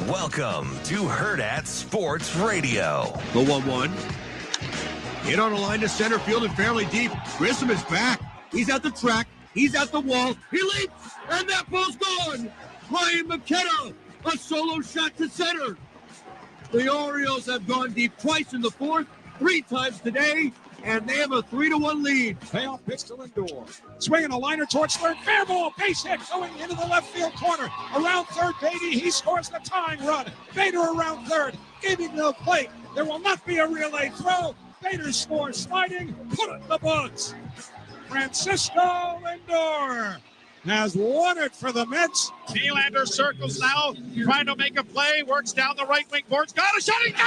Welcome to Hurrdat Sports Radio. The 1-1. Hit on a line to center field and fairly deep. Grissom is back. He's at the track. He's at the wall. He leaps, and that ball's gone. Ryan McKenna, a solo shot to center. The Orioles have gone deep twice in the fourth, 3 times today, and they have a 3-1 lead. Payoff pitch to Lindor. Swinging a liner towards third. Fair ball. Base hit going into the left field corner. Around third, Beatty. He scores the tying run. Bader around third. Giving the plate. There will not be a relay throw. Bader scores sliding. Put it in the books. Francisco Lindor has won it for the Mets. Nylander circles now, trying to make a play. Works down the right wing boards. Got a shot. He goes!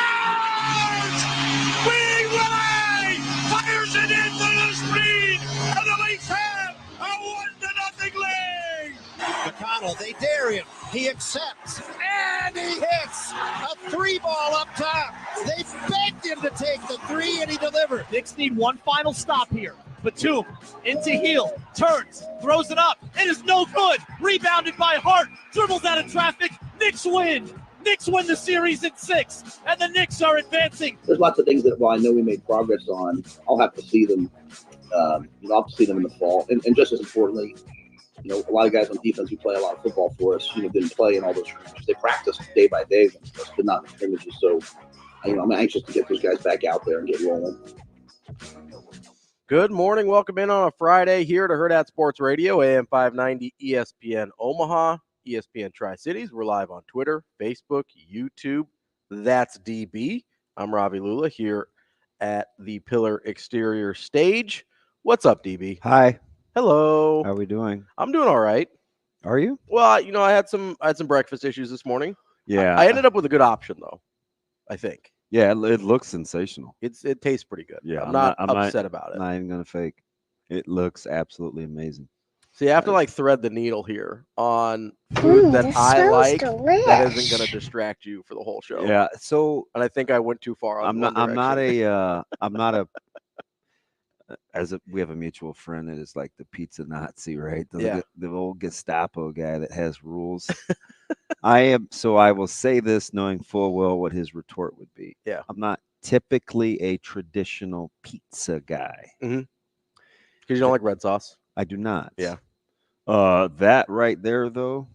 Wing relay! Fires it into the screen. And the Leafs have a 1-0 lead. McConnell, they dare him. He accepts. And he hits a 3-ball up top. They begged him to take the 3, and he delivered. Knicks need one final stop here. Batum into heel, turns, throws it up. It is no good. Rebounded by Hart. Dribbles out of traffic. Knicks win. Knicks win the series in 6, and the Knicks are advancing. There's lots of things that, while I know we made progress on, I'll have to see them. I'll have to see them in the fall. And just as importantly, a lot of guys on defense who play a lot of football for us, didn't play in all those scrimmages. They practice day by day, but not in the scrimmages. So, I'm anxious to get those guys back out there and get rolling. Good morning. Welcome in on a Friday here to Hurrdat Sports Radio, AM 590 ESPN Omaha, ESPN Tri-Cities. We're live on Twitter, Facebook, YouTube. That's DB. I'm Ravi Lulla here at the Pillar Exterior Stage. What's up, DB? Hi. Hello. How are we doing? I'm doing all right. Are you? Well, I had some breakfast issues this morning. Yeah. I ended up with a good option though, I think. Yeah, it looks sensational. It tastes pretty good. Yeah, I'm not upset about it. I'm not even gonna fake. It looks absolutely amazing. So you have to thread the needle here on food that I like delish. that isn't going to distract you for the whole show. Yeah. So, and I think I went too far. I'm not a. We have a mutual friend that is like the pizza Nazi, right? The old Gestapo guy that has rules. I will say this knowing full well what his retort would be. Yeah. I'm not typically a traditional pizza guy. Mm-hmm. Because you don't like red sauce? I do not. Yeah. That right there, though,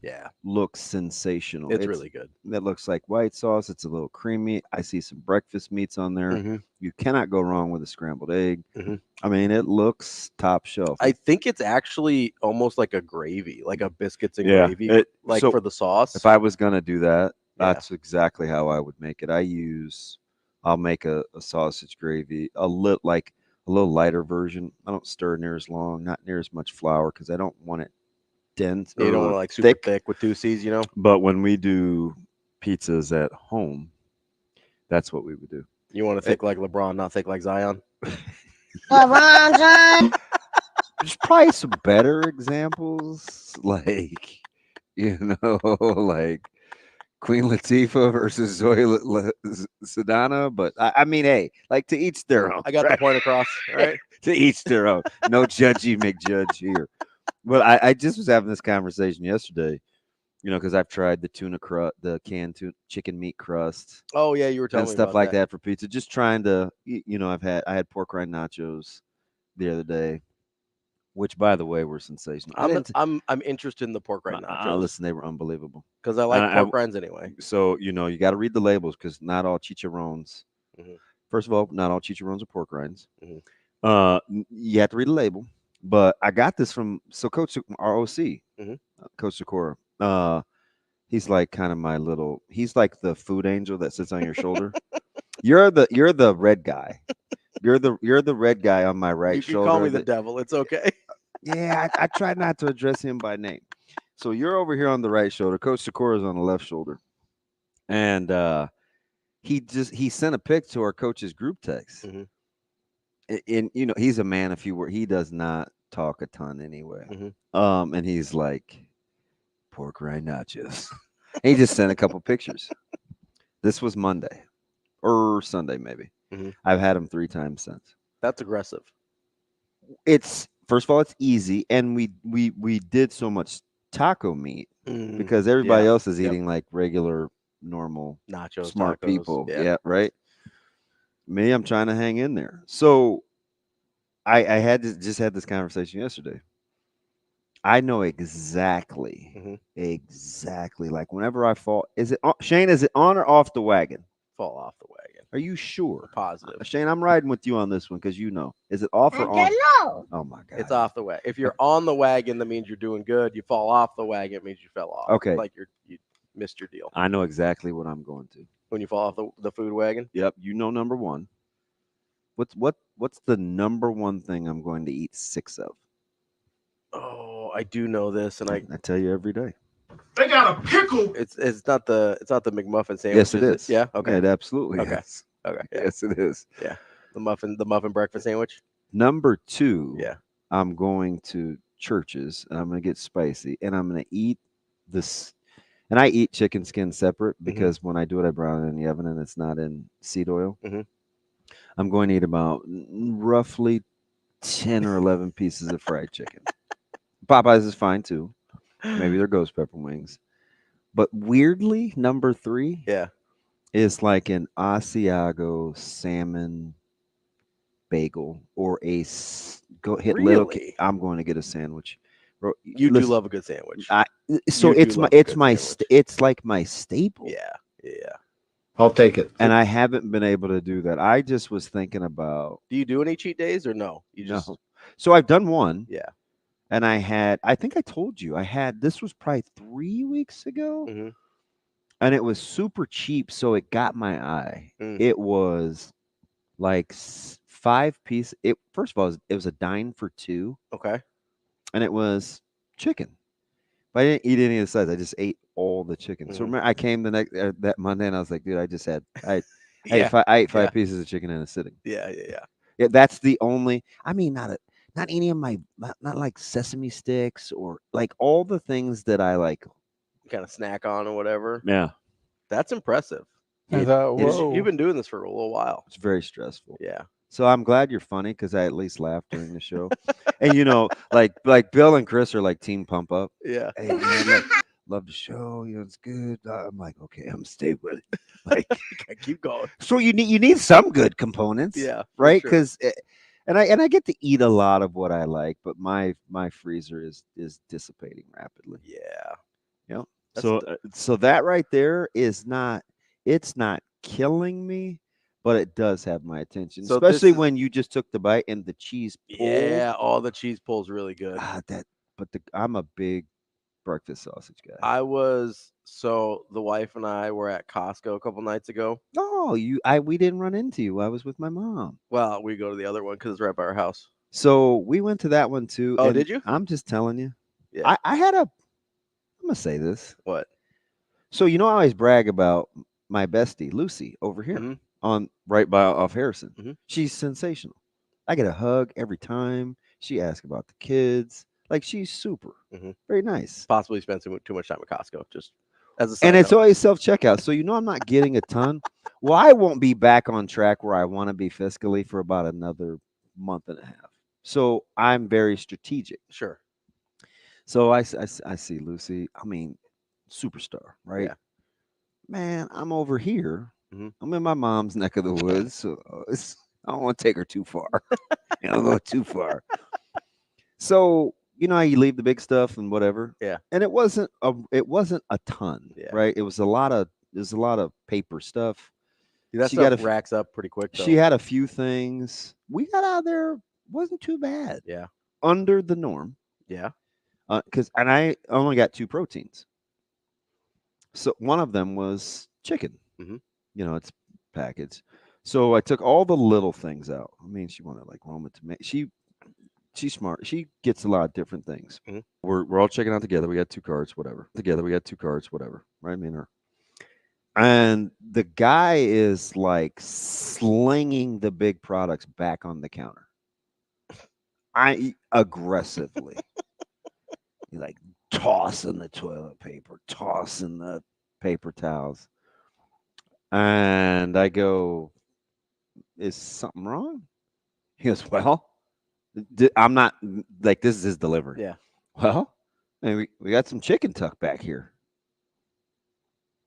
looks sensational. It's really good. That looks like white sauce. It's a little creamy. I see some breakfast meats on there. Mm-hmm. You cannot go wrong with a scrambled egg. Mm-hmm. I mean, it looks top shelf. I think it's actually almost like a gravy, like a biscuits and gravy, for the sauce. If I was going to do that, that's exactly how I would make it. I'll make a sausage gravy, a little lighter version. I don't stir near as long, not near as much flour because I don't want it dense. You don't want super thick with 2 C's, But when we do pizzas at home, that's what we would do. You want to thick like LeBron, not thick like Zion? LeBron James. There's probably some better examples, like Queen Latifah versus Zoe Saldana, but I mean, hey, to each their own. I got the point across, right? To each their own. No judgy McJudge here. But I just was having this conversation yesterday, because I've tried the tuna crust, the canned chicken meat crust. Oh yeah, you were telling me stuff about like that for pizza. Just trying to, I had pork rind nachos the other day, which by the way were sensational. I'm interested in the pork rind nachos. Listen, they were unbelievable because I like pork rinds anyway. So you got to read the labels because not all chicharrones. Mm-hmm. First of all, not all chicharrones are pork rinds. Mm-hmm. You have to read the label. But I got this from Coach ROC, Coach Sikora. He's like kind of he's like the food angel that sits on your shoulder. You're the red guy. You're the red guy on my right shoulder. You call me the devil. It's okay. Yeah, I try not to address him by name. So you're over here on the right shoulder. Coach Sikora's on the left shoulder. And he sent a pic to our coach's group text. Mm-hmm. And he's a man of few words. He does not talk a ton anyway. Mm-hmm. And he's like, pork rind nachos. He just sent a couple pictures. This was Monday or Sunday, maybe. Mm-hmm. I've had them 3 times since. That's aggressive. It's first of all, it's easy, and we did so much taco meat because everybody else is eating like regular normal, Nachos, smart tacos, people. yeah. Yeah, right. Me, I'm trying to hang in there. So I had just had this conversation yesterday. I know exactly, exactly. Like whenever I fall, is it Shane? Is it on or off the wagon? Fall off the wagon. Are you sure? Positive. Shane, I'm riding with you on this one because you know. Is it off or on? I don't know. Oh my God! It's off the wagon. If you're on the wagon, that means you're doing good. You fall off the wagon, it means you fell off. Okay. Like you missed your deal. I know exactly what I'm going to. When you fall off the food wagon. Yep. You know number one. What's the number one thing I'm going to eat 6 of? Oh, I do know this, and I tell you every day. They got a pickle. It's not the McMuffin sandwich. Yes, it is. Yeah. Okay. It absolutely Okay. is. Okay. Yeah. Yes, it is. Yeah. The muffin breakfast sandwich. Number 2. Yeah. I'm going to Church's and I'm going to get spicy and I'm going to eat this. And I eat chicken skin separate because when I do it, I brown it in the oven and it's not in seed oil. I'm going to eat about roughly 10 or 11 pieces of fried chicken. Popeyes is fine too. Maybe they're ghost pepper wings. But weirdly, number 3 is like an Asiago salmon bagel or Really? I'm going to get a sandwich. You do love a good sandwich. It's like my staple. Yeah. I'll take it. And I haven't been able to do that. I just was thinking about. Do you do any cheat days or no? No. So I've done one. Yeah. And I think I told you, this was probably 3 weeks ago. And it was super cheap. So it got my eye. It was like 5 pieces. First of all, it was a dine for 2. Okay. And it was chicken. But I didn't eat any of the sides. I just ate all the chicken. So remember, I came that Monday and I was like, dude, I ate 5 pieces of chicken in a sitting. Yeah. Yeah, that's the only. I mean, not any of my, not like sesame sticks or like all the things that I like. Kind of snack on or whatever. Yeah, that's impressive. Whoa. You've been doing this for a little while. It's very stressful. Yeah. So I'm glad you're funny because I at least laughed during the show. And like Bill and Chris are like team pump up. Yeah. Hey, man, love the show. It's good. I'm like, okay, I'm stay with it. Like, keep going. So you need some good components. Yeah. Right. Because and I get to eat a lot of what I like, but my freezer is dissipating rapidly. Yeah. So that right there is not. It's not killing me. But it does have my attention, So especially when you just took the bite and the cheese pulled. Yeah, all the cheese pulls really good. I'm a big breakfast sausage guy. So the wife and I were at Costco a couple nights ago. No, we didn't run into you. I was with my mom. Well, we go to the other one because it's right by our house. So we went to that one too. Oh, did you? I'm just telling you. Yeah. I'm gonna say this. What? So I always brag about my bestie Lucy over here. On right by off Harrison. She's sensational. I get a hug every time. She asks about the kids. Like she's super. Very nice. Possibly spend too much time at Costco. Just as a side and it's note. always self-checkout. So I'm not getting a ton. Well, I won't be back on track where I want to be fiscally for about another month and a half. So I'm very strategic. Sure. So I see Lucy. I mean, superstar, right? Yeah. Man, I'm over here. I'm in my mom's neck of the woods, so I don't want to take her too far. I don't go too far. So you leave the big stuff and whatever. Yeah. And it wasn't a ton, right? It was a lot of paper stuff. Dude, that stuff racks up pretty quick. She had a few things. We got out there, wasn't too bad. Yeah. Under the norm. Yeah. And I only got 2 proteins. So one of them was chicken. It's packaged. So I took all the little things out. I mean, she wanted like Roma tomato. She's smart. She gets a lot of different things. We're all checking out together. We got 2 cards, whatever. Right, me and her. And the guy is like slinging the big products back on the counter. Aggressively. He like tossing the toilet paper, tossing the paper towels. And I go, is something wrong? He goes, well, I'm not like, this is delivered. Yeah. Well, we got some chicken tucked back here.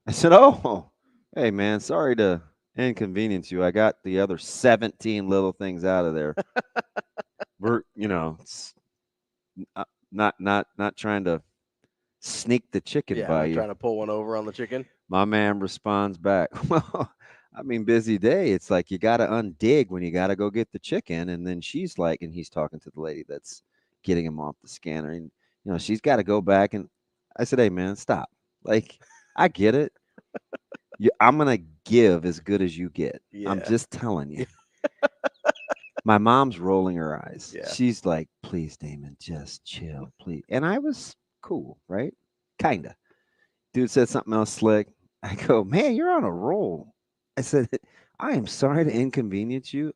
I said, "Oh, hey man, sorry to inconvenience you. I got the other 17 little things out of there. We're, it's not trying to sneak the chicken Yeah, by not you." trying to pull one over on the chicken. My man responds back, "Well, I mean, busy day. It's like you got to undig when you got to go get the chicken." And then she's like, and he's talking to the lady that's getting him off the scanner. And, she's got to go back. And I said, "Hey, man, stop. Like, I get it. I'm going to give as good as you get. I'm Yeah. just telling you." My mom's rolling her eyes. Yeah. She's like, "Please, Damon, just chill, please." And I was cool, right? Kind of. Dude said something else slick. I go, "Man, you're on a roll." I said, "I am sorry to inconvenience you.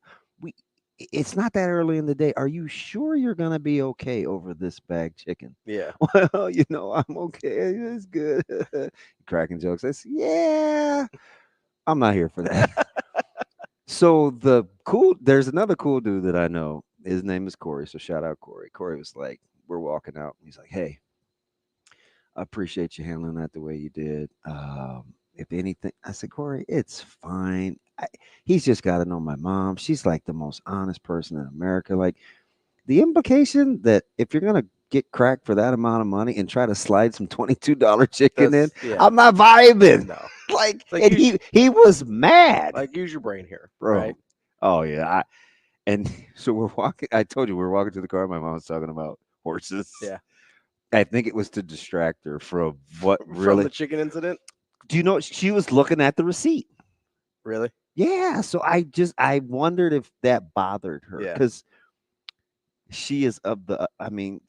It's not that early in the day. Are you sure you're gonna be okay over this bag chicken?" Yeah. "Well, I'm okay. It's good." Cracking jokes. I said, "Yeah, I'm not here for that." So there's another cool dude that I know. His name is Corey. So shout out Corey. Corey was like, we're walking out. He's like, "Hey, I appreciate you handling that the way you did. If anything," I said, "Corey, it's fine. He's just got to know my mom. She's like the most honest person in America. Like the implication that if you're going to get cracked for that amount of money and try to slide some $22 chicken in, Yeah. I'm not vibing." No. Like and he was mad. Like, use your brain here, Bro. right? Oh, yeah. And so we're walking. I told you we were walking to the car. My mom was talking about horses. Yeah. I think it was to distract her from what From really. the chicken incident? Do you know she was looking at the receipt? Really? Yeah. So I wondered if that bothered her Yeah. because she is of the. I mean,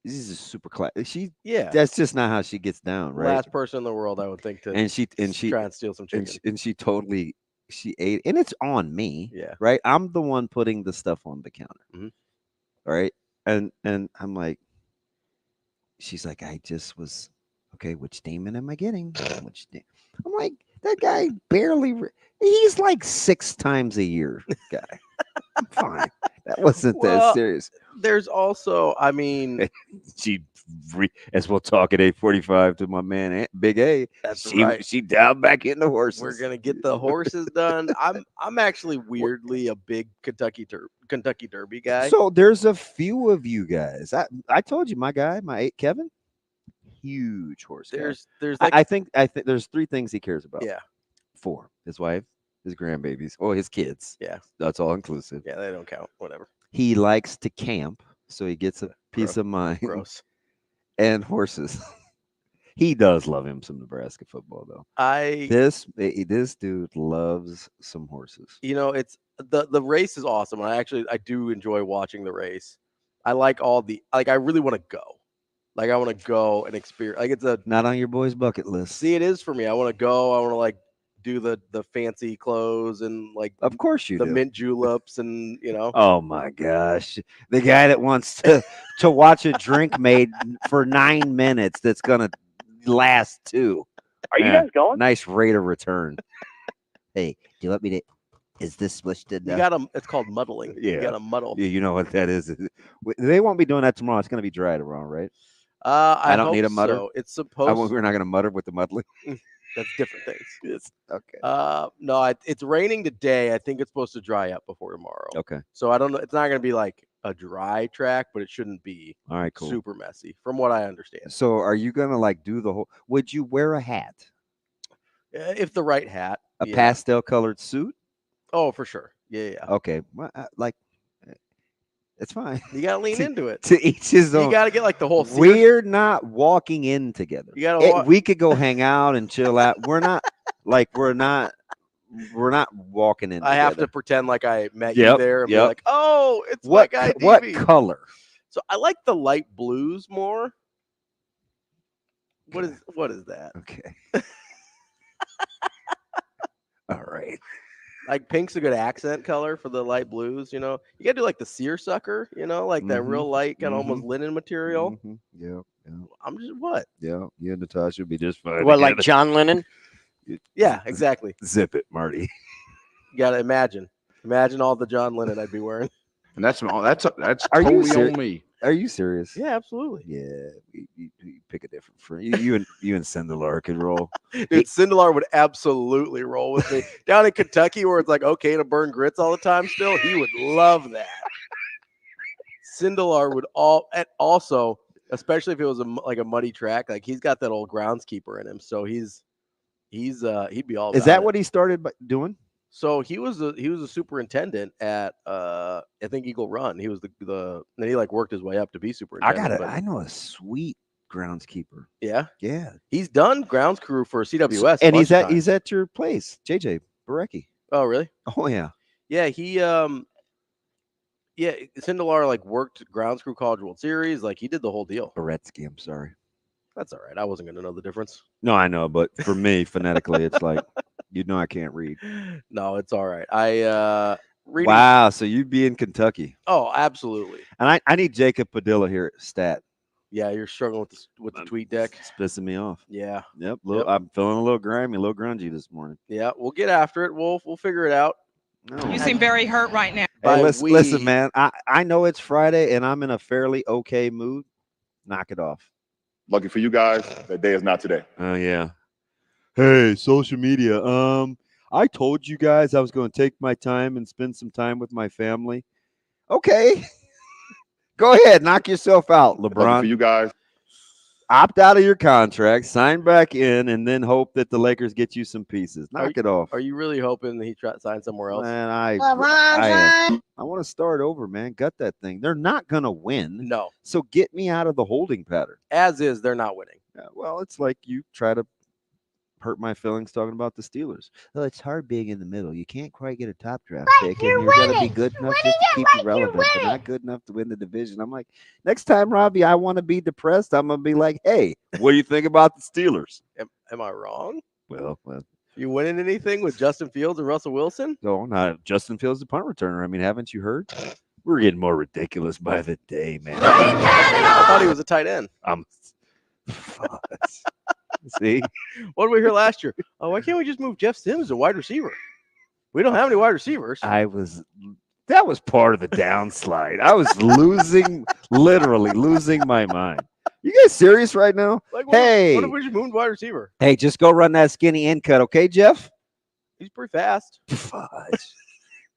this is a super class. That's just not how she gets down, right? Last person in the world, I would think, to and she try and steal some chicken. and she totally she ate, and it's on me. Yeah. Right. I'm the one putting the stuff on the counter. Mhm. Right. And I'm like, she's like, "I just was okay. Which Damon am I getting?" I'm like, that guy barely. He's like 6 times a year guy. I'm fine. That wasn't that serious. There's also, I mean, as we'll talk at 8:45 to my man Big A. That's right. She dialed back into horses. We're gonna get the horses done. I'm actually weirdly a big Kentucky Derby guy. So there's a few of you guys. I told you my Kevin, huge horse guy. There's like, I think there's 3 things he cares about. Yeah. 4: his wife, his grandbabies, his kids. Yeah. That's all inclusive. Yeah, they don't count. Whatever. He likes to camp, so he gets a peace of mind. Gross. And horses. He does love him some Nebraska football, though. This dude loves some horses. It's the race is awesome. I do enjoy watching the race. I like I really want to go. Like, I want to go and experience. Like, it's not on your boy's bucket list. See, it is for me. I want to go. I want to like do the fancy clothes and like. Of course you do. The mint juleps and Oh my gosh, the guy that wants to watch a drink made for 9 minutes that's gonna last 2. Are you guys going? Nice rate of return. Hey, do you want me to? Is this switched in? You got them. It's called muddling. Yeah. You got to muddle. Yeah, you know what that is. They won't be doing that tomorrow. It's gonna be dry tomorrow, right? I don't need a mutter. So. It's supposed. We're not gonna mutter with the muddling. That's different things. It's okay. No, it's raining today. I think it's supposed to dry up before tomorrow. Okay. So I don't know. It's not going to be like a dry track, but it shouldn't be all right. Cool. Super messy, from what I understand. So are you gonna like do the whole? Would you wear a hat? If the right hat, a pastel colored suit? Oh, for sure. Yeah. Okay. Well, it's fine. You gotta lean into it. To each his own. You gotta get like the whole. We're not walking in together. You gotta. We could go hang out and chill out. We're not walking in. I have to pretend like I met you there and be like, "Oh, it's my guy." What color? So I like the light blues more. What is that? Okay. All right. Like pink's a good accent color for the light blues, You gotta do like the seersucker, like that real light kind of almost linen material. Yeah. I'm just what? Yeah, you and Natasha would be just fine. What, like John Lennon? Yeah, exactly. Zip it, Marty. You gotta imagine all the John Lennon I'd be wearing. And that's Are totally you on me. Are you serious? Yeah, absolutely. Yeah, you pick a different friend. You and Sindelar could roll. Dude, Sindelar would absolutely roll with me. Down in Kentucky, where it's like okay to burn grits all the time still, he would love that. Sindelar would also, especially if it was like a muddy track, like he's got that old groundskeeper in him, so he'd be all. Is that what he started doing? So he was a superintendent at I think Eagle Run. He was the then he like worked his way up to be superintendent. I know a sweet groundskeeper. Yeah. Yeah. He's done grounds crew for CWS. And he's at your place, JJ Barecki. Oh, really? Oh yeah. Yeah, he Sindelar like worked grounds crew College World Series. Like he did the whole deal. Baretsky, I'm sorry. That's all right. I wasn't gonna know the difference. No, I know, but for me, phonetically, it's like I can't read. No, it's all right. Reading. Wow, so you'd be in Kentucky. Oh, absolutely. And I need Jacob Padilla here at Stat. Yeah, you're struggling with the tweet deck. It's pissing me off. Yeah. Yep. I'm feeling a little grimy, a little grungy this morning. Yeah, we'll get after it. We'll figure it out. No. You seem very hurt right now. Hey, listen, man. I know it's Friday and I'm in a fairly okay mood. Knock it off. Lucky for you guys, that day is not today. Oh yeah. Hey, social media. I told you guys I was going to take my time and spend some time with my family. Okay. Go ahead, knock yourself out, LeBron. Lucky for you guys. Opt out of your contract, sign back in, and then hope that the Lakers get you some pieces. Knock it off. Are you really hoping that he signs somewhere else? Man, I want to start over, man. Gut that thing. They're not going to win. No. So get me out of the holding pattern. As is, they're not winning. Yeah, well, it's like you try to hurt my feelings talking about the Steelers. Well, it's hard being in the middle. You can't quite get a top draft pick, and you're going to be good enough just to keep you relevant, but not good enough to win the division. I'm like, next time, Robbie, I want to be depressed. I'm going to be like, hey, what do you think about the Steelers? Am I wrong? Well. You winning anything with Justin Fields and Russell Wilson? No, not Justin Fields, the punt returner. I mean, haven't you heard? We're getting more ridiculous by the day, man. I thought he was a tight end. See? What did we hear last year? Oh, why can't we just move Jeff Sims to wide receiver? We don't have any wide receivers. That was part of the downslide. I was literally losing my mind. You guys serious right now? Like, what if we just moved wide receiver? Hey, just go run that skinny end cut, okay, Jeff? He's pretty fast. Fudge.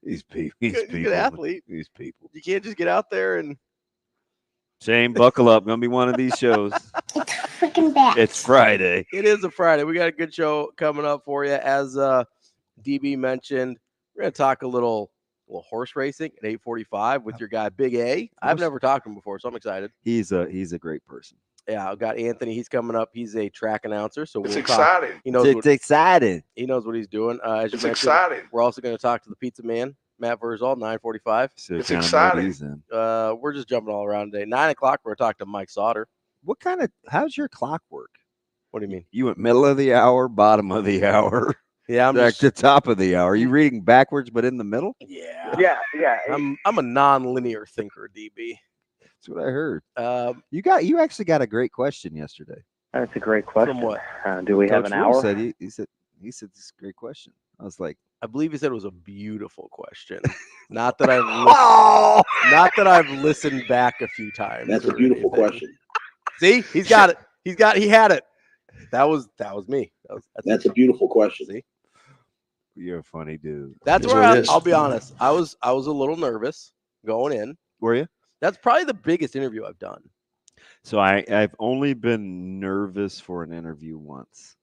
These people. He's a good athlete. These people. You can't just get out there and. Shane, buckle up. Gonna be one of these shows. It's freaking bad. It's Friday. It is a Friday. We got a good show coming up for you. As DB mentioned, we're gonna talk a little horse racing at 8:45 with your guy Big A. I've never talked to him before, so I'm excited. He's a great person. Yeah, I've got Anthony. He's coming up. He's a track announcer, so It's exciting. He knows it's exciting. He knows what he's doing. As you It's mentioned, exciting. we're also going to talk to the pizza man, Matt Vrzal, 9:45. So It's kind of exciting. We're just jumping all around today. 9 o'clock, we're going to talk to Mike Sautter. How's your clock work? What do you mean? You went middle of the hour, bottom of the hour. Yeah, I'm the top of the hour. Are you reading backwards but in the middle? Yeah. I'm a non-linear thinker, DB. That's what I heard. You actually got a great question yesterday. That's a great question. From what? Do we have Coach an Will hour? said he said this is a great question. I was like, I believe he said it was a beautiful question. Not that I've listened back a few times. That's a beautiful question. See, he's got it. He had it. That was me. That's a beautiful question. See? you're a funny dude. That's where I'll be honest. I was a little nervous going in. Were you? That's probably the biggest interview I've done. So I've only been nervous for an interview once,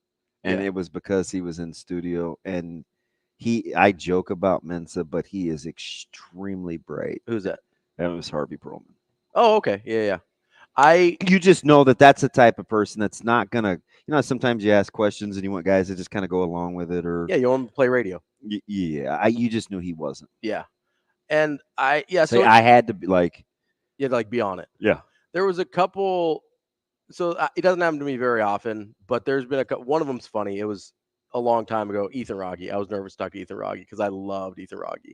and it was because he was in studio, and I joke about Mensa, but he is extremely bright. Who's that? That was Harvey Perlman. Oh, okay. Yeah. You just know that's the type of person that's not gonna, sometimes you ask questions and you want guys to just kind of go along with it, or you want to play radio. You just knew he wasn't. Yeah, and so I had to be like, you had to be on it. Yeah, there was a couple. So it doesn't happen to me very often, but there's been one of them's funny. It was a long time ago. Ethan Rogge. I was nervous to talk to Ethan Rogge because I loved Ethan Rogge.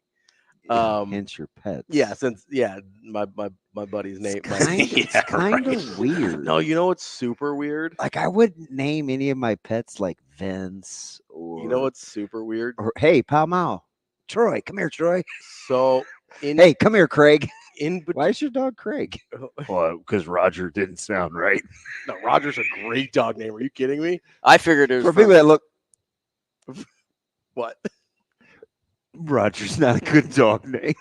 Hence your pets. My buddy's name. It's kind of weird. No, you know what's super weird? Like I wouldn't name any of my pets like Vince or. You know what's super weird? Or hey, Pal Mao, Troy, come here, Troy. So hey, come here, Craig. Why is your dog Craig? Well, because Roger didn't sound right. No, Roger's a great dog name. Are you kidding me? I figured it was For people that look, What? Roger's not a good dog name.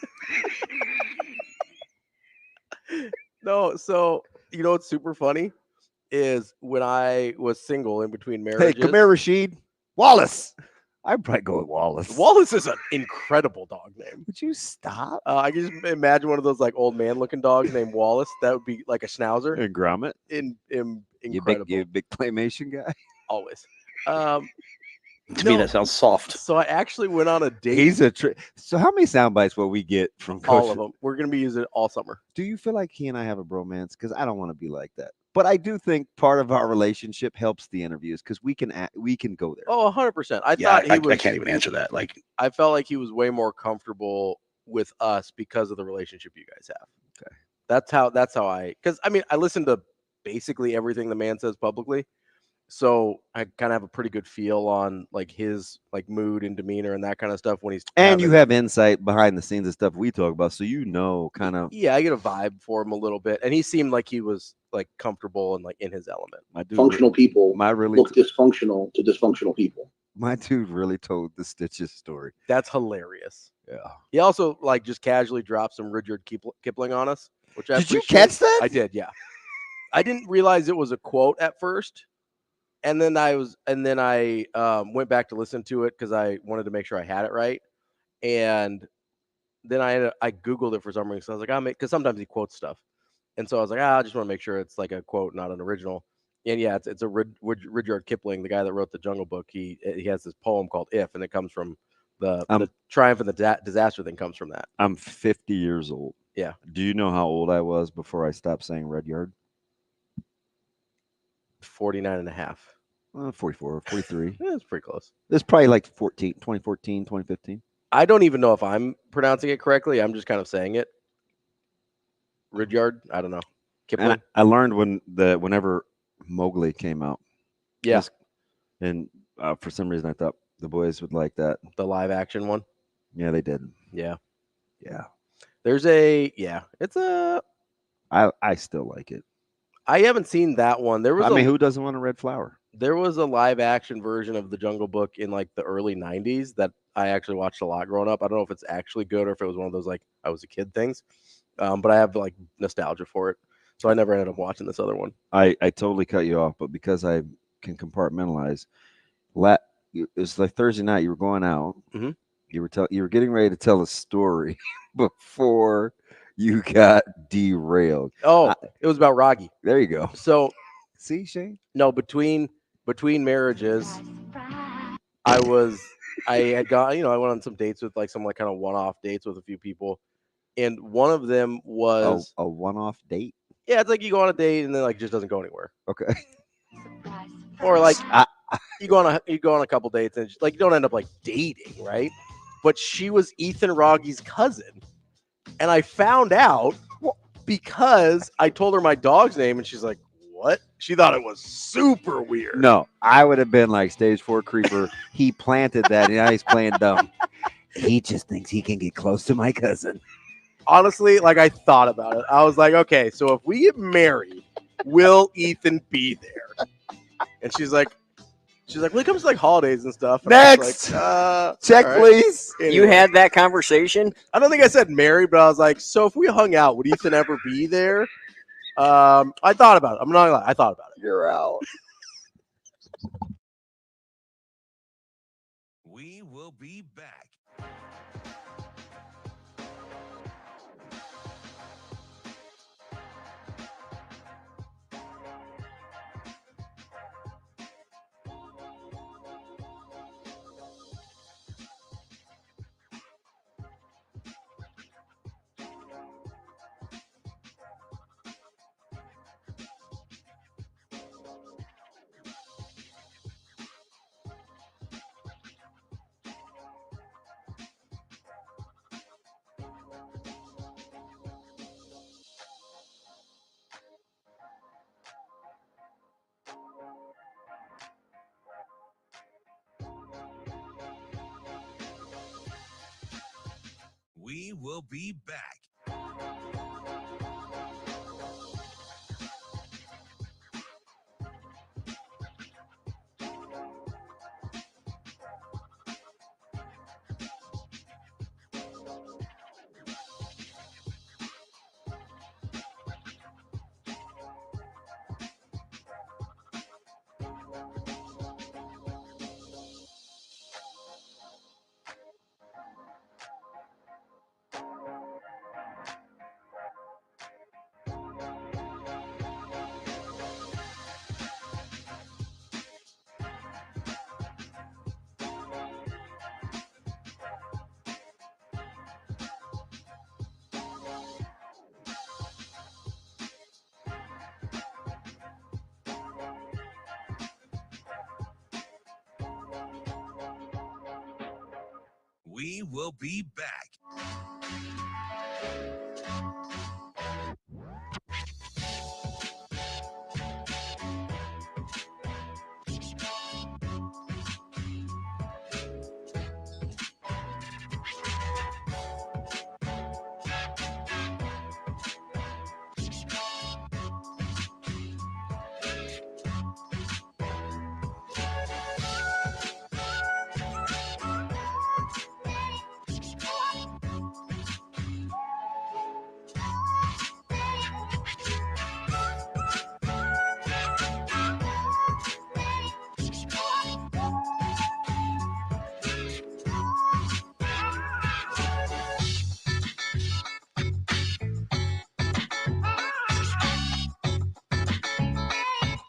No, so you know what's super funny is when I was single in between marriages. Hey, come here, Rashid. Wallace. I'd probably go with Wallace. Wallace is an incredible dog name. Would you stop? I can just imagine one of those like old man looking dogs named Wallace. That would be like a schnauzer. And Gromit. Incredible. You big claymation guy. Always. To me, that sounds soft. So I actually went on a date. He's a So how many sound bites will we get from Coach? All of them. We're going to be using it all summer. Do you feel like he and I have a bromance? Because I don't want to be like that. But I do think part of our relationship helps the interviews because we can go there. Oh, 100%. I can't even answer that. Like, I felt like he was way more comfortable with us because of the relationship you guys have. Okay. That's how because I mean, I listen to basically everything the man says publicly. So I kind of have a pretty good feel on like his like mood and demeanor and that kind of stuff when he's you have insight behind the scenes and stuff we talk about, so you know kind of. Yeah, I get a vibe for him a little bit, and he seemed like he was like comfortable and like in his element. Functional people look dysfunctional to dysfunctional people. My dude really told the Stitches story. That's hilarious. Yeah. He also like just casually dropped some Rudyard Kipling on us, which I did you catch that? I did, yeah. I didn't realize it was a quote at first. And then I went back to listen to it because I wanted to make sure I had it right. And then I Googled it for some reason. So I was like, because sometimes he quotes stuff. And so I was like, I just want to make sure it's like a quote, not an original. And yeah, it's a Rudyard Kipling, the guy that wrote the Jungle Book. He has this poem called "If," and it comes from the triumph and the disaster thing comes from that. I'm 50 years old. Yeah. Do you know how old I was before I stopped saying Rudyard? 49 and a half. 44, 43. Yeah, it's pretty close. It's probably like 2014, 2015. I don't even know if I'm pronouncing it correctly. I'm just kind of saying it. Rudyard? I don't know. Kipling? I learned whenever Mowgli came out. Yeah. And for some reason I thought the boys would like that. The live action one? Yeah, they did. Yeah. Yeah. I still like it. I haven't seen that one. Who doesn't want a red flower? There was a live action version of the Jungle Book in like the early 90s that I actually watched a lot growing up. I don't know if it's actually good or if it was one of those like I was a kid things. But I have like nostalgia for it. So I never ended up watching this other one. I totally cut you off, but because I can compartmentalize, it was like Thursday night. You were going out. Mm-hmm. You were getting ready to tell a story before you got derailed. Oh, it was about Rocky. There you go. So, see, Shane? No, between marriages, I had gone. I went on some dates with like some like kind of one-off dates with a few people, and one of them was a one-off date. Yeah, it's like you go on a date and then like it just doesn't go anywhere. Okay. Or like you go on a couple dates and like you don't end up like dating, right? But she was Ethan Rogge's cousin. And I found out because I told her my dog's name and she's like, what? She thought it was super weird. No, I would have been like stage 4 creeper. He planted that and now he's playing dumb. He just thinks he can get close to my cousin. Honestly, like I thought about it. I was like, okay, so if we get married, will Ethan be there? And she's like, well, he comes to like holidays and stuff. And next, like, check, right. Please. Anyway. You had that conversation? I don't think I said married, but I was like, so if we hung out, would Ethan ever be there? I thought about it. I'm not gonna lie. I thought about it. You're out. We will be back. We will be back. We will be back.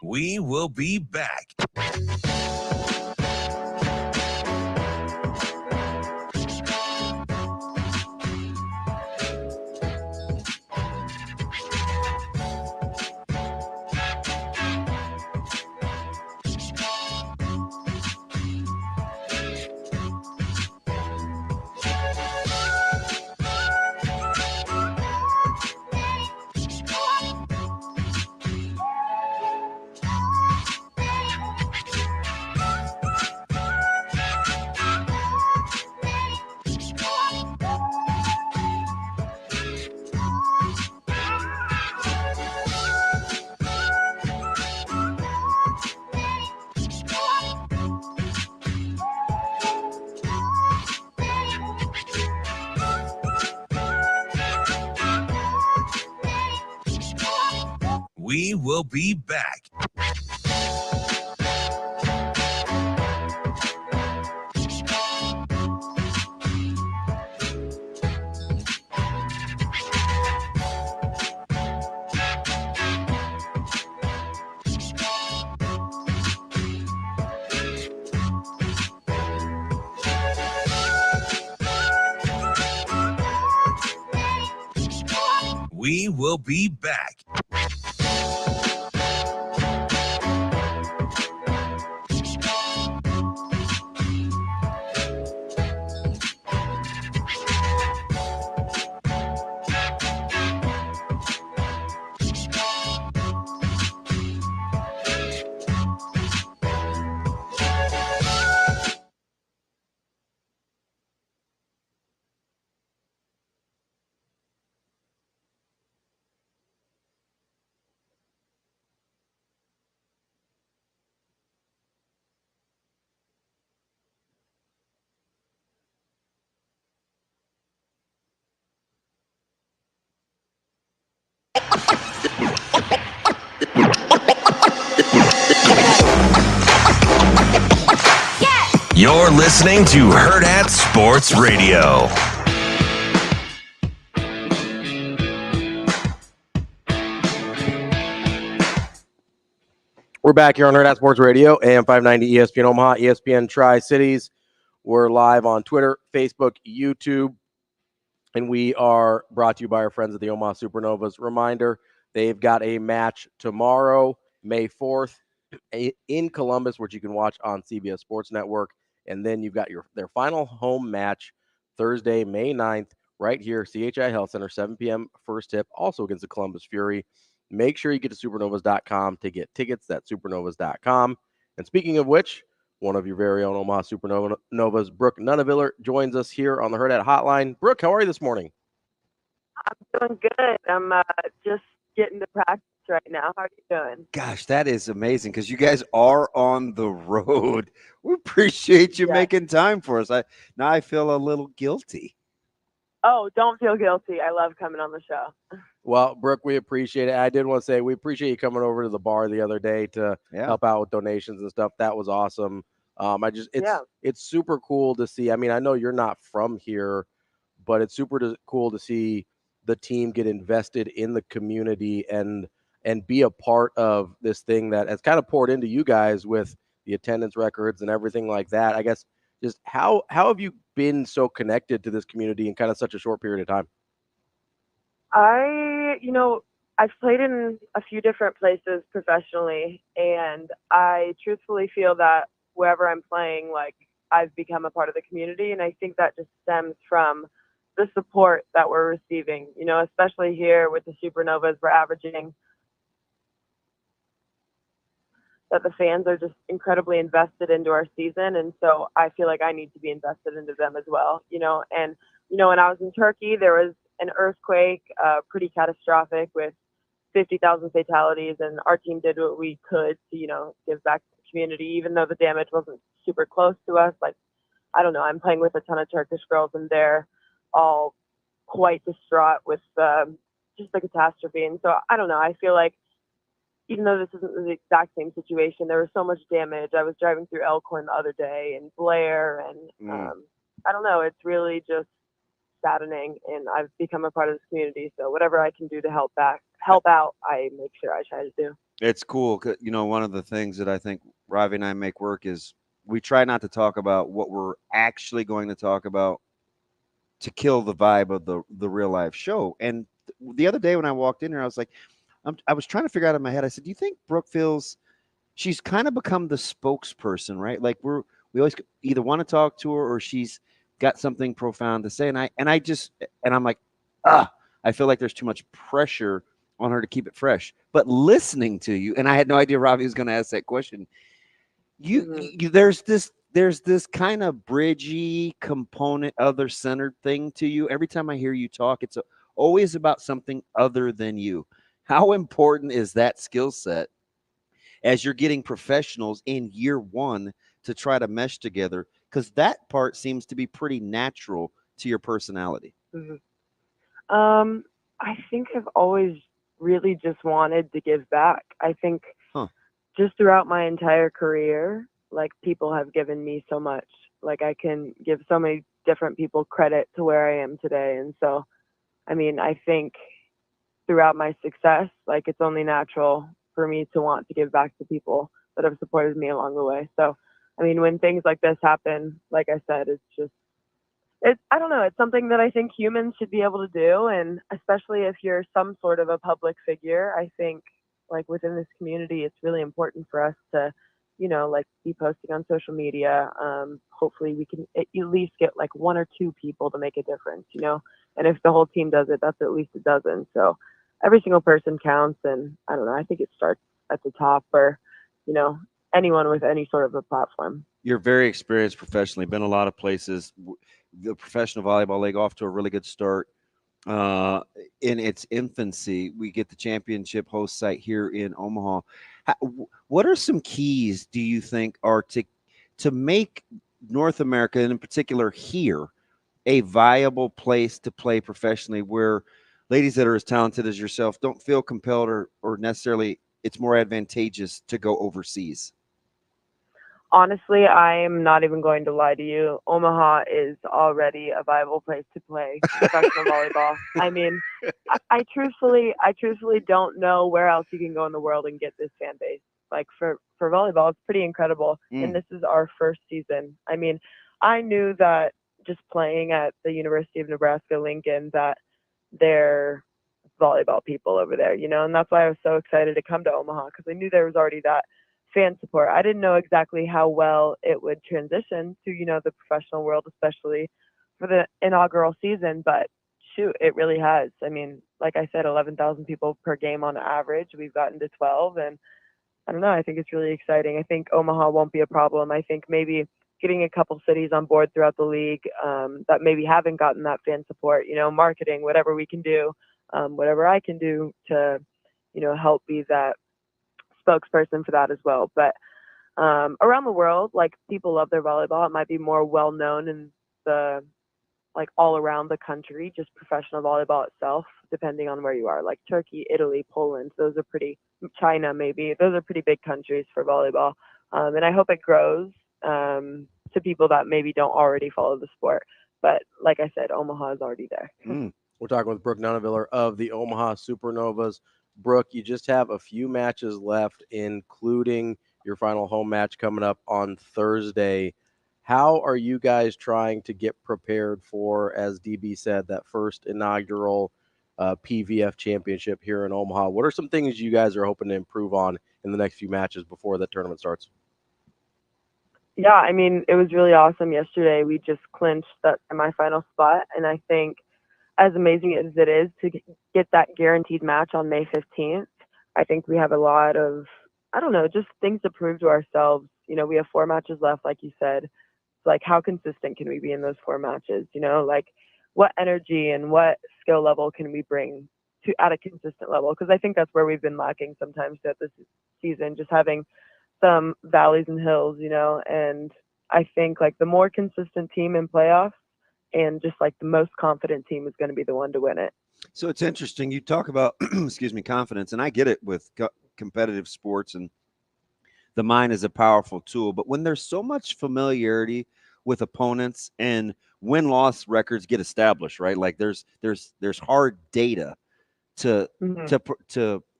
We will be back. We will be back. We will be back. You're listening to Hurrdat Sports Radio. We're back here on Hurrdat Sports Radio, AM 590 ESPN Omaha, ESPN Tri-Cities. We're live on Twitter, Facebook, YouTube, and we are brought to you by our friends at the Omaha Supernovas. Reminder, they've got a match tomorrow, May 4th, in Columbus, which you can watch on CBS Sports Network. And then you've got their final home match Thursday, May 9th, right here, CHI Health Center, 7 p.m. first tip, also against the Columbus Fury. Make sure you get to supernovas.com to get tickets. That's supernovas.com. And speaking of which, one of your very own Omaha Supernovas, Brooke Nuneviller, joins us here on the Hurrdat Hotline. Brooke, how are you this morning? I'm doing good. I'm just getting to practice right now. How are you doing? Gosh, that is amazing because you guys are on the road. We appreciate you making time for us. Now I feel a little guilty. Oh, don't feel guilty. I love coming on the show. Well, Brooke, we appreciate it. I did want to say we appreciate you coming over to the bar the other day to help out with donations and stuff. That was awesome. It's super cool to see. I mean, I know you're not from here, but it's super cool to see the team get invested in the community and be a part of this thing that has kind of poured into you guys with the attendance records and everything like that. I guess just how have you been so connected to this community in kind of such a short period of time? I've played in a few different places professionally, and I truthfully feel that wherever I'm playing, like, I've become a part of the community. And I think that just stems from the support that we're receiving, especially here with the Supernovas. We're averaging that the fans are just incredibly invested into our season. And so I feel like I need to be invested into them as well, and, when I was in Turkey, there was an earthquake, pretty catastrophic with 50,000 fatalities. And our team did what we could to, give back to the community, even though the damage wasn't super close to us. Like, I don't know, I'm playing with a ton of Turkish girls and they're all quite distraught with just the catastrophe. And so I don't know, I feel like even though this isn't the exact same situation, there was so much damage. I was driving through Elkhorn the other day and Blair, and I don't know, it's really just saddening. And I've become a part of this community, so whatever I can do to help out, I make sure I try to do. It's cool. 'Cause, one of the things that I think Ravi and I make work is we try not to talk about what we're actually going to talk about to kill the vibe of the real life show. And the other day when I walked in here, I was like, I was trying to figure out in my head. I said, do you think Brooke feels she's kind of become the spokesperson, right? Like we always either want to talk to her or she's got something profound to say. And I'm like, I feel like there's too much pressure on her to keep it fresh. But listening to you, and I had no idea Ravi was going to ask that question. There's this kind of bridgy component, other-centered thing to you. Every time I hear you talk, it's always about something other than you. How important is that skill set as you're getting professionals in year one to try to mesh together? Because that part seems to be pretty natural to your personality. Mm-hmm. I think I've always really just wanted to give back. I think just throughout my entire career, like, people have given me so much. Like, I can give so many different people credit to where I am today. And so, I mean, I think throughout my success, like, it's only natural for me to want to give back to people that have supported me along the way. So, I mean, when things like this happen, like I said, I don't know, it's something that I think humans should be able to do. And especially if you're some sort of a public figure, I think, like, within this community, it's really important for us to, like, be posting on social media. Hopefully we can at least get like one or two people to make a difference, and if the whole team does it, that's at least a dozen. So every single person counts. And I don't know, I think it starts at the top for, anyone with any sort of a platform. You're very experienced professionally, been a lot of places. The Professional Volleyball League off to a really good start. In its infancy, we get the championship host site here in Omaha. What are some keys, do you think, are to make North America, and in particular here, a viable place to play professionally, where ladies that are as talented as yourself don't feel compelled or necessarily it's more advantageous to go overseas? Honestly, I am not even going to lie to you. Omaha is already a viable place to play professional volleyball. I mean, I truthfully don't know where else you can go in the world and get this fan base. Like, for volleyball, it's pretty incredible. And this is our first season. I mean, I knew that just playing at the University of Nebraska Lincoln, that they're volleyball people over there, and that's why I was so excited to come to Omaha, because I knew there was already that fan support. I didn't know exactly how well it would transition to, the professional world, especially for the inaugural season, but shoot, it really has. I mean, like I said, 11,000 people per game on average. We've gotten to 12, and I don't know, I think it's really exciting. I think Omaha won't be a problem. I think maybe getting a couple cities on board throughout the league that maybe haven't gotten that fan support, marketing, whatever we can do, whatever I can do to, help be that spokesperson for that as well. But around the world, like, people love their volleyball. It might be more well known in the, like, all around the country, just professional volleyball itself, depending on where you are, like Turkey, Italy, Poland. Those are China, maybe. Those are pretty big countries for volleyball. And I hope it grows to people that maybe don't already follow the sport. But like I said, Omaha is already there. We're talking with Brooke Nuneviller of the Omaha Supernovas. Brooke, you just have a few matches left, including your final home match coming up on Thursday. How are you guys trying to get prepared for, as DB said, that first inaugural PVF championship here in Omaha? What are some things you guys are hoping to improve on in the next few matches before the tournament starts? Yeah, I mean, it was really awesome yesterday. We just clinched that semifinal spot, and I think as amazing as it is to get that guaranteed match on May 15th, I think we have a lot of, I don't know, just things to prove to ourselves. You know, we have 4 matches left, like you said. Like, how consistent can we be in those 4 matches? You know, like, what energy and what skill level can we bring to at a consistent level? Because I think that's where we've been lacking sometimes throughout this season, just having some valleys and hills, you know. And I think, like, the more consistent team in playoffs and just, like, the most confident team is going to be the one to win it. So it's interesting. You talk about, excuse me, confidence, and I get it with competitive sports, and the mind is a powerful tool. But when there's so much familiarity with opponents and win-loss records get established, right? Like there's hard data to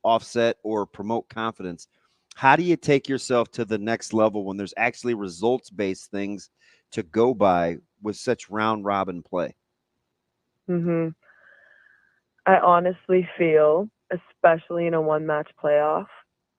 offset or promote confidence. How do you take yourself to the next level when there's actually results-based things to go by with such round-robin play? I honestly feel, especially in a one-match playoff,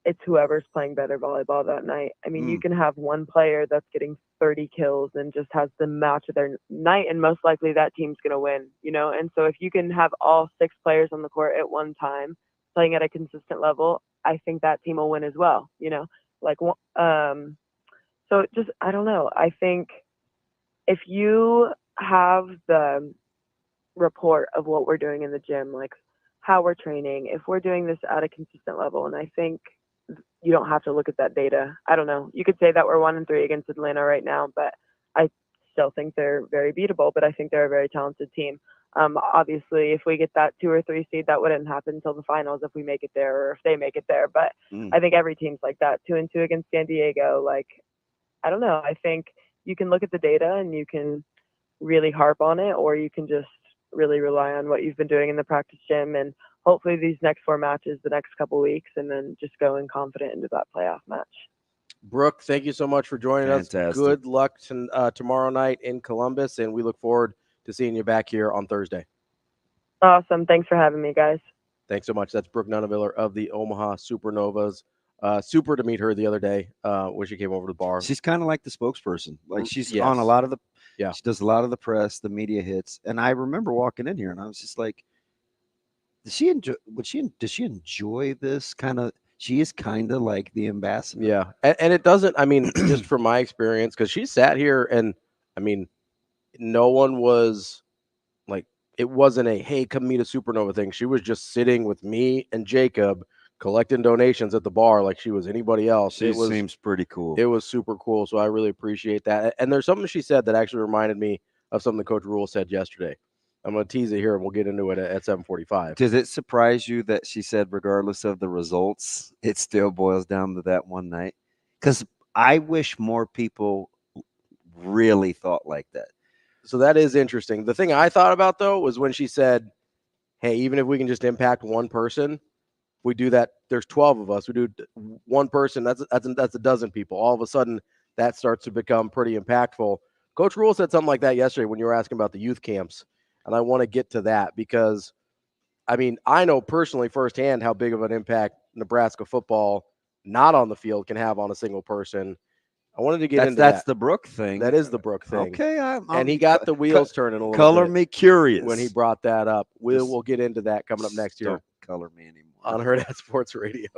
it's whoever's playing better volleyball that night. I mean, you can have one player that's getting 30 kills and just has the match of their night, and most likely that team's going to win, you know? And so if you can have all 6 players on the court at one time playing at a consistent level, I think that team will win as well, you know? Like, so just, I don't know. I think if you have the report of what we're doing in the gym, like how we're training, if we're doing this at a consistent level, and I think you don't have to look at that data. I don't know. You could say that we're 1-3 against Atlanta right now, but I still think they're very beatable, but I think they're a very talented team. Obviously, if we get that 2 or 3 seed, that wouldn't happen until the finals if we make it there or if they make it there. But I think every team's like that. 2-2 against San Diego. Like, I don't know. I think you can look at the data and you can really harp on it, or you can just really rely on what you've been doing in the practice gym, and hopefully these next 4 matches the next couple weeks, and then just going confident into that playoff match. Brooke, thank you so much for joining us. Good luck tomorrow night in Columbus, and we look forward to seeing you back here on Thursday. Awesome. Thanks for having me, guys. Thanks so much. That's Brooke Nuneviller of the Omaha Supernovas. Super to meet her the other day when she came over to the bar. She's kind of like the spokesperson. Like she's on a lot of the she does a lot of the press, the media hits. And I remember walking in here and I was just like, does she enjoy this kind of? She is kind of like the ambassador. Yeah. And it doesn't, I mean, just from my experience, because she sat here and I mean, no one was like, it wasn't a hey, come meet a Supernova thing. She was just sitting with me and Jacob collecting donations at the bar like she was anybody else. She seems pretty cool. It was super cool. So I really appreciate that. And there's something she said that actually reminded me of something Coach Rule said yesterday. I'm going to tease it here and we'll get into it at 7:45. Does it surprise you that she said, regardless of the results, it still boils down to that one night? Because I wish more people really thought like that. So that is interesting. The thing I thought about, though, was when she said, hey, even if we can just impact one person, we do that. There's 12 of us. We do one person. That's a dozen people. All of a sudden, that starts to become pretty impactful. Coach Rule said something like that yesterday when you were asking about the youth camps. And I want to get to that because, I mean, I know personally firsthand how big of an impact Nebraska football not on the field can have on a single person. I wanted to get into that. That's the Brooke thing. That is the Brooke thing. Okay. And he got the wheels turning a little bit. Color me curious. When he brought that up. We'll get into that coming up next year. Don't color me anymore. On Hurrdat Sports Radio.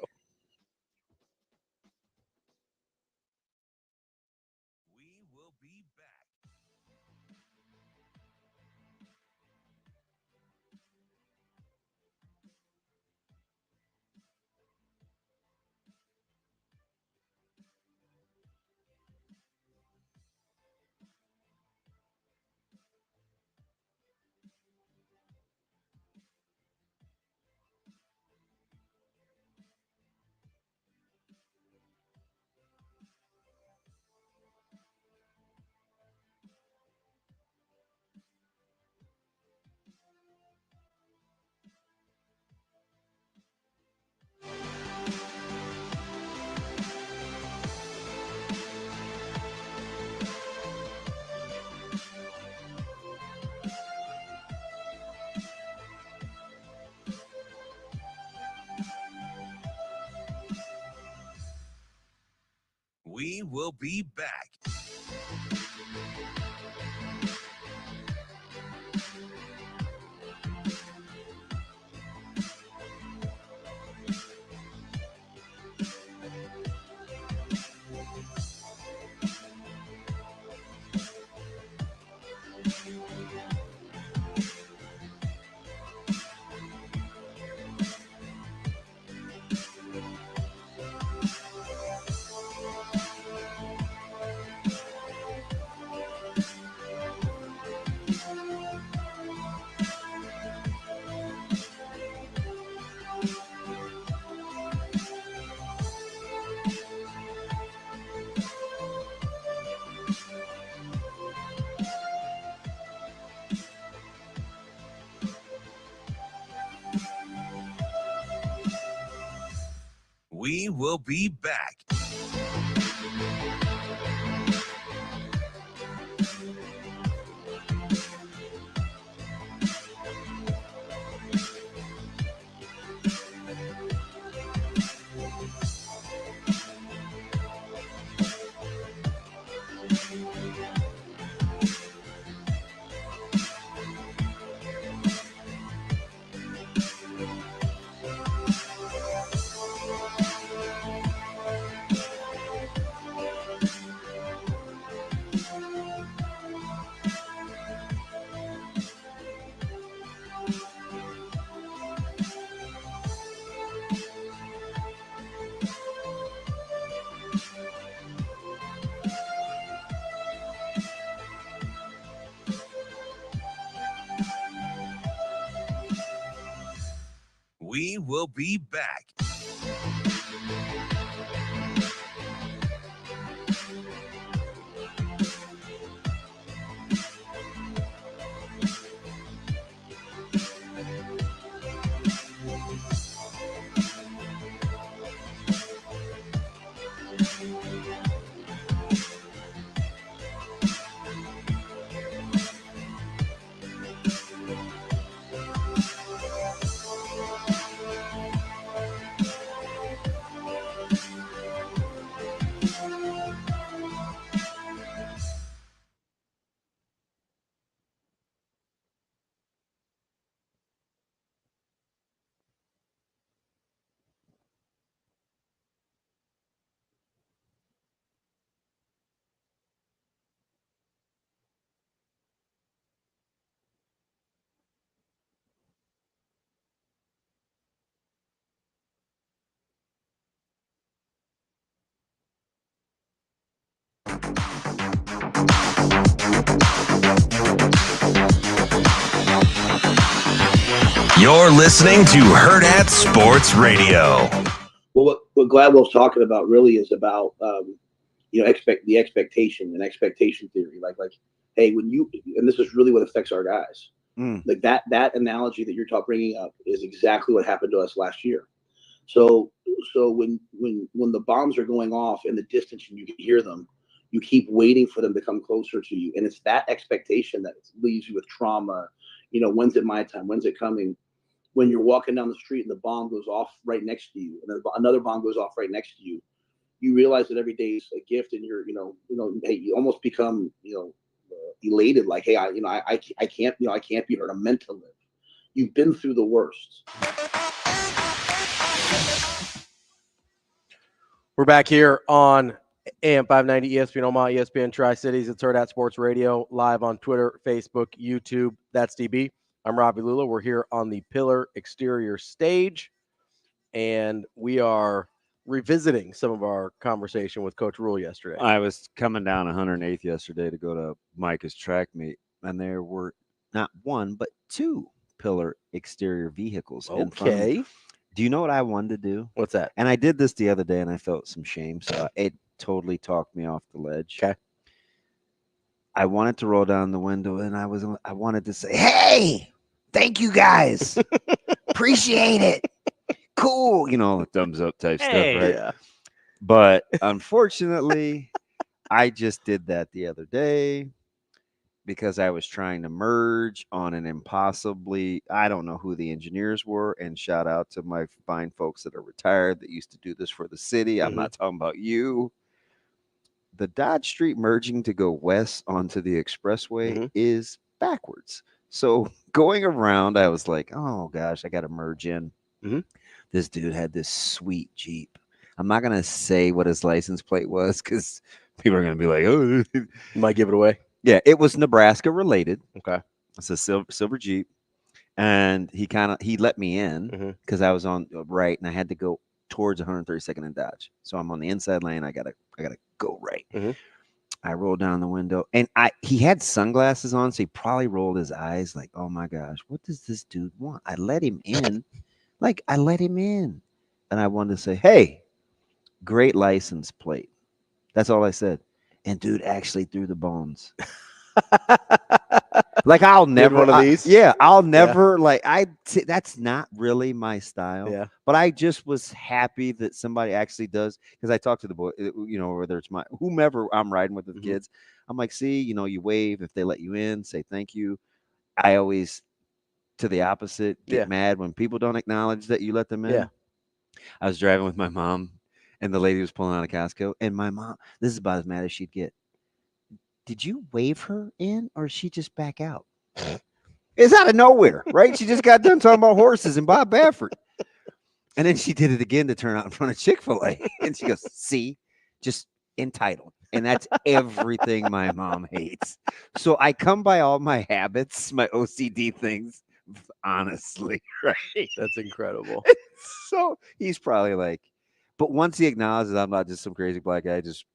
We will be back. We will be back. We will be back. You're listening to Hurrdat Sports Radio. Well, what Gladwell's talking about really is about the expectation and expectation theory. Like, hey, when you, and this is really what affects our guys. Like that analogy that you're bringing up is exactly what happened to us last year. So when the bombs are going off in the distance and you can hear them, you keep waiting for them to come closer to you, and it's that expectation that leaves you with trauma. When's it my time? When's it coming? When you're walking down the street and the bomb goes off right next to you, and then another bomb goes off right next to you, you realize that every day is a gift, and you're, hey, you almost become, elated. Like, hey, I can't be hurt. I'm meant to live. You've been through the worst. We're back here on AM 590 ESPN Omaha, ESPN Tri-Cities. It's Hurrdat Sports Radio, live on Twitter, Facebook, YouTube. That's DB. I'm Ravi Lulla. We're here on the Pillar Exterior stage, and we are revisiting some of our conversation with Coach Rule yesterday. I was coming down 108th yesterday to go to Micah's track meet, and there were not one, but two Pillar Exterior vehicles in front of me. Do you know what I wanted to do? What's that? And I did this the other day, and I felt some shame, so it totally talked me off the ledge. Okay. I wanted to roll down the window, and I wanted to say, "Hey, thank you guys, appreciate it, cool," thumbs up type stuff, right? Yeah. But unfortunately, I just did that the other day because I was trying to merge on an impossibly, I don't know who the engineers were, and shout out to my fine folks that are retired that used to do this for the city. I'm not talking about you. the Dodge Street merging to go west onto the expressway is backwards. So going around, I was like, oh gosh, I got to merge in. This dude had this sweet Jeep. I'm not going to say what his license plate was because people are going to be like, oh, you might give it away. Yeah, it was Nebraska related. Okay. It's a silver Jeep. And he let me in because I was on right and I had to go towards 132nd and Dodge. So I'm on the inside lane. I gotta go right. I rolled down the window and he had sunglasses on, so he probably rolled his eyes like, oh my gosh, what does this dude want? I let him in. I let him in. And I wanted to say, hey, great license plate. That's all I said. And dude actually threw the bones. I'll never one of these. I'll never that's not really my style. Yeah. But I just was happy that somebody actually does, because I talked to the boy, whether it's whomever I'm riding with the kids. I'm like, see, you wave if they let you in, say thank you. I always, to the opposite, get mad when people don't acknowledge that you let them in. Yeah. I was driving with my mom and the lady was pulling out of Costco, and my mom, this is about as mad as she'd get. Did you wave her in or she just back out? It's out of nowhere, right? She just got done talking about horses and Bob Baffert. And then she did it again to turn out in front of Chick-fil-A. And she goes, see, just entitled. And that's everything my mom hates. So I come by all my habits, my OCD things, honestly, right? That's incredible. So he's probably like, but once he acknowledges I'm not just some crazy black guy, just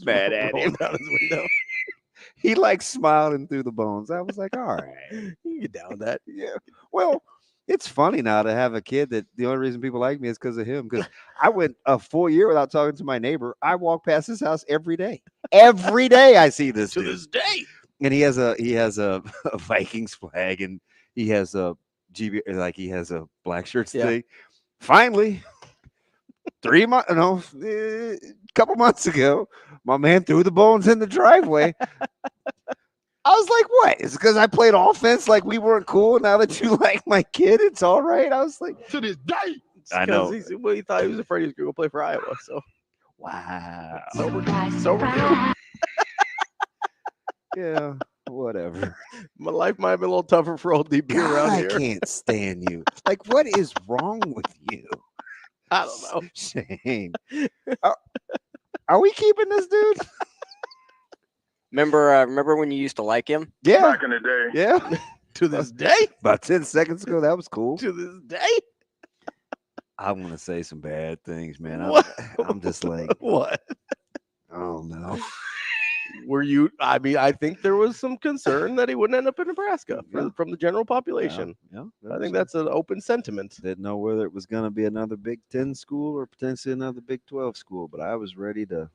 mad at him down his window. He smiled and threw the bones. I was like, all right. You get down with that. Yeah. Well, it's funny now to have a kid that the only reason people like me is because of him. Because I went a full year without talking to my neighbor. I walk past his house every day. Every day I see this dude. This day. And he has a Vikings flag, and he has a he has a black shirts thing. Finally, a couple months ago, my man threw the bones in the driveway. I was like, what? Is it because I played offense like we weren't cool? Now that you like my kid, it's all right? I was like, to this day. I know. He thought he was afraid he was going to go play for Iowa. So, wow. Sober dude. Yeah, whatever. My life might have been a little tougher for old DB around here. I can't stand you. What is wrong with you? I don't know. Shane. Are we keeping this dude? Remember when you used to like him? Yeah. Back in the day. Yeah. To this day? About 10 seconds ago, that was cool. To this day? I'm going to say some bad things, man. I'm just like, what? Oh, no. Were you? I mean, I think there was some concern that he wouldn't end up in Nebraska from the general population. Yeah. I think that's an open sentiment. Didn't know whether it was going to be another Big 10 school or potentially another Big 12 school, but I was ready to.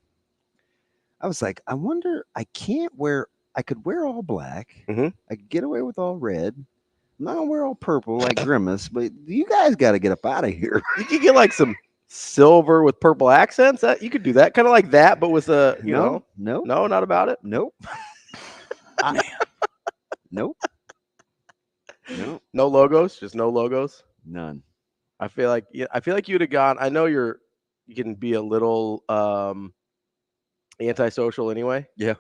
I was like, I wonder, I could wear all black. I could get away with all red. I'm not going to wear all purple like Grimace, but you guys got to get up out of here. You could get some silver with purple accents. You could do that, kind of like that, but with a, No, not about it. Nope. Nope. Nope. No logos, just no logos. None. I feel like you'd have gone. I know you can be a little antisocial anyway. Yeah.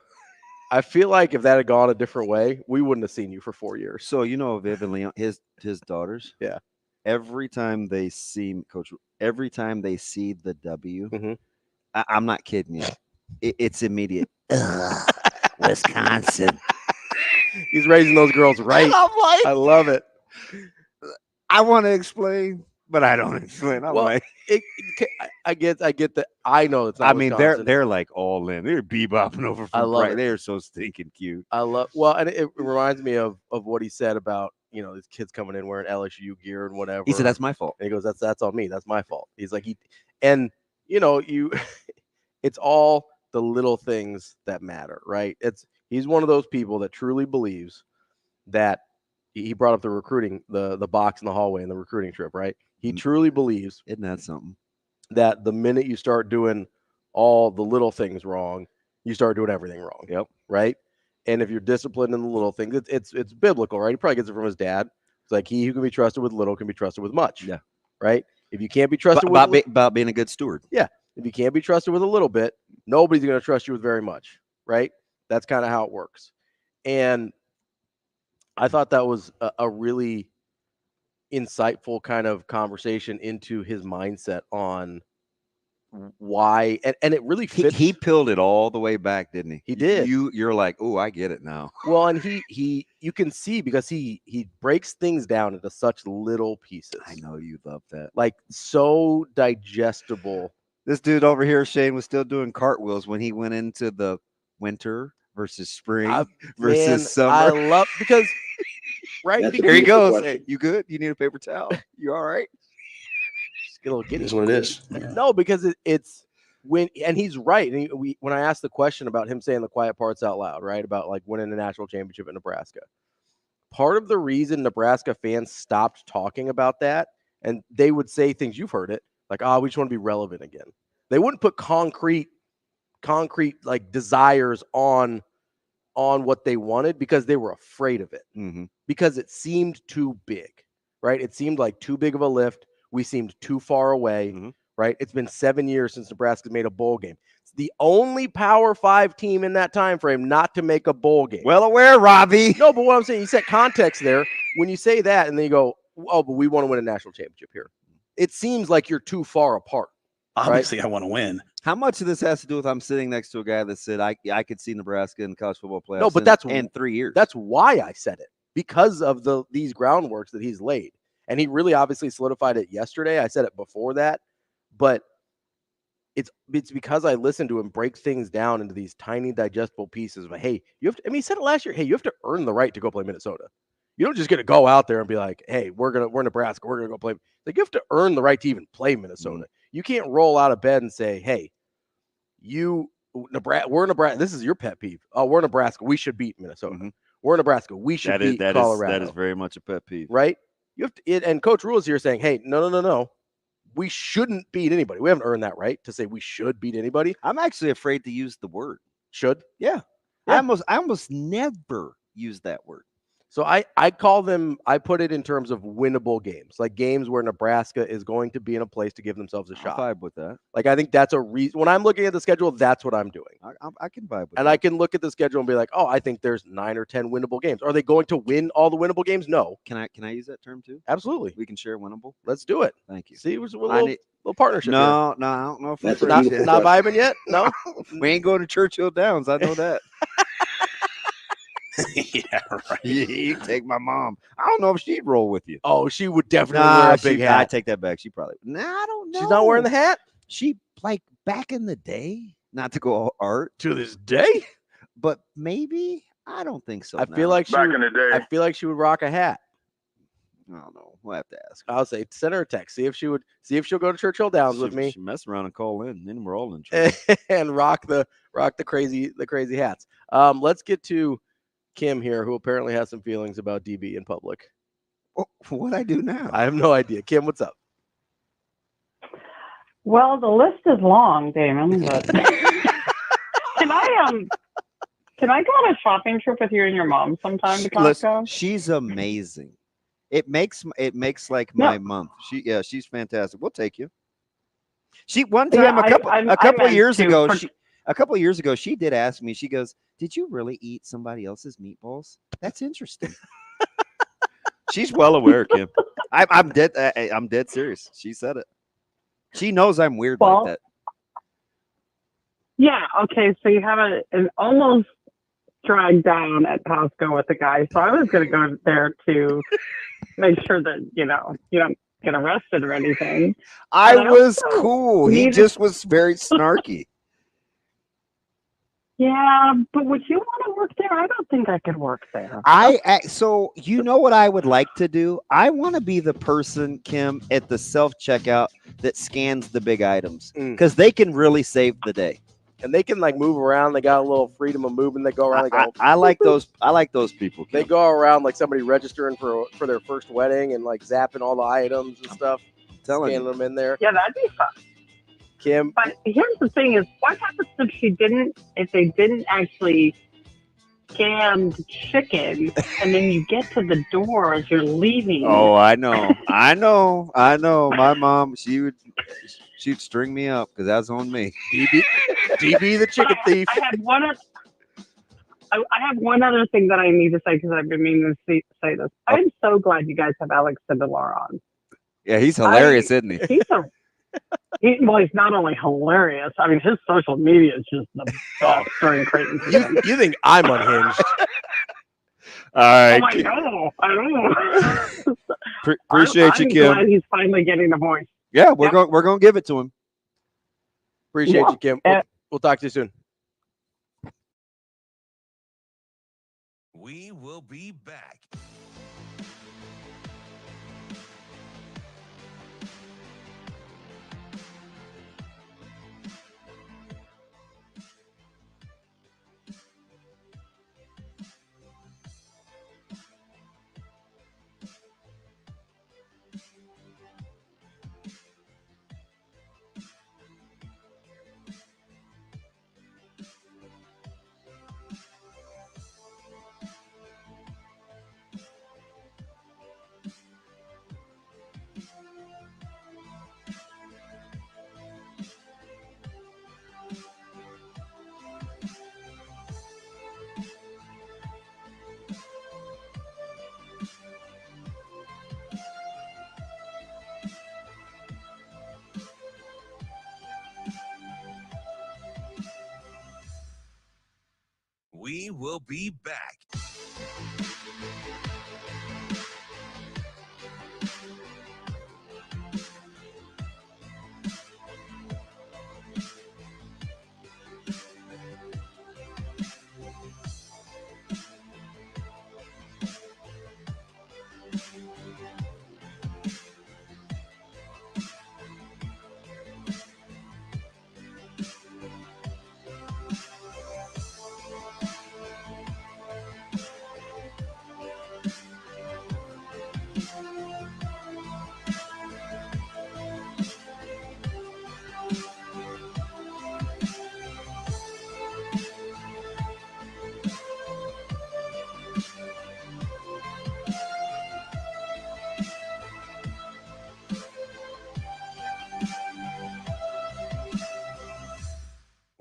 I feel like if that had gone a different way, we wouldn't have seen you for 4 years. So Viv and Leon, his daughters. Yeah. Every time they see Coach, every time they see the W, I'm not kidding you. It's immediate. Wisconsin. He's raising those girls right. I love it. I want to explain, but I don't explain. I'm like, I get that. I know it's not. I mean, Wisconsin. they're like all in. They're bebopping over. I love it. They're so stinking cute. I love. Well, and it reminds me of what he said about these kids coming in wearing LSU gear and whatever. He said that's my fault. And he goes, that's on me. That's my fault. He's like it's all the little things that matter, right? He's one of those people that truly believes that. He brought up the recruiting, the box in the hallway and the recruiting trip, right? He truly believes, isn't that something, that the minute you start doing all the little things wrong, you start doing everything wrong. Yep. Right. And if you're disciplined in the little things, it's biblical, right? He probably gets it from his dad. It's like he who can be trusted with little can be trusted with much. Yeah. Right. If you can't be trusted about being a good steward. Yeah. If you can't be trusted with a little bit, nobody's going to trust you with very much, right? That's kind of how it works. And I thought that was a really insightful kind of conversation into his mindset on why, and it really fits. He peeled it all the way back, didn't he? He did. You're like, oh, I get it now. Well, and he you can see because he breaks things down into such little pieces. I know you love that. Like so digestible. This dude over here, Shane, was still doing cartwheels when he went into the winter versus spring versus summer. I love because right here he goes. Hey, you good? You need a paper towel? You all right? Just get a little giddy. That's what it is. No, because it's when, and he's right. And when I asked the question about him saying the quiet parts out loud, right, about like winning a national championship in Nebraska, part of the reason Nebraska fans stopped talking about that, and they would say things, you've heard it, like, oh, we just want to be relevant again. They wouldn't put concrete like desires on what they wanted because they were afraid of it, because it seemed too big, right? It seemed like too big of a lift. We seemed too far away, right? It's been 7 years since Nebraska made a bowl game. It's the only Power 5 team in that time frame not to make a bowl game. Well aware, Ravi. No, but what I'm saying, you set context there. When you say that and then you go, oh, but we want to win a national championship here. It seems like you're too far apart. Obviously, right? I want to win. How much of this has to do with I'm sitting next to a guy that said I could see Nebraska in the college football playoffs? No, but that's in 3 years. That's why I said it, because of these groundworks that he's laid, and he really obviously solidified it yesterday. I said it before that, but it's because I listened to him break things down into these tiny digestible pieces. But hey, you have to. I mean, he said it last year. Hey, you have to earn the right to go play Minnesota. You don't just get to go out there and be like, hey, we're Nebraska, we're gonna go play. Like, you have to earn the right to even play Minnesota. You can't roll out of bed and say, hey, we're Nebraska. This is your pet peeve. Oh, we're Nebraska. We should beat Minnesota. We're Nebraska. We should beat Colorado. That is very much a pet peeve. Right? You have to, and Coach Rule is here saying, hey, no. We shouldn't beat anybody. We haven't earned that right to say we should beat anybody. I'm actually afraid to use the word should. Yeah. I almost never use that word. So I call them, I put it in terms of winnable games, like games where Nebraska is going to be in a place to give themselves a shot. I vibe with that. Like, I think that's a reason. When I'm looking at the schedule, that's what I'm doing. I can vibe with that. And I can look at the schedule and be like, oh, I think there's 9 or 10 winnable games. Are they going to win all the winnable games? No. Can I use that term too? Absolutely. We can share winnable. Let's do it. Thank you. See, it was a little partnership. No, I don't know if that's not vibing yet. No, we ain't going to Churchill Downs. I know that. Yeah, right. You take my mom. I don't know if she'd roll with you. Oh, she would definitely wear a big hat. I take that back. She probably. Nah, I don't know. She's not wearing the hat. She, like, back in the day, not to go art to this day, but maybe. I don't think so. I feel like back in the day. I feel like she would rock a hat. I don't know. We'll have to ask. I'll say send her a text. See if she'll go to Churchill Downs with me. She mess around and call in. Then we're all in trouble. And rock the crazy hats. Let's get to Kim here, who apparently has some feelings about DB in public. What'd I do now? I have no idea. Kim, what's up? Well, the list is long, Damon, but can I go on a shopping trip with you and your mom sometime to Costco? Listen, she's amazing. It makes like my month. She's fantastic. We'll take you. She one time a couple of years ago she did ask me. She goes, "Did you really eat somebody else's meatballs? That's interesting." She's well aware, Kim. I'm dead serious. She said it. She knows I'm weird like that. Yeah. Okay. So you have an almost dragged down at Costco with the guy. So I was going to go there to make sure that you don't get arrested or anything. I was cool. He just was very snarky. Yeah, but would you want to work there? I don't think I could work there. So you know what I would like to do? I want to be the person, Kim, at the self-checkout that scans the big items because they can really save the day. And they can like move around. They got a little freedom of moving. They go around. I like those people. Kim. They go around like somebody registering for their first wedding and like zapping all the items and stuff. Scanning them in there. Yeah, that'd be fun. Kim. But here's the thing: is what happens if they didn't actually scan the chicken, and then you get to the door as you're leaving? Oh, I know. My mom, she'd string me up because that's on me. DB the chicken thief. I have one other thing that I need to say because I've been meaning to say this. I'm so glad you guys have Alex Stabile on. Yeah, he's hilarious, isn't he? He's not only hilarious. I mean, his social media is just the best during Creighton. You think I'm unhinged? All right. I know. Appreciate you, Kim. I'm glad he's finally getting a voice. Yeah, we're going to give it to him. Appreciate you, Kim. We'll talk to you soon. We will be back. We will be back.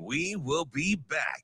We will be back.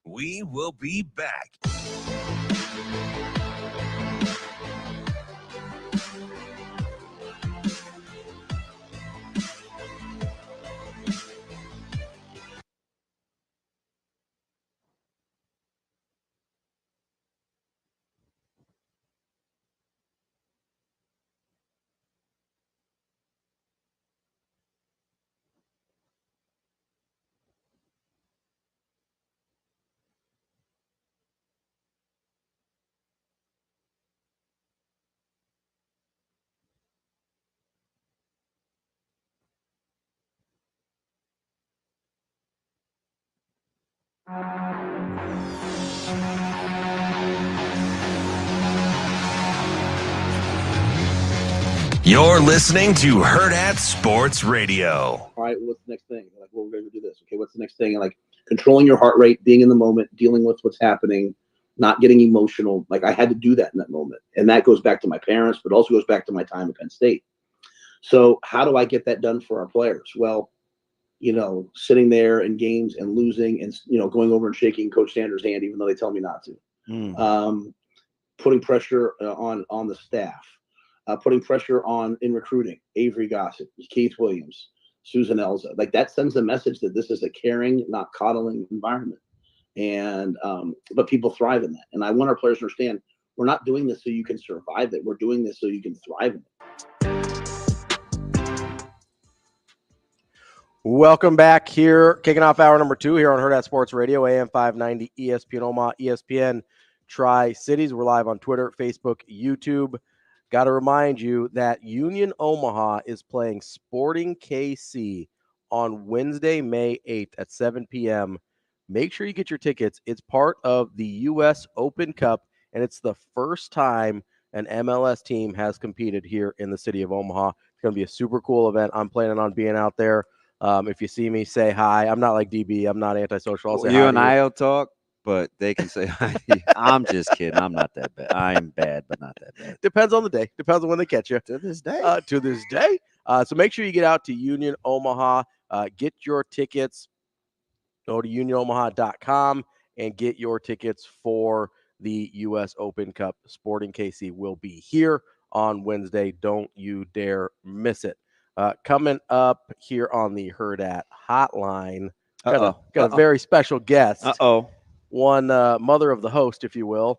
We will be back. You're listening to Hurrdat Sports Radio. All right, what's the next thing? Like, well, we're going to do this. Okay, what's the next thing? And like controlling your heart rate, being in the moment, dealing with what's happening, not getting emotional. Like I had to do that in that moment. And that goes back to my parents, but also goes back to my time at Penn State. So how do I get that done for our players? Well, you know, sitting there in games and losing and, you know, going over and shaking Coach Sanders' hand, even though they tell me not to. Putting pressure on the staff. Putting pressure on in recruiting, Avery Gossett, Keith Williams, Susan Elza. Like that sends a message that this is a caring, not coddling environment. And but people thrive in that. And I want our players to understand we're not doing this so you can survive it. We're doing this so you can thrive in it. Welcome back here, kicking off hour number 2 here on Hurrdat Sports Radio, AM 590, ESPN Omaha, ESPN Tri-Cities. We're live on Twitter, Facebook, YouTube. Got to remind you that Union Omaha is playing Sporting KC on Wednesday, May 8th at 7 p.m. Make sure you get your tickets. It's part of the U.S. Open Cup, and it's the first time an MLS team has competed here in the city of Omaha. It's going to be a super cool event. I'm planning on being out there. If you see me, say hi. I'm not like DB. I'm not antisocial. I'll say you hi and to you. I will talk, but they can say hi to you. I'm just kidding. I'm not that bad. I'm bad, but not that bad. Depends on the day. Depends on when they catch you. To this day. So make sure you get out to Union Omaha. Get your tickets. Go to unionomaha.com and get your tickets for the U.S. Open Cup. Sporting KC will be here on Wednesday. Don't you dare miss it. Coming up here on the Hurrdat Hotline, got a very special guest. One mother of the host, if you will,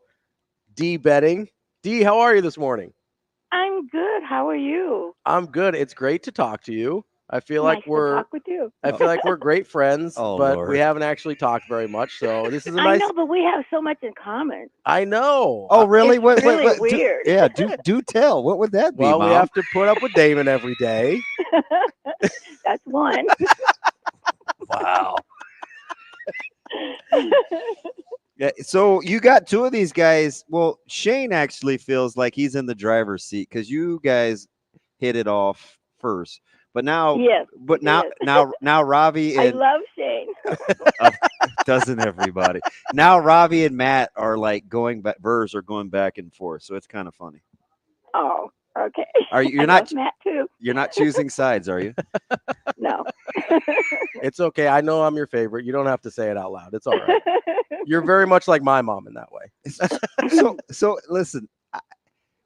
D Betting. D, how are you this morning? I'm good. How are you? I'm good. It's great to talk to you. I feel Nice like to we're talk with you. I feel like we're great friends, but Lord. we haven't actually talked very much. So this is a I nice. know, but we have so much in common. I know. Oh, really? It's really weird. Do tell. What would that be, Well, Mom? we have to put up with Damon every day. That's one. Wow. Yeah, so you got two of these guys. Well, Shane actually feels like he's in the driver's seat because you guys hit it off first. But now, Yes, now Ravi I and love Shane. doesn't everybody? Now Ravi and Matt are like going back. Vrzal are going back and forth, so it's kind of funny. Oh, okay. Are you? You're I not love Matt too. You're not choosing sides, are you? No. It's okay. I know I'm your favorite. You don't have to say it out loud. It's all right. You're very much like my mom in that way. So listen,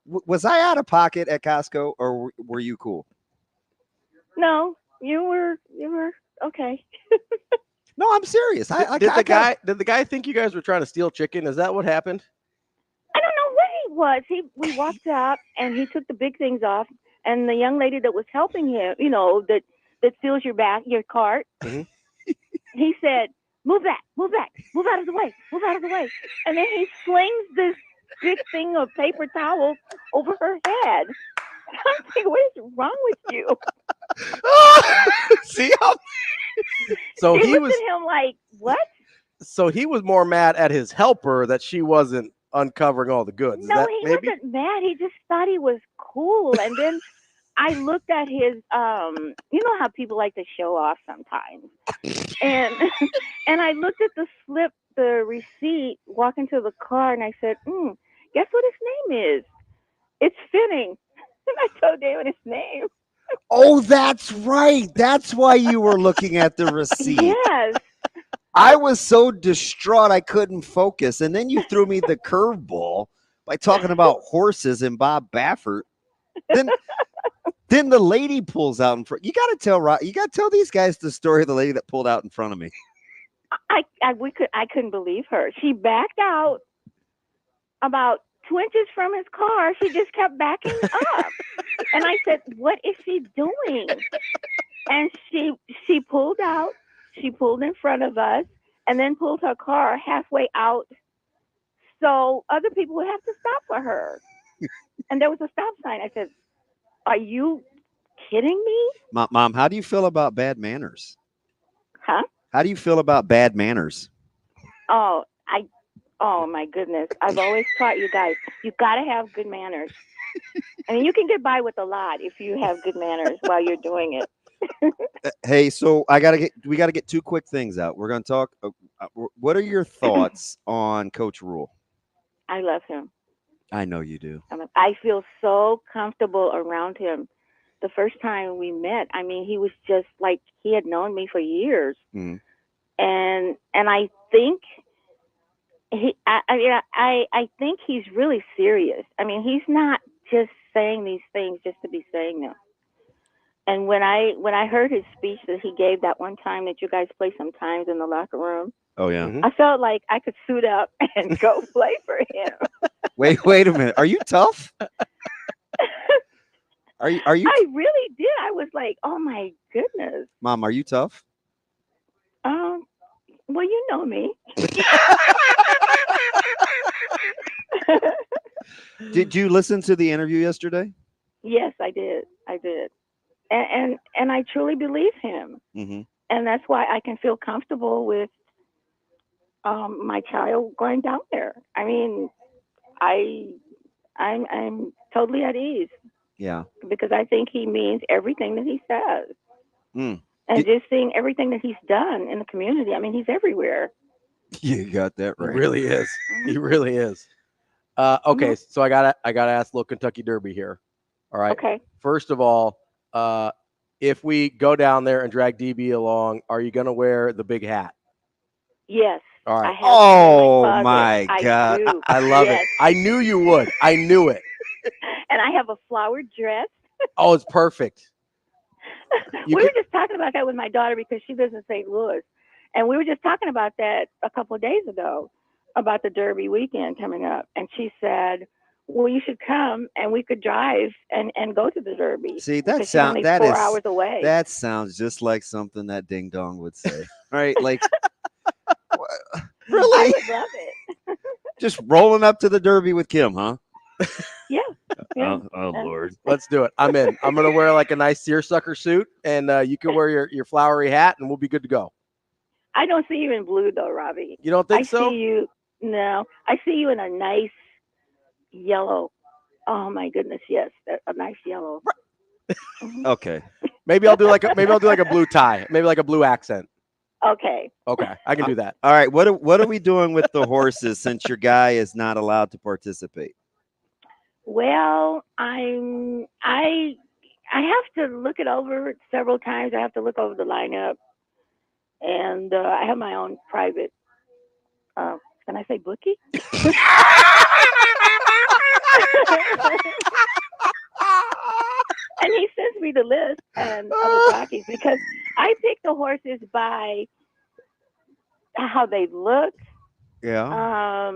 was I out of pocket at Costco, or were you cool? No, you were okay. No, I'm serious. Did the guy think you guys were trying to steal chicken? Is that what happened? I don't know what he was. We walked up and he took the big things off, and the young lady that was helping him, that fills your cart, he said, move back, move out of the way. And then he slings this big thing of paper towels over her head. I'm thinking, what is wrong with you? See how? So he was at him like, what? So he was more mad at his helper that she wasn't uncovering all the goods. No, he wasn't mad. He just thought he was cool. And then I looked at his, you know how people like to show off sometimes. And I looked at the receipt, walking to the car, and I said, guess what his name is? It's Finning. And I told Damon his name. Oh, that's right. That's why you were looking at the receipt. Yes. I was so distraught I couldn't focus. And then you threw me the curveball by talking about horses and Bob Baffert. Then the lady pulls out in front. You got to tell these guys the story of the lady that pulled out in front of me. I couldn't believe her. She backed out about 2 inches from his car. She just kept backing up. And I said, what is she doing? And she pulled out. She pulled in front of us and then pulled her car halfway out. So other people would have to stop for her. And there was a stop sign. I said, are you kidding me? Mom, how do you feel about bad manners? Huh? How do you feel about bad manners? Oh my goodness. I've always taught you guys, you got to have good manners. I mean, you can get by with a lot if you have good manners while you're doing it. Hey, so we got to get two quick things out. We're going to talk. What are your thoughts on Coach Rule? I love him. I know you do. I feel so comfortable around him. The first time we met, I mean, he was just like he had known me for years. Mm-hmm. And I think I think he's really serious. I mean, he's not just saying these things just to be saying them. And when I heard his speech that he gave that one time that you guys play sometimes in the locker room, Oh yeah. I felt like I could suit up and go play for him. Wait a minute. Are you tough? Are you? I really did. I was like, oh my goodness. Mom, are you tough? Well, you know me. Did you listen to the interview yesterday? Yes, I did. And I truly believe him. Mm-hmm. And that's why I can feel comfortable with my child going down there. I mean, I'm totally at ease. Yeah. Because I think he means everything that he says. Mm. And just seeing everything that he's done in the community. I mean, he's everywhere. You got that right. He really is. He really is. Okay, so I gotta ask a little Kentucky Derby here. All right. Okay. First of all, if we go down there and drag DB along, are you gonna wear the big hat? Yes. All right. Oh my God. I love it. I knew you would. I knew it. And I have a flowered dress. Oh, it's perfect. We were just talking about that with my daughter because she lives in St. Louis. And we were just talking about that a couple of days ago, about the Derby weekend coming up. And she said, well, you should come and we could drive and go to the Derby. See, that sounds 4 hours away. That sounds just like something that Ding Dong would say. Right? Like, really? I would love it. Just rolling up to the Derby with Kim, huh? Yeah. Oh, Lord. Let's do it. I'm in. I'm gonna wear like a nice seersucker suit, and you can wear your flowery hat, and we'll be good to go. I don't see you in blue though, Ravi. You don't think so? I see you in a nice yellow. Oh my goodness, yes, a nice yellow. Okay. Maybe I'll do like a blue tie, maybe like a blue accent. Okay. Okay, I can do that. All right. What are we doing with the horses since your guy is not allowed to participate? Well, I have to look it over several times. I have to look over the lineup, and I have my own private. Can I say bookie? And he sends me the list and other jockeys because I pick the horses by how they look. Yeah.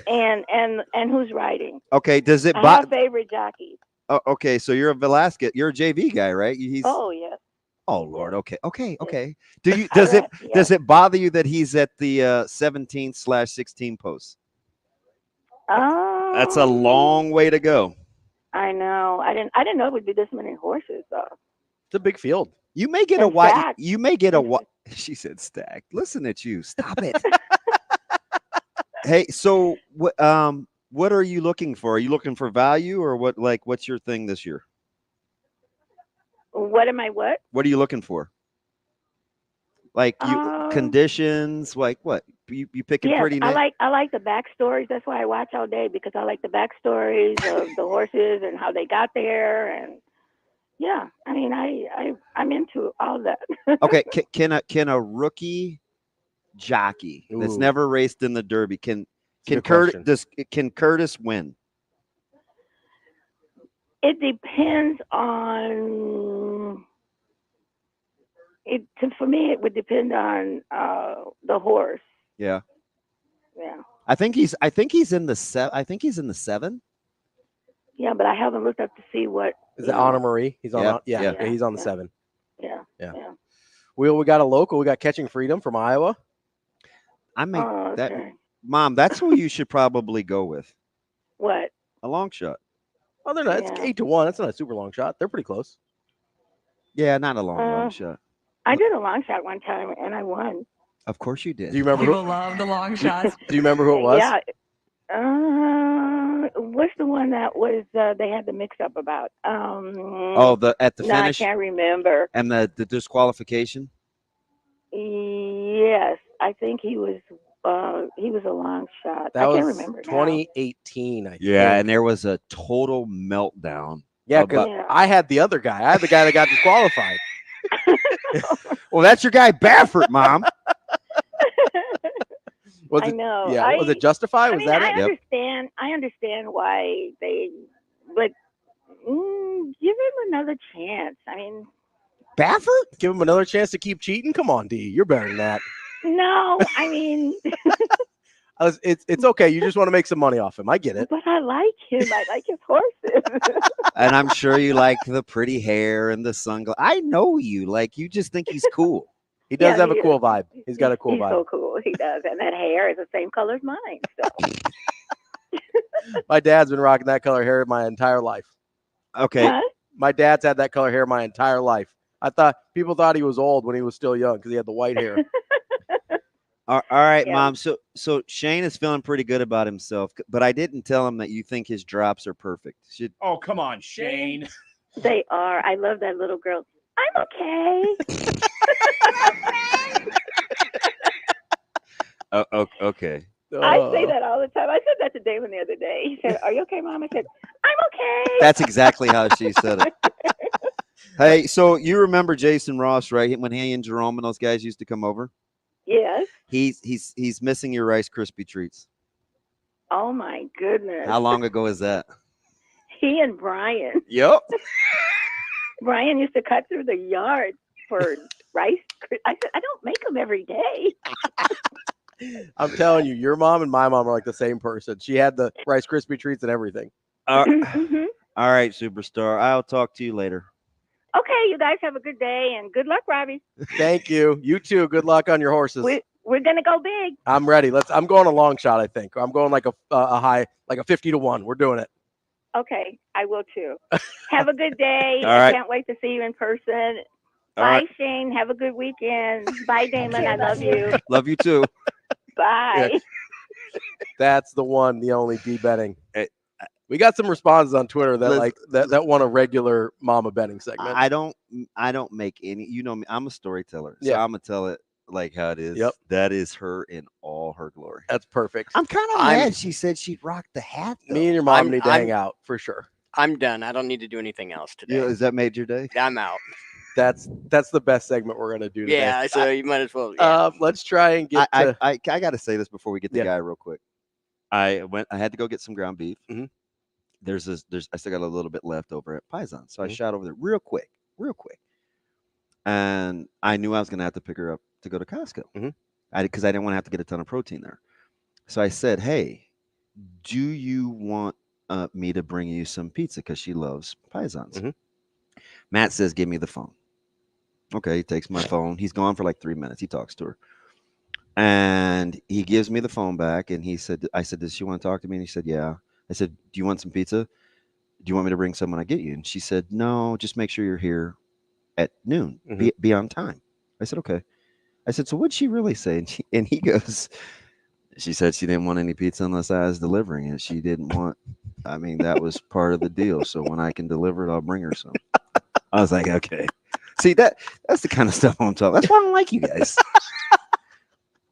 And who's riding. Okay. Does it? I have favorite jockeys. Oh, okay. So you're a Velasquez. You're a JV guy, right? Oh yes. Oh Lord. Okay. Does it bother you that he's at the 17/16 post? That's a long way to go. I know. I didn't know it would be this many horses though. It's a big field. You may get a white. You may get a white. She said stacked. Listen at you. Stop it. Hey, so what are you looking for? Are you looking for value or what? Like, what's your thing this year? What am I? What? What are you looking for? Like conditions, like what? You picking pretty nice. I like the backstories. That's why I watch all day because I like the backstories of the horses and how they got there. And yeah, I mean, I'm into all that. Okay, can a rookie jockey that's never raced in the Derby can Curtis win? It depends on it. For me, it would depend on the horse. Yeah. Yeah. I think he's in the 7. Yeah, but I haven't looked up to see what. Is it Anna Marie? He's on. He's on the 7. Yeah. We got a local. We got Catching Freedom from Iowa. Mom, that's who you should probably go with. What? A long shot. Oh, they're not. It's 8-1. That's not a super long shot. They're pretty close. Yeah, not a long shot. I did a long shot one time and I won. Of course you did. Do you remember People love the long shots. Do you remember who it was? Yeah. What's the one that was they had the mix up about? At the finish. I can't remember. And the disqualification. Yes, I think he was a long shot. I can't remember. 2018. I think. Yeah, and there was a total meltdown. Yeah, because I had the other guy. I had the guy that got disqualified. Well, that's your guy Baffert, Mom. I know. Yeah, was it justified? Was that it? I understand why they, but give him another chance. I mean, Baffert? Give him another chance to keep cheating? Come on, D. You're better than that. No, I mean, It's okay. You just want to make some money off him. I get it. but I like him. I like his horses. And I'm sure you like the pretty hair and the sunglasses. I know you. Like, you just think he's cool. He does Yeah, have he a cool is. vibe. He's got a cool He's vibe. so cool. He does, and that hair is the same color as mine. So My dad's been rocking that color hair my entire life. Okay. Huh? My dad's had that color hair my entire life. People thought he was old when he was still young because he had the white hair. All right, Yeah. Mom. So Shane is feeling pretty good about himself, but I didn't tell him that you think his drops are perfect. Oh, come on, Shane. they are. I love that little girl. I'm okay. Okay. I say that all the time. I said that to Damon the other day. He said, "Are you okay, Mom?" I said, "I'm okay." That's exactly how she said it. Hey, so you remember Jason Ross, right? When he and Jerome and those guys used to come over? Yes. He's missing your Rice Krispie treats. Oh my goodness. How long ago is that? He and Brian. Yep. Brian used to cut through the yard for rice. I said, I don't make them every day. I'm telling you, your mom and my mom are like the same person. She had the Rice Krispie treats and everything. All right, superstar. I'll talk to you later. Okay, you guys have a good day and good luck, Ravi. Thank you. You too. Good luck on your horses. We're gonna go big. I'm ready. I'm going a long shot. I think I'm going like a high, like a 50-1. We're doing it. Okay, I will too. Have a good day. All right. I can't wait to see you in person. All Bye, right. Shane. Have a good weekend. Bye, Damon. I love you. Love you too. Bye. Yeah. That's the one, the only D betting. We got some responses on Twitter that that want a regular mama betting segment. I don't make any. You know me. I'm a storyteller, so Yeah. I'm gonna tell it like how it is. Yep. That is her in all her glory. That's perfect. I'm kind of mad. She said she'd rock the hat. Though. Me and your mom need to hang out for sure. I'm done. I don't need to do anything else today. Yeah, has that made your day? I'm out. That's the best segment we're gonna do today. Yeah, so you might as well. Yeah. Let's try and get. I got to say this before we get the guy real quick. I had to go get some ground beef. Mm-hmm. I still got a little bit left over at Paisan, so I shot over there real quick, and I knew I was gonna have to pick her up to go to Costco because I didn't want to have to get a ton of protein there. So I said, "Hey, do you want me to bring you some pizza because she loves Paisans?" Matt says, "Give me the phone." Okay, he takes my phone. He's gone for like 3 minutes. He talks to her. And he gives me the phone back, and I said, does she want to talk to me? And he said, yeah. I said, do you want some pizza? Do you want me to bring someone I get you? And she said, no, just make sure you're here at noon. Be on time. I said, okay. I said, so what'd she really say? And he goes, she said she didn't want any pizza unless I was delivering it. She didn't want, that was part of the deal. So when I can deliver it, I'll bring her some. I was like, okay. See, that's the kind of stuff I'm talking. That's why I don't like you guys.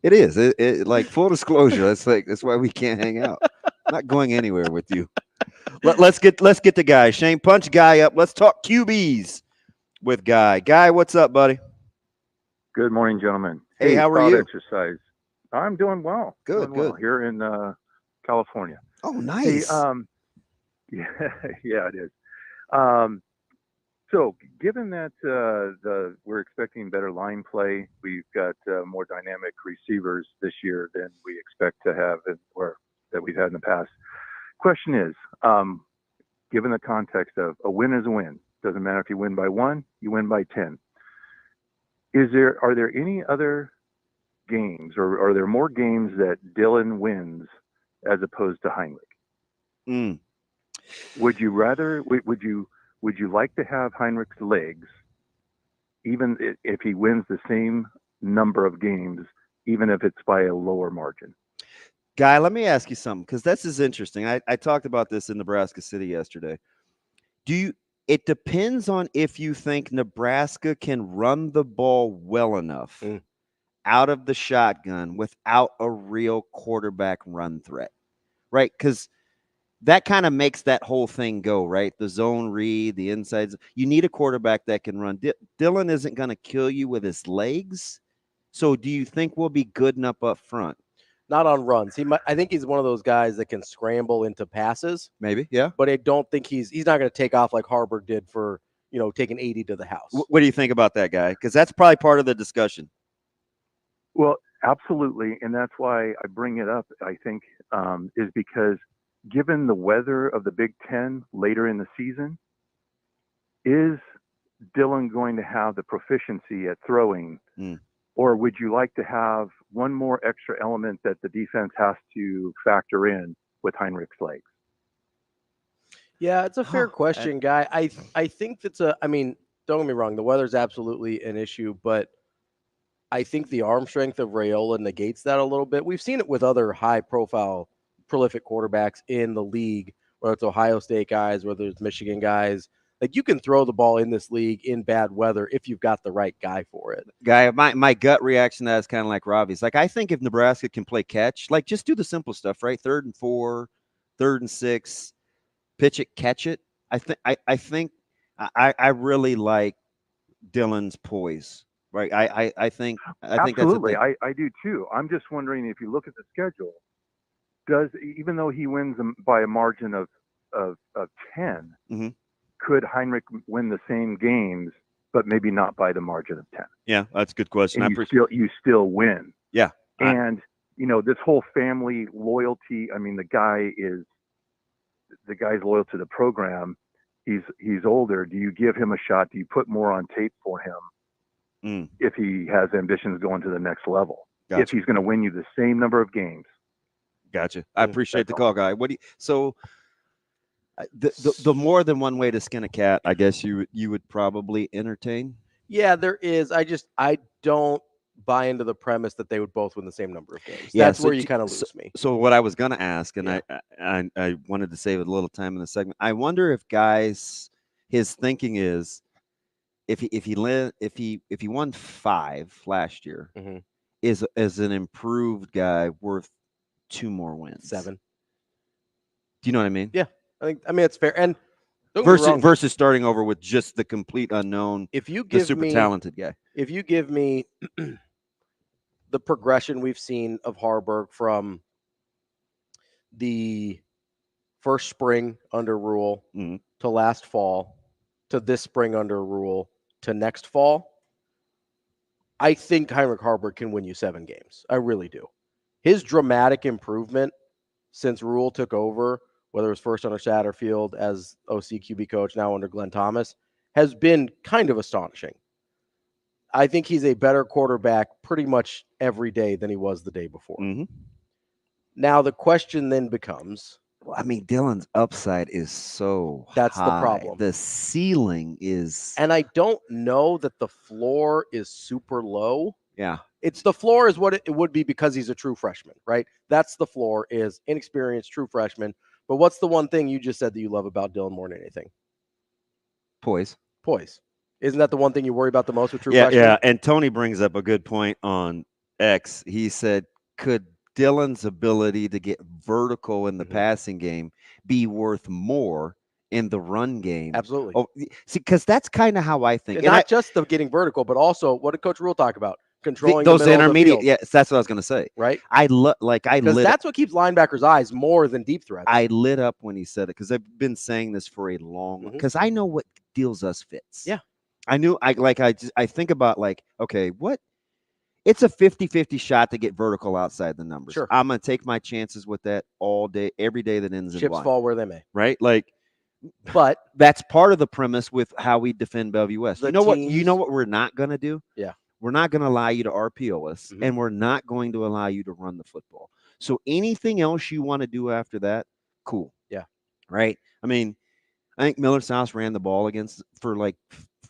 It is. It like full disclosure. That's why we can't hang out. I'm not going anywhere with you. Let's get the guy. Shane, punch Guy up. Let's talk QBs with Guy. Guy, what's up, buddy? Good morning, gentlemen. Hey, how are you? Exercise. I'm doing well. Good. Well here in California. Oh, nice. Hey, yeah, it is. So, given that we're expecting better line play, we've got more dynamic receivers this year than we expect to have, or that we've had in the past. Question is, given the context of a win is a win, doesn't matter if you win by 1, you win by 10. Are there any other games, or are there more games that Dylan wins as opposed to Heinrich? Would you rather? Would you like to have Heinrich's legs, even if he wins the same number of games, even if it's by a lower margin? Guy, let me ask you something, because this is interesting. I talked about this in Nebraska City yesterday. It depends on if you think Nebraska can run the ball well enough out of the shotgun without a real quarterback run threat, right? Because that kind of makes that whole thing go, right? The zone read, the insides. You need a quarterback that can run. Dylan isn't going to kill you with his legs. So do you think we'll be good enough up front? Not on runs. I think he's one of those guys that can scramble into passes. Maybe, yeah. But I don't think he's not going to take off like Harburg did for, taking 80 to the house. What do you think about that, Guy? Because that's probably part of the discussion. Well, Absolutely, and that's why I bring it up, I think, is because given the weather of the Big Ten later in the season, is Dylan going to have the proficiency at throwing, or would you like to have one more extra element that the defense has to factor in with Heinrich's legs? Yeah, it's a fair question, Guy. I think that's I mean, don't get me wrong, the weather's absolutely an issue, but I think the arm strength of Raiola negates that a little bit. We've seen it with other high-profile, prolific quarterbacks in the league, whether it's Ohio State guys, whether it's Michigan guys. Like, you can throw the ball in this league in bad weather if you've got the right guy for it. Guy, my gut reaction to that is kind of like Ravi's. Like, I think if Nebraska can play catch, like, just do the simple stuff, right? 3rd and 4, 3rd and 6, pitch it, catch it. I think I really like Dylan's poise. Right, I think absolutely. That's a thing. I do too. I'm just wondering if you look at the schedule, even though he wins by a margin of 10, could Heinrich win the same games, but maybe not by the margin of 10? Yeah, that's a good question. And you still win. Yeah, and this whole family loyalty. I mean, the guy's loyal to the program. He's older. Do you give him a shot? Do you put more on tape for him? If he has ambitions going to the next level, if he's going to win you the same number of games. Gotcha. I appreciate the call, Guy. The more than one way to skin a cat, I guess you would probably entertain. Yeah, there is. I don't buy into the premise that they would both win the same number of games. Yeah, that's where you kind of lose me. So what I was going to ask, and I wanted to save a little time in the segment. I wonder if his thinking is, if he won 5 last year, is an improved guy worth 2 more wins? 7. Do you know what I mean? Yeah, I mean it's fair. And versus starting over with just the complete unknown, if you give the super talented guy. If you give me the progression we've seen of Harburg from the first spring under Rule to last fall to this spring under Rule to next fall, I think Heinrich Harburg can win you 7 games. I really do. His dramatic improvement since Rule took over, whether it was first under Satterfield as OC QB coach, now under Glenn Thomas, has been kind of astonishing. I think he's a better quarterback pretty much every day than he was the day before. Now the question then becomes, I mean, Dylan's upside is so that's high. The problem. The ceiling is, and I don't know that the floor is super low. Yeah, it's the floor is what it would be because he's a true freshman, right? That's the floor, is inexperienced true freshman. But what's the one thing you just said that you love about Dylan more than anything? Poise. Isn't that the one thing you worry about the most with true freshmen? Yeah. And Tony brings up a good point on X. He said, could Dylan's ability to get vertical in the passing game be worth more in the run game? Absolutely. Oh, see, because that's kind of how I think. And not just the getting vertical, but also what did Coach Rule talk about? Controlling those the middle intermediate. of the field. Yes, that's what I was going to say. Right. Because that's what keeps linebackers' eyes more than deep threats. I lit up when he said it because I've been saying this for a long. Because I know what deals us fits. Yeah. I knew. I think about okay, what? It's a 50-50 shot to get vertical outside the numbers. Sure. I'm going to take my chances with that all day, every day that ends in Chips Y. fall where they may. Right? But that's part of the premise with how we defend Bellevue West. You know what we're not going to do? Yeah. We're not going to allow you to RPO us, and we're not going to allow you to run the football. So anything else you want to do after that, cool. Yeah. Right? I mean, I think Miller South ran the ball for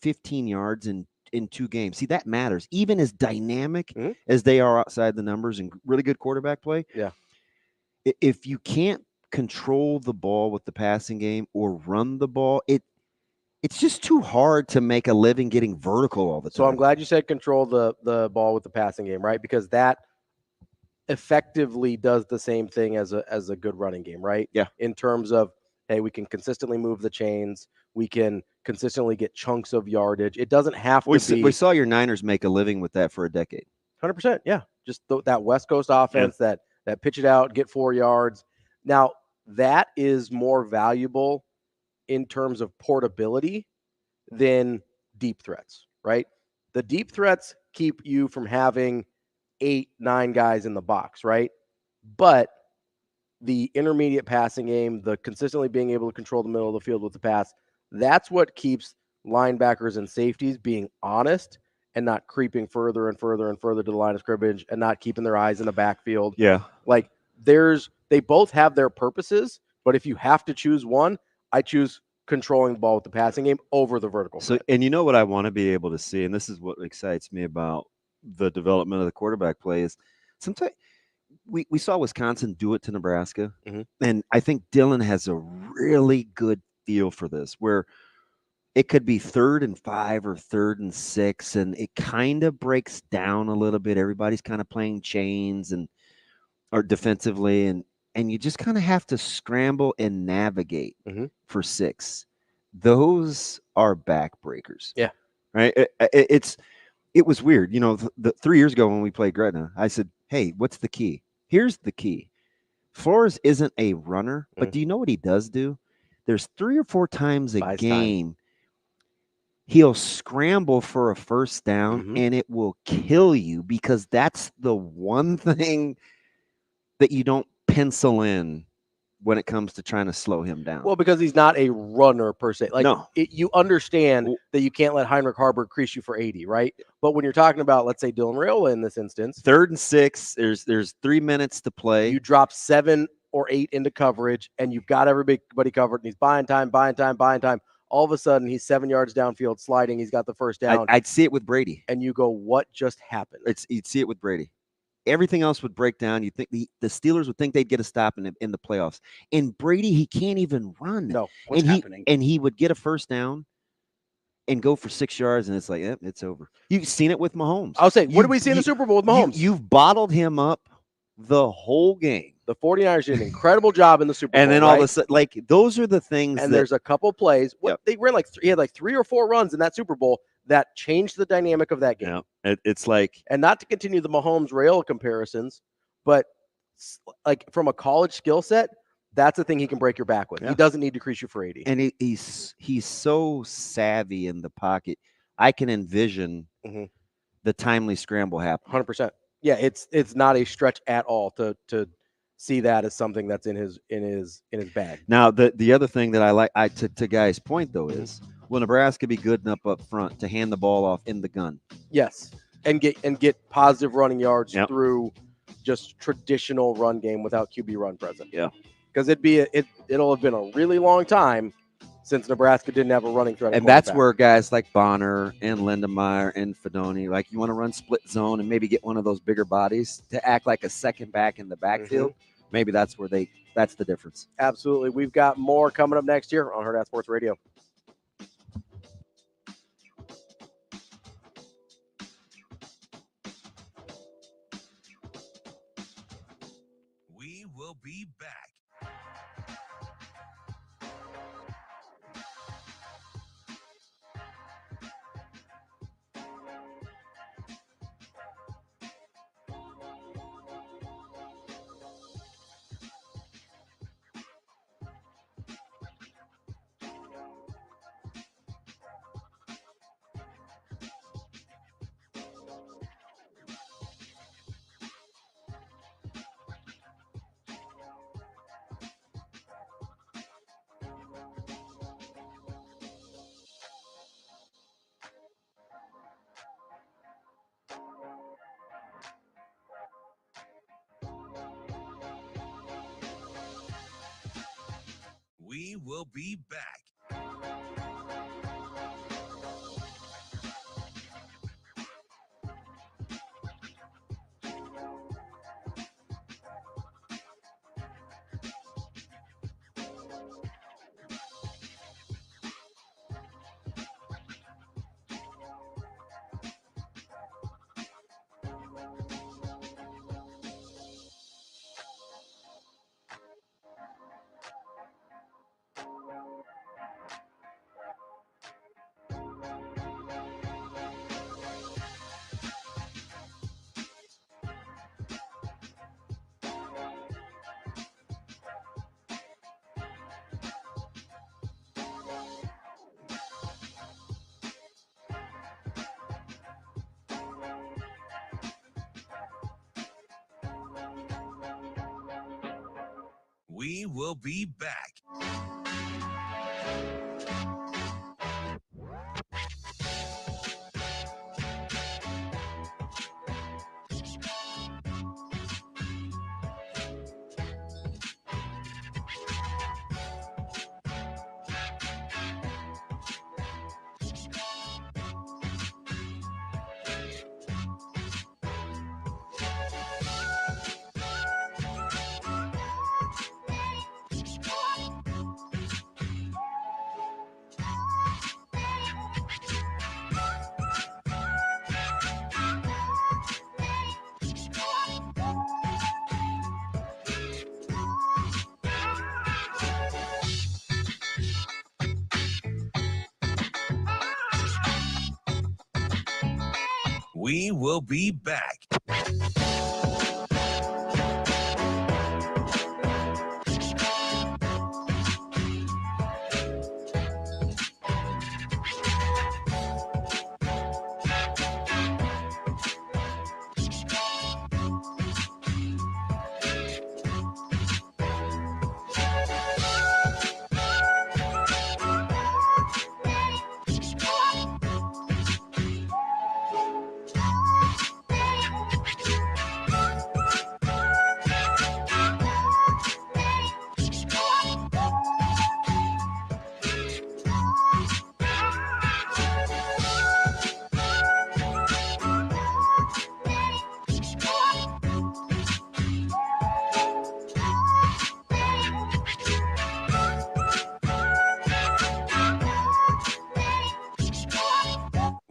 15 yards in 2 games. See, that matters. Even as dynamic as they are outside the numbers and really good quarterback play. Yeah. If you can't control the ball with the passing game or run the ball, it's just too hard to make a living getting vertical all the time. So I'm glad you said control the ball with the passing game, right? Because that effectively does the same thing as a good running game, right? Yeah. In terms of, hey, we can consistently move the chains. We can consistently get chunks of yardage. It doesn't have to be. We saw your Niners make a living with that for a decade. 100%. Yeah. Just that West Coast offense, that pitch it out, get 4 yards. Now, that is more valuable in terms of portability than deep threats, right? The deep threats keep you from having 8, 9 guys in the box, right? But the intermediate passing game, the consistently being able to control the middle of the field with the pass, that's what keeps linebackers and safeties being honest and not creeping further and further and further to the line of scrimmage and not keeping their eyes in the backfield. Yeah. Like they both have their purposes, but if you have to choose one, I choose controlling the ball with the passing game over the vertical. So, and you know what I want to be able to see, and this is what excites me about the development of the quarterback play is sometimes we saw Wisconsin do it to Nebraska, and I think Dylan has a really good feel for this, where it could be 3rd and 5 or 3rd and 6, and it kind of breaks down a little bit. Everybody's kind of playing chains or defensively, and you just kind of have to scramble and navigate for 6. Those are backbreakers. Yeah. Right? It was weird. You know, the 3 years ago when we played Gretna, I said, hey, what's the key? Here's the key. Flores isn't a runner, but do you know what he does do? There's 3 or 4 times a game he'll scramble for a first down, and it will kill you because that's the one thing that you don't pencil in when it comes to trying to slow him down. Well, because he's not a runner per se. Like, no. You understand that you can't let Heinrich Haarberg crease you for 80, right? But when you're talking about, let's say, Dylan Raiola in this instance. 3rd and 6, there's 3 minutes to play. You drop 7 or 8 into coverage, and you've got everybody covered, and he's buying time. All of a sudden, he's 7 yards downfield sliding. He's got the first down. I'd see it with Brady. And you go, what just happened? You'd see it with Brady. Everything else would break down. You think the Steelers would think they'd get a stop in the playoffs. And Brady, he can't even run. No, what's happening? And he would get a first down and go for 6 yards, and it's like, it's over. You've seen it with Mahomes. I'll say, what did we see in the Super Bowl with Mahomes? You've bottled him up the whole game. The 49ers did an incredible job in the Super Bowl. And then all of a sudden, like, those are the things. And there's a couple plays. They ran he had like 3 or 4 runs in that Super Bowl that changed the dynamic of that game. Yeah, it's like, and not to continue the Mahomes Raiola comparisons, but like from a college skill set, that's the thing he can break your back with. Yeah. He doesn't need to crease you for 80. And he's so savvy in the pocket. I can envision the timely scramble happen. 100%. Yeah, it's not a stretch at all to see that as something that's in his bag. Now, the other thing that I like, to Guy's point though, is will Nebraska be good enough up front to hand the ball off in the gun? Yes, and get positive running yards through just traditional run game without QB run present. Yeah, because it'll have been a really long time since Nebraska didn't have a running threat. And that's where guys like Bonner and Lindemeyer and Fedoni, like, you want to run split zone and maybe get one of those bigger bodies to act like a second back in the backfield. Maybe that's where that's the difference. Absolutely. We've got more coming up next year on Hurrdat Sports Radio. We will be back. We will be back. We will be back. We will be back.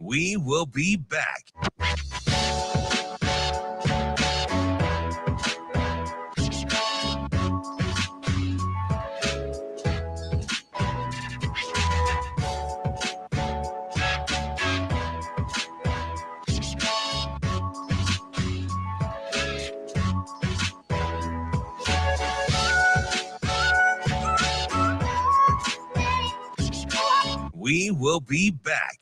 We will be back. We will be back.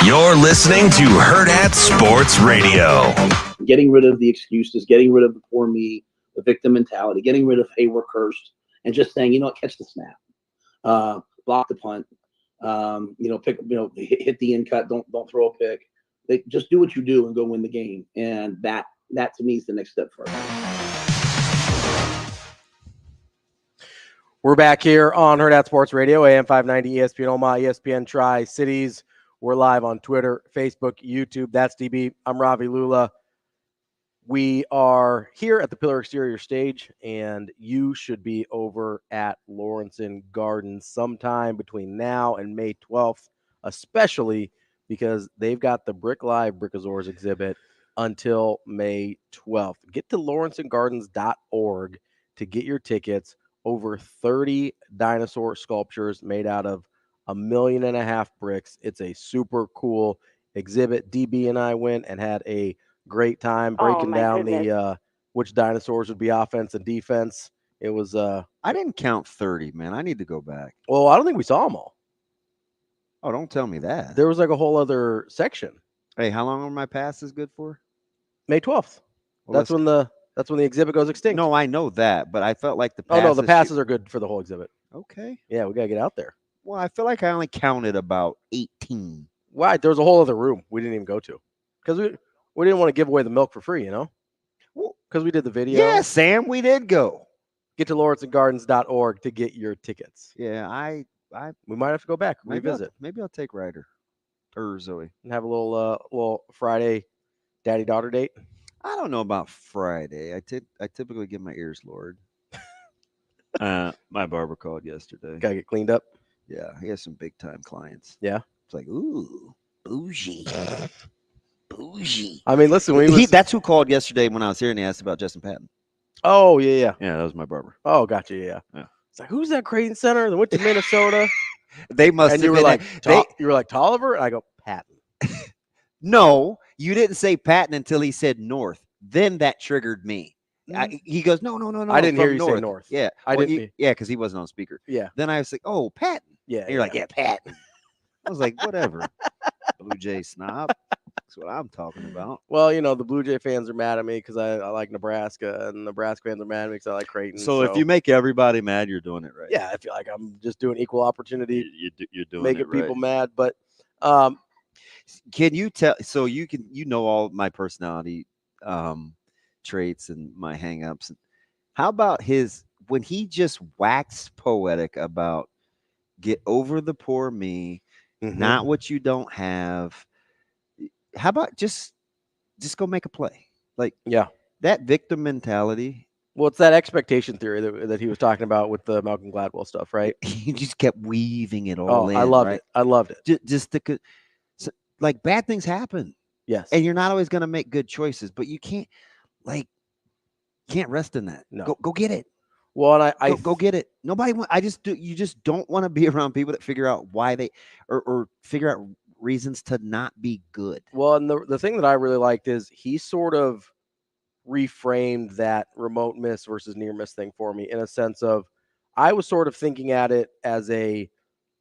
You're listening to Hurrdat Sports Radio. Getting rid of the excuses, getting rid of the poor me, the victim mentality, getting rid of, hey, we're cursed, and just saying, you know what, catch the snap, block the punt, hit the in cut, don't throw a pick. Just do what you do and go win the game. And that to me is the next step forward. We're back here on Hurrdat Sports Radio, AM 590, ESPN Omaha, ESPN Tri-Cities. We're live on Twitter, Facebook, YouTube. That's DB. I'm Ravi Lulla. We are here at the Pillar Exterior stage, and you should be over at Lawrenson Gardens sometime between now and May 12th, especially because they've got the Brick Live Brickazors exhibit until May 12th. Get to lawrencegardens.org to get your tickets. Over 30 dinosaur sculptures made out of 1.5 million bricks. It's a super cool exhibit. DB and I went and had a great time breaking down the which dinosaurs would be offense and defense. It was I didn't count 30, man. I need to go back. Well, I don't think we saw them all. Oh, don't tell me that. There was like a whole other section. Hey, how long are my passes good for? May 12th. Well, that's when the exhibit goes extinct. No, I know that, but I felt like the passes. Oh no, the passes are good for the whole exhibit. Okay. Yeah, we gotta get out there. Well, I feel like I only counted about 18. Why? There was a whole other room we didn't even go to because we didn't want to give away the milk for free, you know? Because we did the video. Yeah, Sam, we did go. Get to lawrenceandgardens.org to get your tickets. Yeah, we might have to go back, maybe revisit. Maybe I'll take Ryder or Zoe and have a little Friday daddy-daughter date. I don't know about Friday. I typically get my ears lowered. My barber called yesterday. Gotta get cleaned up. Yeah, he has some big time clients. Yeah, it's like ooh, bougie, bougie. I mean, listen, that's who called yesterday when I was here, and he asked about Justin Patton. Oh yeah. That was my barber. Oh, gotcha. Yeah. It's like, who's that Creighton center that went to Minnesota? They must. And have you were been like, you were like Tolliver, and I go Patton. No, you didn't say Patton until he said North. Then that triggered me. He goes, no. I didn't hear you say North. Yeah, I didn't. Yeah, because he wasn't on speaker. Yeah. Then I was like, oh, Patton. Yeah. And you're like, yeah, Patton. I was like, whatever. Blue Jay snob. That's what I'm talking about. Well, the Blue Jay fans are mad at me because I like Nebraska, and Nebraska fans are mad at me because I like Creighton. So if you make everybody mad, you're doing it right. Yeah, I feel like I'm just doing equal opportunity. You're doing making it right. people mad, but can you tell? So all my personality traits and my hangups. How about when he just waxed poetic about get over the poor me, not what you don't have. How about just go make a play? Like, yeah, that victim mentality. Well, it's that expectation theory that he was talking about with the Malcolm Gladwell stuff, right? He just kept weaving it all in. I loved it. I loved it. Just like bad things happen. Yes. And you're not always going to make good choices, but you can't rest in that. No. Go get it. Well, and I go get it. You just don't want to be around people that figure out why they or figure out reasons to not be good. Well, and the thing that I really liked is he sort of reframed that remote miss versus near miss thing for me in a sense of I was sort of thinking at it as a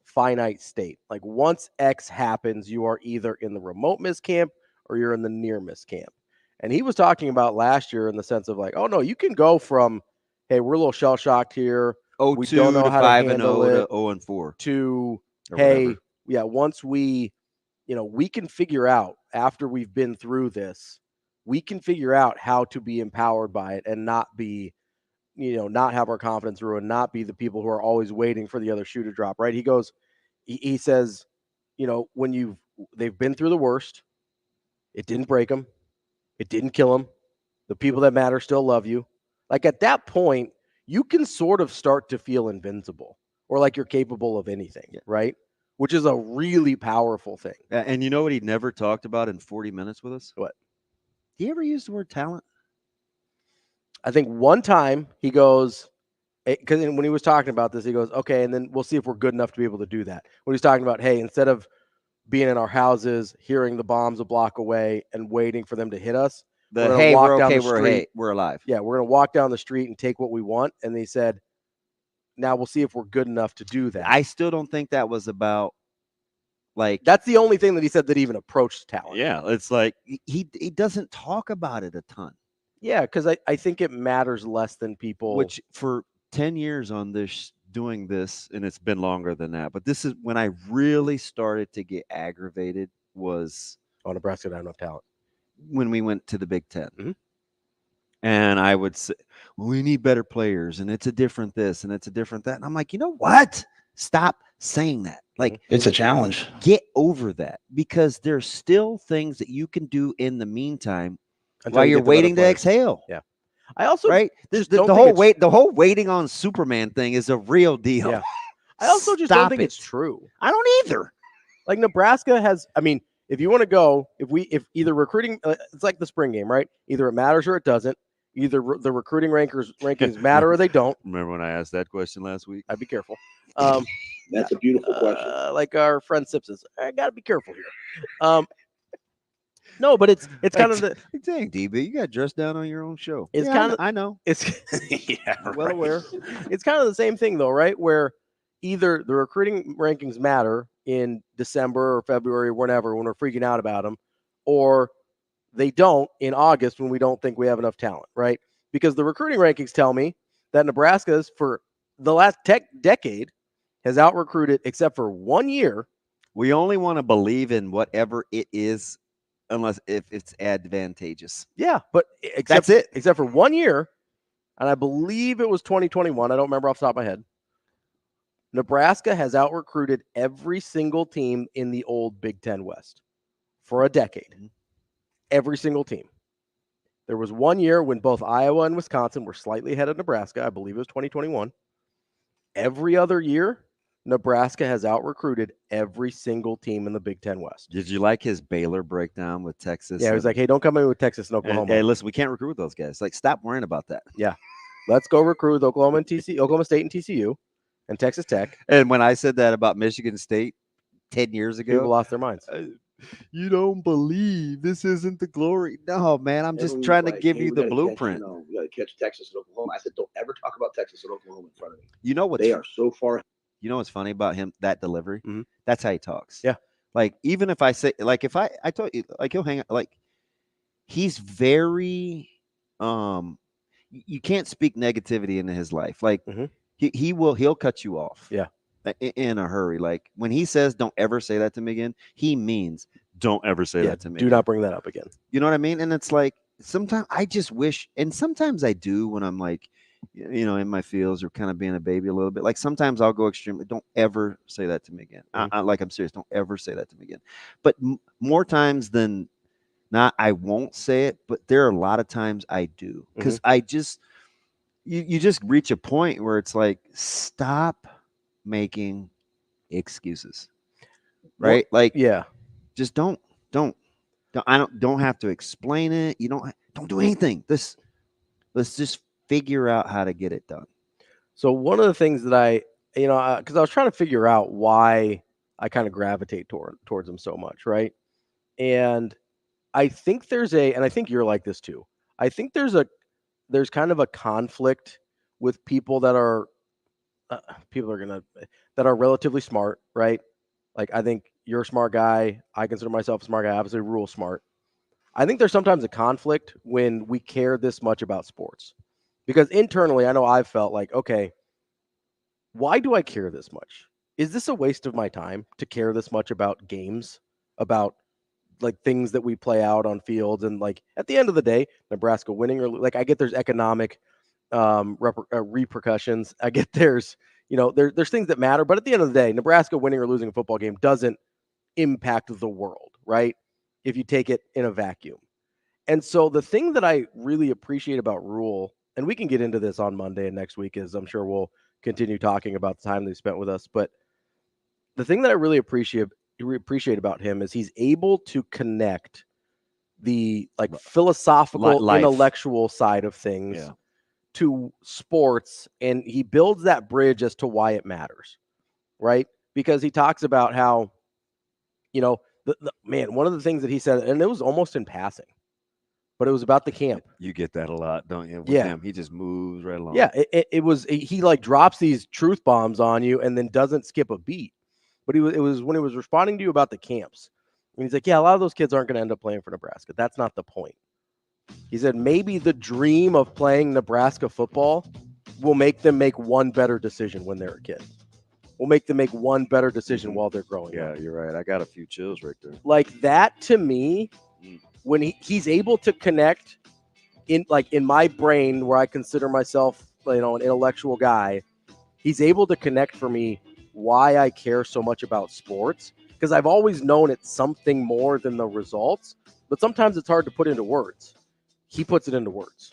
finite state. Like once X happens, you are either in the remote miss camp or you're in the near miss camp. And he was talking about last year in the sense of like, oh no, you can go from, hey, we're a little shell shocked here. We don't know how to handle it. 0-4 to or hey, whatever. Yeah, once we can figure out after we've been through this, we can figure out how to be empowered by it and not be, not have our confidence ruined, not be the people who are always waiting for the other shoe to drop, right? He goes, he says, when they've been through the worst, it didn't break them. It didn't kill them. The people that matter still love you. Like at that point, you can sort of start to feel invincible or like you're capable of anything, right? Which is a really powerful thing. And you know what he never talked about in 40 minutes with us? What? Do you ever use the word talent? I think one time he goes, because when he was talking about this, he goes, okay, and then we'll see if we're good enough to be able to do that. When he's talking about, hey, instead of being in our houses, hearing the bombs a block away and waiting for them to hit us, we're okay, we're alive. Yeah, we're going to walk down the street and take what we want. And he said, now we'll see if we're good enough to do that. I still don't think that was about that's the only thing that he said that even approached talent. Yeah, it's like he doesn't talk about it a ton. Yeah, because I think it matters less than people. Which for 10 years on this doing this, and it's been longer than that, but this is when I really started to get aggravated was Nebraska didn't have enough talent. When we went to the Big Ten. Mm-hmm. And I would say, well, we need better players, and it's a different this, and it's a different that. And I'm like, you know what? Stop saying that. Like, it's a challenge. Get over that, because there's still things that you can do in the meantime while you're waiting to exhale. Yeah. I also there's the whole waiting on Superman thing is a real deal. Yeah. I also just don't think it's true. I don't either. Like Nebraska has, I mean, if you want to go, if either recruiting, it's like the spring game, right? Either it matters or it doesn't. Either the recruiting rankings matter or they don't. Remember when I asked that question last week? I'd be careful. That's a beautiful question. Like our friend Sips says, I got to be careful here. No, but it's kind of the dang, DB, you got dressed down on your own show. It's kind of I know. It's well aware. It's kind of the same thing though, right? Where either the recruiting rankings matter in December or February or whenever when we're freaking out about them, or they don't in August when we don't think we have enough talent, right? Because the recruiting rankings tell me that Nebraska's for the last decade has out-recruited except for 1 year. We only want to believe in whatever it is unless if it's advantageous. Yeah, but that's it. Except for 1 year, and I believe it was 2021. I don't remember off the top of my head. Nebraska has out-recruited every single team in the old Big Ten West for a decade. Every single team. There was one year when both Iowa and Wisconsin were slightly ahead of Nebraska. I believe it was 2021. Every other year, Nebraska has out-recruited every single team in the Big Ten West. Did you like his Baylor breakdown with Texas? Yeah, he was like, hey, don't come in with Texas and Oklahoma. Hey, listen, we can't recruit those guys. Like, stop worrying about that. Yeah. Let's go recruit Oklahoma State and TCU and Texas Tech. And when I said that about Michigan State 10 years ago, people lost their minds. You don't believe this isn't the glory. No, man, I'm just trying to give you the blueprint. You got to catch Texas and Oklahoma. I said, don't ever talk about Texas and Oklahoma in front of me. You know what? They are so far. You know what's funny about him? That delivery. Mm-hmm. That's how he talks. Yeah. Like, even if I say, like, if I told you, like, he'll hang out, like, he's very, you can't speak negativity into his life. Like, he'll cut you off. Yeah. In a hurry. Like, when he says, don't ever say that to me again, he means don't ever say that to me. Do not bring that up again. You know what I mean? And it's like, sometimes I just wish, and sometimes I do when I'm like, you know, in my feels or kind of being a baby a little bit. Like, sometimes I'll go extremely, don't ever say that to me again. Like, I'm serious. Don't ever say that to me again. But more times than not, I won't say it, but there are a lot of times I do. Because I just, you just reach a point where it's like, stop making excuses. Right? Well, like, yeah. Just don't have to explain it. You don't do anything. Let's just figure out how to get it done. So one of the things that because I was trying to figure out why I kind of gravitate towards him so much, right? And I think and I think you're like this too. I think there's kind of a conflict with people that are that are relatively smart, right? Like, I think you're a smart guy. I consider myself a smart guy. Obviously, rule smart. I think there's sometimes a conflict when we care this much about sports. Because internally, I know I've felt like, okay, why do I care this much? Is this a waste of my time to care this much about games, about like things that we play out on fields? And like, at the end of the day, Nebraska winning or like, I get there's economic repercussions. I get there's things that matter, but at the end of the day, Nebraska winning or losing a football game doesn't impact the world, right? If you take it in a vacuum. And so the thing that I really appreciate about Rule, and we can get into this on Monday and next week, is I'm sure we'll continue talking about the time they spent with us. But the thing that I really appreciate about him is he's able to connect the like philosophical, intellectual side of things to sports, and he builds that bridge as to why it matters, right? Because he talks about how, one of the things that he said, and it was almost in passing, but it was about the camp. You get that a lot, don't you? With him, he just moves right along. Yeah, he like drops these truth bombs on you and then doesn't skip a beat. But it was when he was responding to you about the camps, and he's like, yeah, a lot of those kids aren't going to end up playing for Nebraska. That's not the point. He said maybe the dream of playing Nebraska football will make them make one better decision when they're a kid. Will make them make one better decision while they're growing up. Yeah, you're right. I got a few chills right there. Like that to me, when he's able to connect in my brain where I consider myself, an intellectual guy, he's able to connect for me why I care so much about sports, because I've always known it's something more than the results, but sometimes it's hard to put into words. He puts it into words.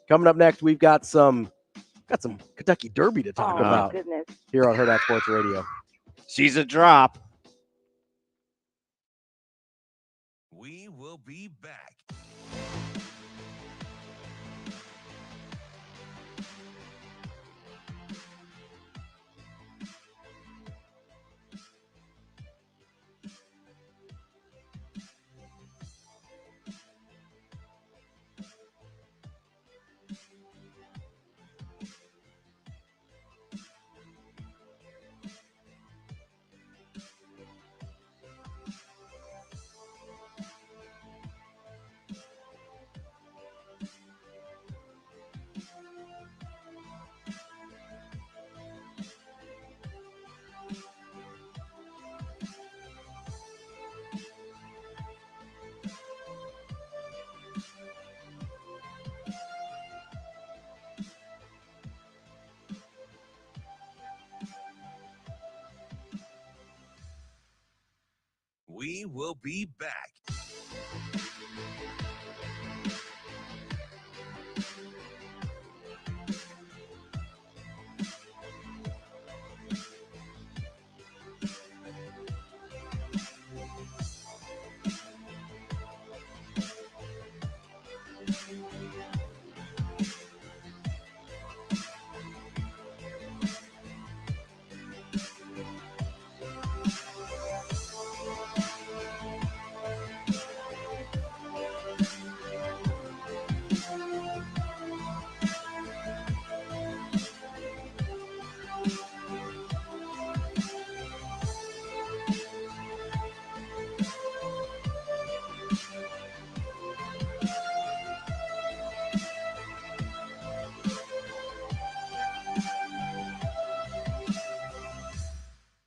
Coming up next, we've got some Kentucky Derby to talk about here on Hurrdat Sports Radio. She's a drop. We will be back. We will be back.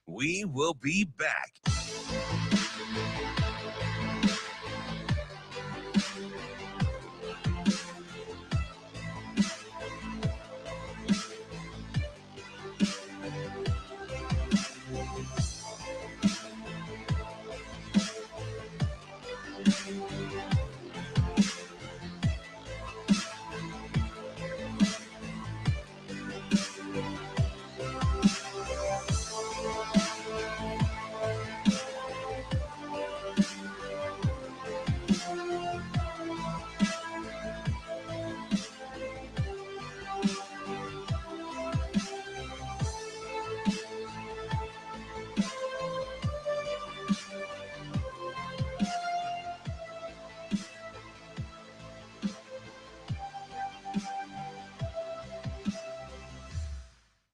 We will be back.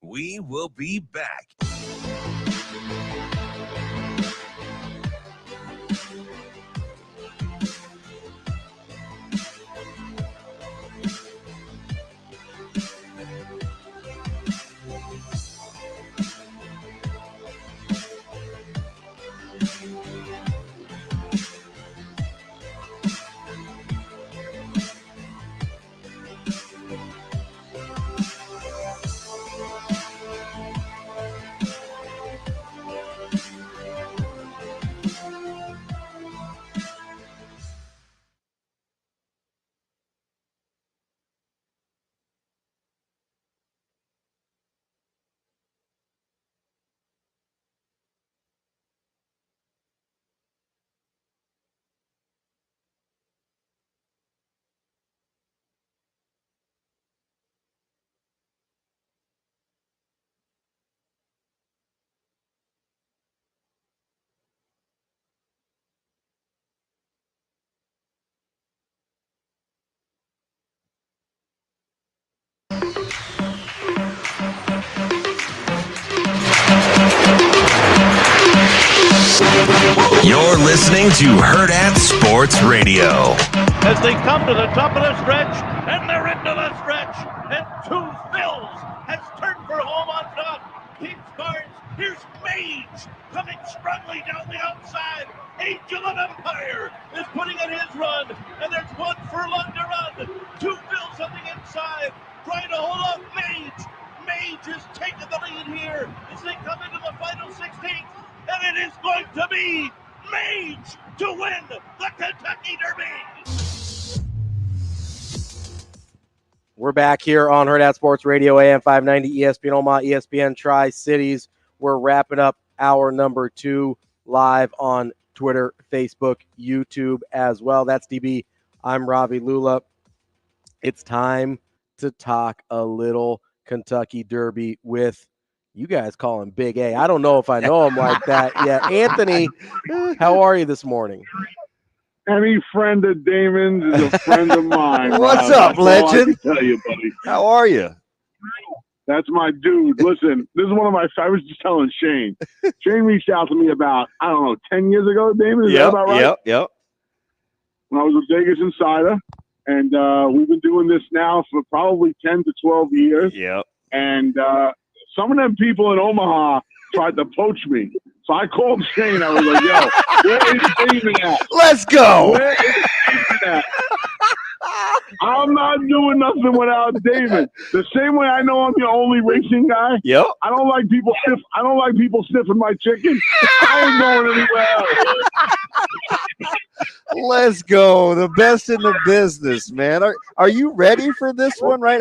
We will be back. You're listening to Hurrdat Sports Radio. As they come to the top of the stretch, and they're into the stretch, and two Phils has turned for home on top. Keeps cards. Here's Mage coming strongly down the outside. Angel of Empire is putting in his run, and there's 1 furlong to run. Two Phils on the inside, trying to hold up Mage. Mage is taking the lead here as they come into the final 16th, and it is going to be Mage to win the Kentucky Derby. We're back here on Hurrdat Sports Radio, AM 590, ESPN Omaha, ESPN Tri-Cities. We're wrapping up hour number 2 live on Twitter, Facebook, YouTube as well. That's DB. I'm Ravi Lulla. It's time to talk a little Kentucky Derby with you guys call him Big A. I don't know if I know him like that yet. Anthony, how are you this morning? Any friend of Damon's is a friend of mine. What's up, legend? Tell you, buddy. How are you? That's my dude. Listen, this is one of my. I was just telling Shane. Shane reached out to me about 10 years ago. Damon, is that about right? Yep. When I was a Vegas insider, and we've been doing this now for probably 10 to 12 years. Yep. And some of them people in Omaha tried to poach me. So I called Shane. I was like, yo, where is Damon at? Let's go. Where is Damon at? I'm not doing nothing without Damon. The same way I know I'm the only racing guy. Yep. I don't like people sniffing my chicken. I ain't going anywhere else. Let's go. The best in the business, man. Are you ready for this one, right?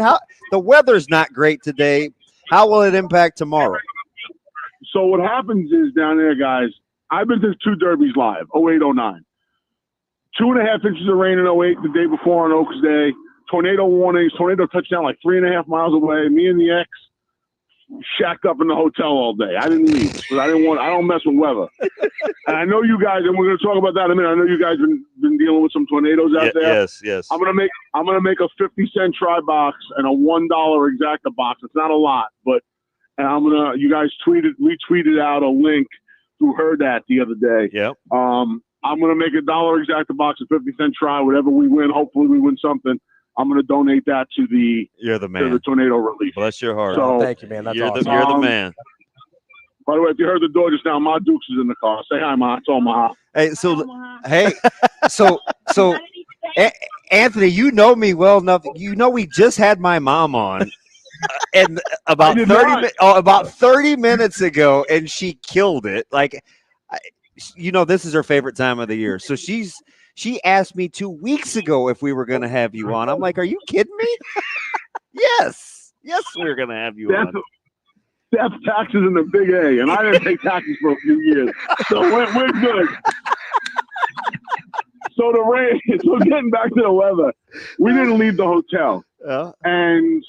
The weather's not great today. How will it impact tomorrow? So what happens is down there, guys, I've been to 2 derbies live, 08, 09. 2.5 inches of rain in 08 the day before on Oaks Day. Tornado warnings, tornado touchdown like 3.5 miles away. Me and the ex shacked up in the hotel all day. I didn't leave because I don't mess with weather. And I know you guys, and we're going to talk about that in a minute. I know you guys been dealing with some tornadoes out there. Yes. I'm gonna make a 50-cent try box and a $1 exacta box. It's not a lot, but you guys retweeted out a link through Hurrdat the other day. Yep. I'm going to make a $1 exacta box, a 50-cent try, whatever we win. Hopefully we win something. I'm going to donate that to the tornado relief. Bless your heart. So, thank you, man. That's awesome. You're the man. By the way, if you heard the door just now, Ma Dukes is in the car. Say hi, Ma. It's Omaha. Hey, so Anthony, you know me well enough. You know we just had my mom on. And about 30 minutes ago, and she killed it. Like, this is her favorite time of the year. So she asked me 2 weeks ago if we were going to have you on. I'm like, are you kidding me? Yes, we're going to have you on. Death taxes in the big A, and I didn't pay taxes for a few years, so we're good. So the rain. So getting back to the weather, we didn't leave the hotel, and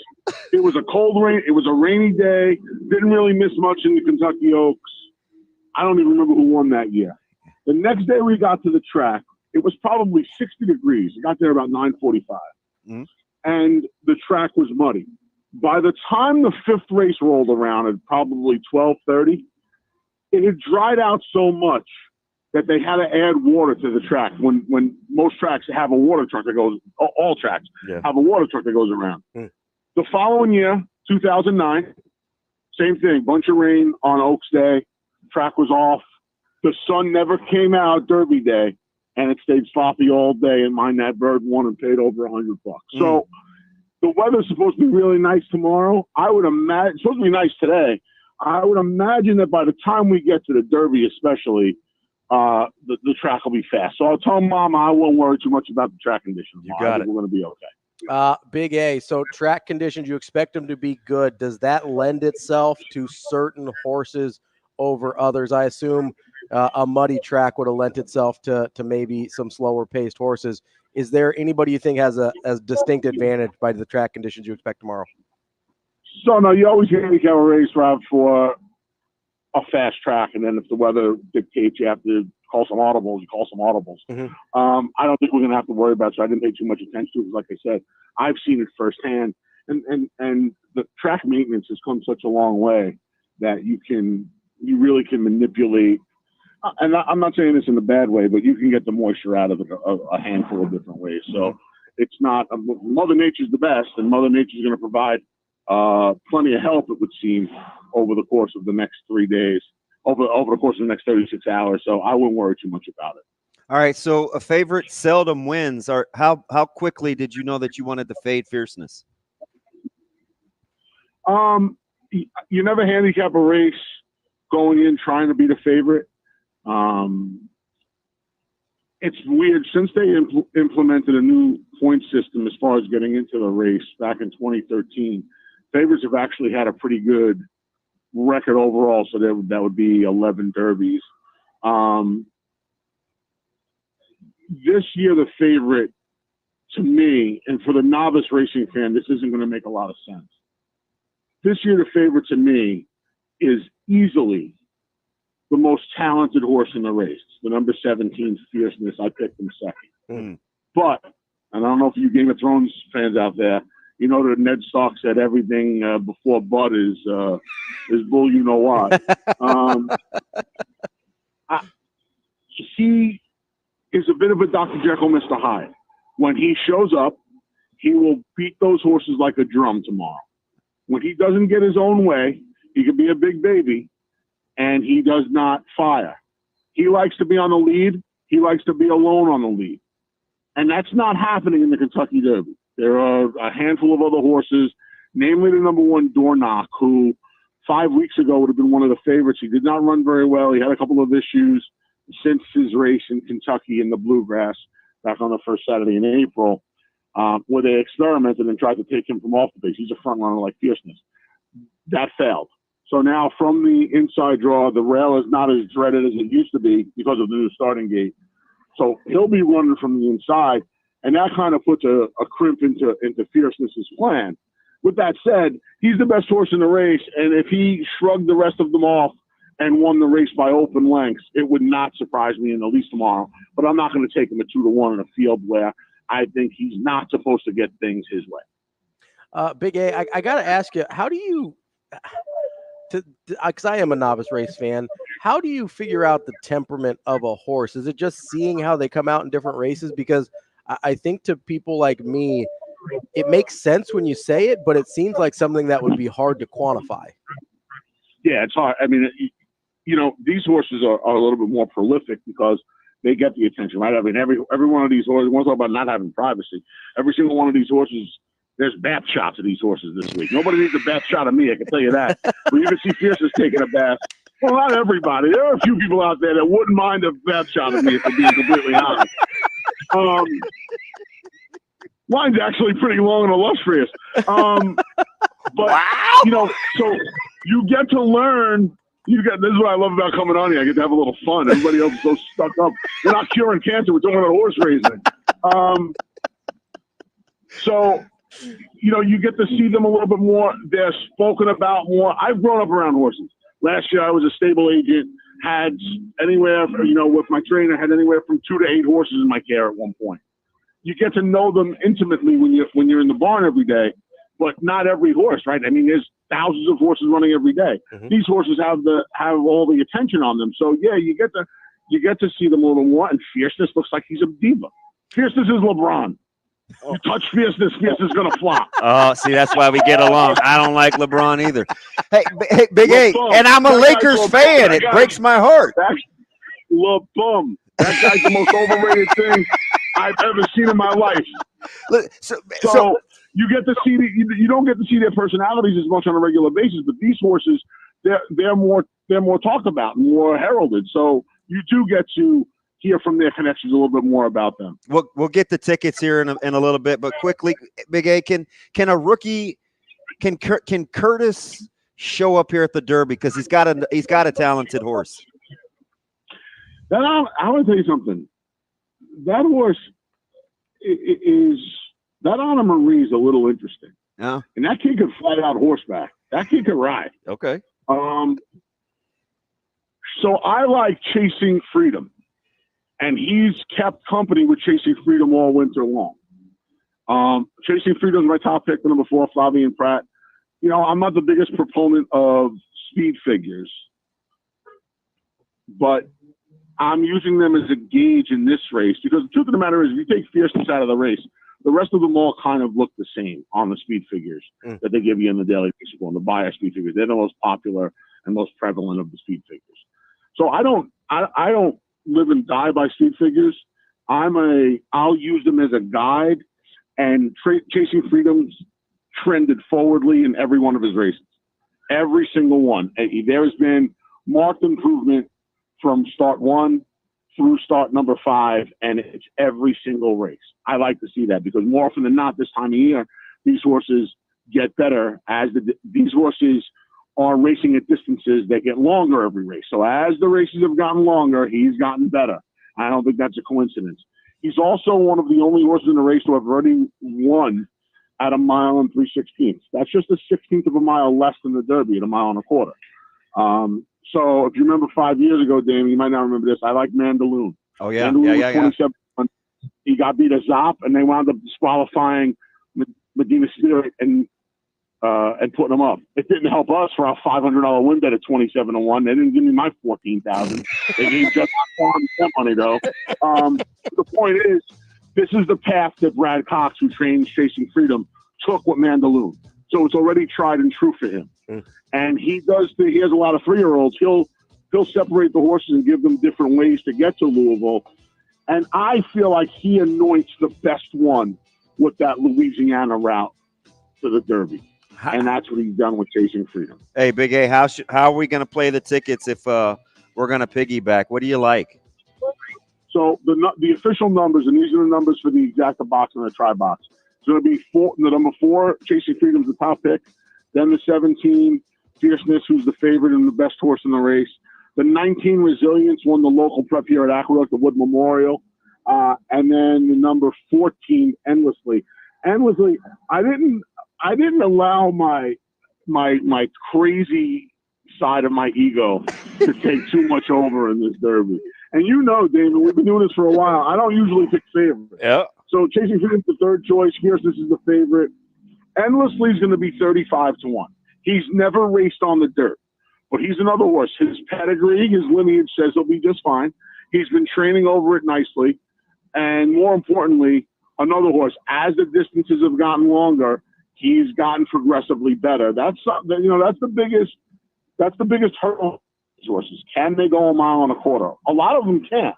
it was a cold rain. It was a rainy day. Didn't really miss much in the Kentucky Oaks. I don't even remember who won that year. The next day we got to the track. It was probably 60 degrees. We got there about 9:45, and the track was muddy. By the time the 5th race rolled around at probably 12:30, it had dried out so much that they had to add water to the track. When most tracks have a water truck that goes, all tracks have a water truck that goes around. The following year, 2009, same thing. Bunch of rain on Oaks Day. Track was off. The sun never came out Derby Day, and it stayed sloppy all day. And Mind That Bird won and paid over $100. So the weather's supposed to be really nice tomorrow. I would imagine it's supposed to be nice today. I would imagine that by the time we get to the Derby, especially, the track will be fast. So I'll tell Mama I won't worry too much about the track conditions. You got it. We're going to be okay. Big A. So track conditions, you expect them to be good. Does that lend itself to certain horses over others? I assume a muddy track would have lent itself to maybe some slower paced horses. Is there anybody you think has a distinct advantage by the track conditions you expect tomorrow? So no, you always handicap a race, Rob, for a fast track, and then if the weather dictates you have to call some audibles, you call some audibles. I don't think we're going to have to worry about it, so I didn't pay too much attention to it. Like I said, I've seen it firsthand, and the track maintenance has come such a long way that you really can manipulate. And I'm not saying this in a bad way, but you can get the moisture out of it a handful of different ways. So it's not Mother Nature's the best, and Mother Nature's going to provide plenty of help, it would seem, over the course of the next 3 days, over the course of the next 36 hours. So I wouldn't worry too much about it. All right. So a favorite seldom wins. How quickly did you know that you wanted to fade Fierceness? You never handicap a race going in trying to be the favorite. It's weird. Since they implemented a new point system as far as getting into the race back in 2013, favorites have actually had a pretty good record overall. So that would be 11 derbies. This year, the favorite to me, and for the novice racing fan, this isn't going to make a lot of sense. This year, the favorite to me is easily the most talented horse in the race, the number 17 Fierceness. I picked him second. But, and I don't know if you Game of Thrones fans out there, you know that Ned Stark said everything before Bud is bull, you know what. He is a bit of a Dr. Jekyll, Mr. Hyde. When he shows up, he will beat those horses like a drum tomorrow. When he doesn't get his own way, he can be a big baby, and he does not fire. He likes to be on the lead. He likes to be alone on the lead. And that's not happening in the Kentucky Derby. There are a handful of other horses, namely the number 1 Dornock, who 5 weeks ago would have been one of the favorites. He did not run very well. He had a couple of issues since his race in Kentucky in the Bluegrass back on the first Saturday in April, where they experimented and tried to take him from off the base. He's a front runner like Fierceness. That failed. So now from the inside draw, the rail is not as dreaded as it used to be because of the new starting gate. So he'll be running from the inside, and that kind of puts a crimp into Fierceness's plan. With that said, he's the best horse in the race, and if he shrugged the rest of them off and won the race by open lengths, it would not surprise me in the least tomorrow. But I'm not going to take him at 2-1 in a field where I think he's not supposed to get things his way. Big A, I got to ask you, how do you, because I am a novice race fan, how do you figure out the temperament of a horse? Is it just seeing how they come out in different races? Because I think to people like me, it makes sense when you say it, but it seems like something that would be hard to quantify. Yeah, it's hard. I mean, these horses are a little bit more prolific because they get the attention, right? I mean, every one of these horses, we want to talk about not having privacy. Every single one of these horses, there's bath shots of these horses this week. Nobody needs a bath shot of me, I can tell you that. But you can see Fierceness taking a bath. Well, not everybody. There are a few people out there that wouldn't mind a bath shot of me, if I'm being completely honest. Mine's actually pretty long and illustrious. But, so you get to learn. This is what I love about coming on here. I get to have a little fun. Everybody else is so stuck up. We're not curing cancer. We're talking about horse racing. So, you get to see them a little bit more. They're spoken about more. I've grown up around horses. Last year, I was a stable agent, had anywhere, with my trainer, had anywhere from 2 to 8 horses in my care at one point. You get to know them intimately when you're in the barn every day, but not every horse, right? I mean, there's thousands of horses running every day. Mm-hmm. These horses have all the attention on them. So yeah, you get to see them a little more. And Fierceness looks like he's a diva. Fierceness is LeBron. You touch Fierceness, Fierceness is gonna flop. Oh, see, that's why we get along. I don't like LeBron either. Hey, Big A, and I'm a Lakers fan. It breaks my heart. LeBum. That guy's the most overrated thing I've ever seen in my life. So you get to see you don't get to see their personalities as much on a regular basis, but these horses, they're more talked about, more heralded. So you do get to hear from their connections a little bit more about them. We'll get the tickets here in a little bit, but quickly, Big A, can a rookie can Curtis show up here at the Derby because he's got a talented horse? I want to tell you something. That horse is that Honor Marie is a little interesting. Yeah, and that kid could fly out horseback. That kid could ride. Okay. So I like Chasing Freedom, and he's kept company with Chasing Freedom all winter long. Chasing Freedom is my top pick, the number 4, Flavien Prat. I'm not the biggest proponent of speed figures, but I'm using them as a gauge in this race because the truth of the matter is, if you take Fierceness out of the race, the rest of them all kind of look the same on the speed figures that they give you in the daily baseball and the bias speed figures. They're the most popular and most prevalent of the speed figures. So I don't live and die by speed figures. I'll use them as a guide, and Chasing Freedom's trended forwardly in every one of his races. Every single one. There's been marked improvement from start 1 through start number 5, and it's every single race. I like to see that because more often than not, this time of year, these horses get better as these horses are racing at distances that get longer every race. So as the races have gotten longer, he's gotten better. I don't think that's a coincidence. He's also one of the only horses in the race to have already won at 1 mile and 3/16. That's just a 16th of a mile less than the Derby at 1 1/4 miles. So if you remember 5 years ago, Damon, you might not remember this. I like Mandaloon. Oh, yeah. Mandaloon Yeah. 27. He got beat a Zop, and they wound up disqualifying Medina Spirit and putting him up. It didn't help us for our $500 win bet at 27-1. They didn't give me my $14,000. They gave just that money, though. The point is, this is the path that Brad Cox, who trains Chasing Freedom, took with Mandaloon. So it's already tried and true for him. And he has a lot of 3-year-olds. He'll separate the horses and give them different ways to get to Louisville. And I feel like he anoints the best one with that Louisiana route to the Derby. And that's what he's done with Chasing Freedom. Hey, Big A, how are we going to play the tickets if we're going to piggyback? What do you like? So the official numbers, and these are the numbers for the exacta box and the tri box. It's going to be the number 4, Chasing Freedom's the top pick. Then the 17, Fierceness, who's the favorite and the best horse in the race. The 19, Resilience, won the local prep here at Aqueduct, the Wood Memorial. And then the number 14, Endlessly. Endlessly, I didn't allow my crazy side of my ego to take too much over in this Derby. And you know, Damon, we've been doing this for a while. I don't usually pick favorites. Yeah. So Chasing Freedom's the third choice. Fierceness is the favorite. Endlessly is going to be 35-1. He's never raced on the dirt, but he's another horse. His pedigree, his lineage says he'll be just fine. He's been training over it nicely. And more importantly, another horse, as the distances have gotten longer, he's gotten progressively better. That's the biggest hurdle. Horses, can they go a mile and a quarter? A lot of them can't,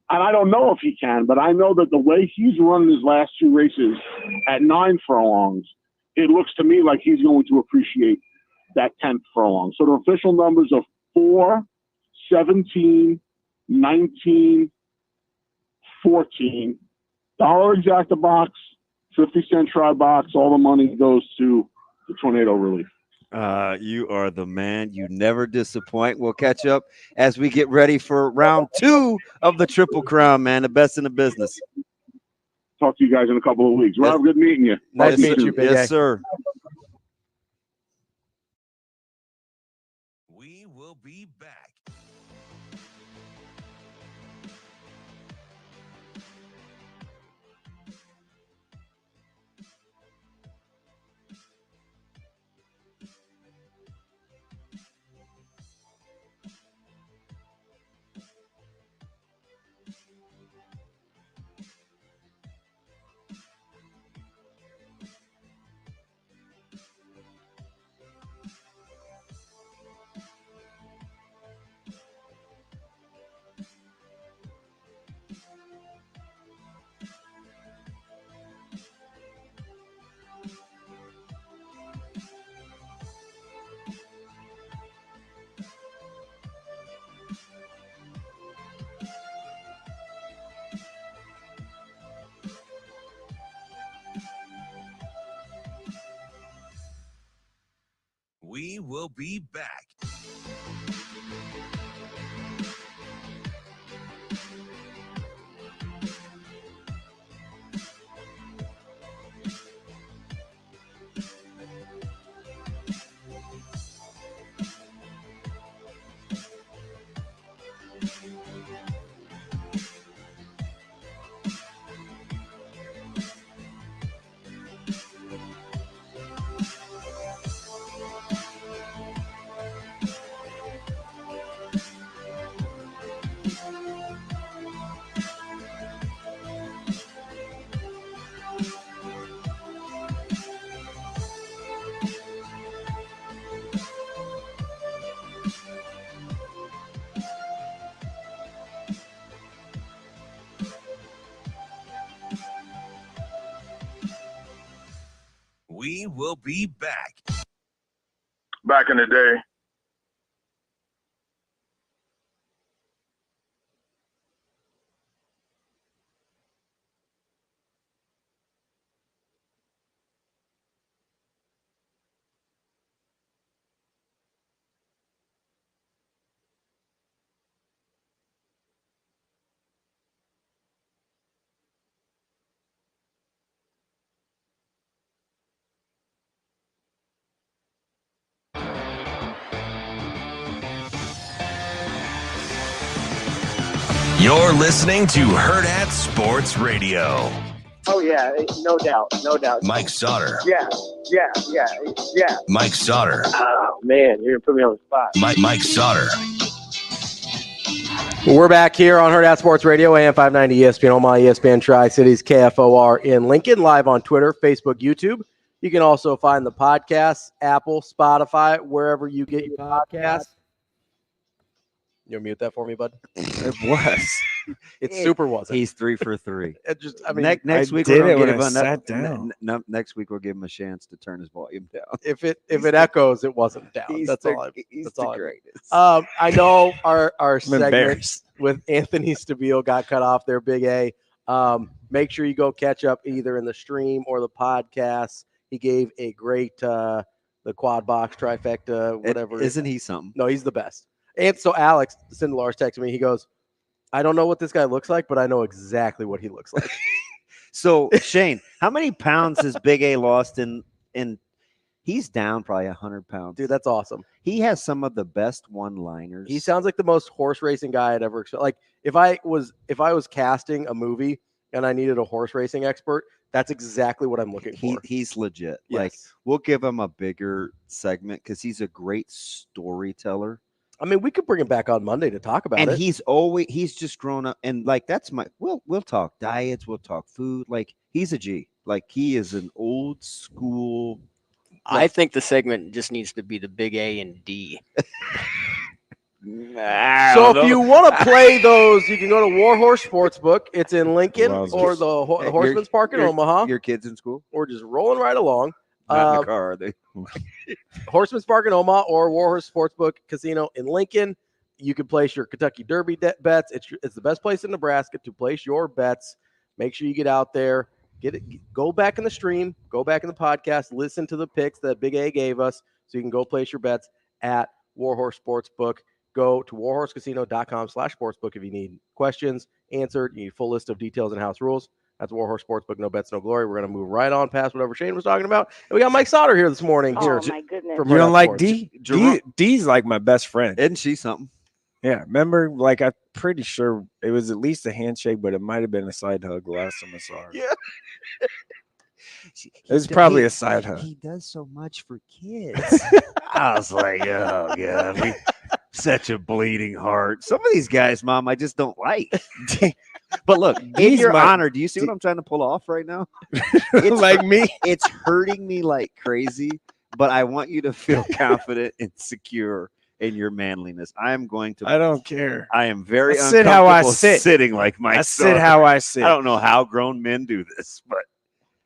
and I don't know if he can, but I know that the way he's run his last 2 races at 9 furlongs, it looks to me like he's going to appreciate that 10th furlong. So the official numbers are 4, 17, 19, 14. Dollar exacta box, 50-cent try box. All the money goes to the tornado relief. You are the man. You never disappoint. We'll catch up as we get ready for round 2 of the Triple Crown, man. The best in the business. Talk to you guys in a couple of weeks. Rob, good meeting you. Nice to meet you, Big Yes, A. sir. We will be back. We will be back. We will be back. Back in the day, You're listening to Hurrdat Sports Radio. Oh, yeah, no doubt, no doubt. Mike Sautter. Yeah. Mike Sautter. Oh, man, you're going to put me on the spot. Mike Sautter. We're back here on Hurrdat Sports Radio, AM 590 ESPN Omaha, ESPN Tri-Cities, KFOR in Lincoln, live on Twitter, Facebook, YouTube. You can also find the podcast, Apple, Spotify, wherever you get your podcasts. You mute that for me, bud? It was. It super wasn't. He's 3 for 3. It just, I mean, next week did we're it gonna when I sat down. next week we'll give him a chance to turn his volume down. if it echoes, it wasn't down. He's That's the, all. He's That's the all. greatest. I know our segment embarrassed. with Anthony Stabile got cut off there. Big A. Make sure you go catch up either in the stream or the podcast. He gave a great the quad box trifecta, whatever. Isn't he something? No, he's the best. And so Alex Sindelar's texted me. He goes, I don't know what this guy looks like, but I know exactly what he looks like. So Shane, how many pounds has Big A lost in he's down probably 100 pounds. Dude, that's awesome. He has some of the best one-liners. He sounds like the most horse racing guy I'd ever like. If I was casting a movie and I needed a horse racing expert, that's exactly what I'm looking for. He's legit. Yes. Like, we'll give him a bigger segment because he's a great storyteller. I mean, we could bring him back on Monday to talk about it. And he's just grown up, and like that's we'll talk diets, we'll talk food. Like, he's a G. Like, he is an old school. I think the segment just needs to be the Big A and D. So if you want to play those, you can go to Warhorse Sportsbook. It's in Lincoln or the Horseman's Park in Omaha. Your kids in school? Or just rolling right along. Not in the car, are they? Horseman's Park in Omaha or Warhorse Sportsbook Casino in Lincoln. You can place your Kentucky Derby bets. It's the best place in Nebraska to place your bets. Make sure you get out there. Go back in the stream. Go back in the podcast. Listen to the picks that Big A gave us so you can go place your bets at Warhorse Sportsbook. Go to warhorsecasino.com/sportsbook if you need questions answered. You need a full list of details and house rules. That's Warhorse Sportsbook. No bets, no glory. We're going to move right on past whatever Shane was talking about. And we got Mike Sautter here this morning. Oh, my goodness. You don't like D? D's like my best friend. Isn't she something? Yeah. Remember, like, I'm pretty sure it was at least a handshake, but it might have been a side hug the last time I saw her. Yeah. It was probably a side hug. He does so much for kids. I was like, oh, God. Such a bleeding heart. Some of these guys, Mom, I just don't like. But look, in your honor, do you see what I'm trying to pull off right now? It's like me. It's hurting me like crazy, but I want you to feel confident and secure in your manliness. I am going to. I don't care. I am very I sit how I uncomfortable sit. sitting like my I son. sit how I sit. I don't know how grown men do this, but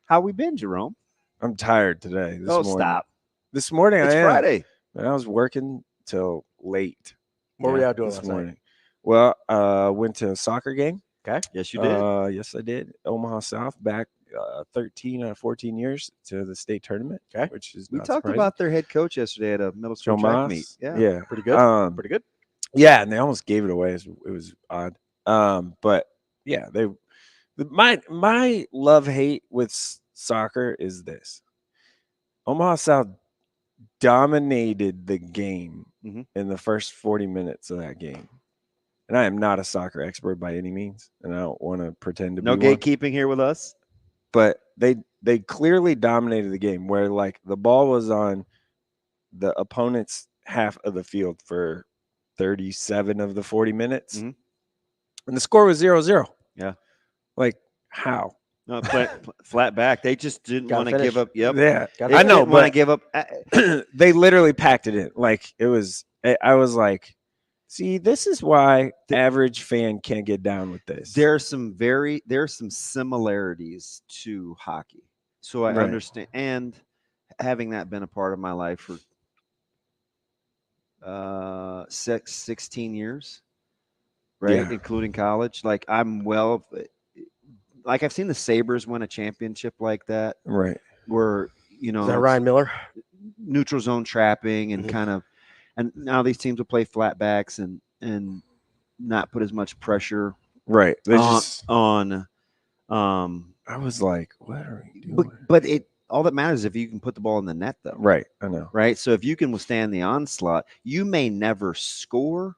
how we been, Jerome? I'm tired today. This morning. Stop. This morning It's I am. Friday. And I was working till late. What were you out doing this last morning? night? Well, went to a soccer game. Okay. Yes, you did. Yes, I did. Omaha South back 13 out of 14 years to the state tournament. Okay. Which is We not talked surprising. about their head coach yesterday at a middle school Joe track Moss. meet. Yeah. Pretty good. Pretty good. Yeah, and they almost gave it away. It was odd. But yeah, my love-hate with soccer is this. Omaha South dominated the game in the first 40 minutes of that game. And I am not a soccer expert by any means, and I don't want to pretend to be No one. gatekeeping here with us. But they clearly dominated the game where, like, the ball was on the opponent's half of the field for 37 of the 40 minutes. And the score was 0-0. Yeah. Like, how? No, flat back. They just didn't want to give up. Yep. Yeah. They I know, didn't want to but give up. they literally packed it in. Like, I was like, see, this is why the average fan can't get down with this. There are some similarities to hockey. So I understand. And having that been a part of my life for 16 years, right? Yeah. Including college. Like, like, I've seen the Sabres win a championship like that. Right. Where, you know, Is that Ryan Miller? Neutral zone trapping and kind of, and now these teams will play flat backs and not put as much pressure right on I was like, what are we doing? But all that matters is if you can put the ball in the net, though. Right. I know. Right. So if you can withstand the onslaught, you may never score,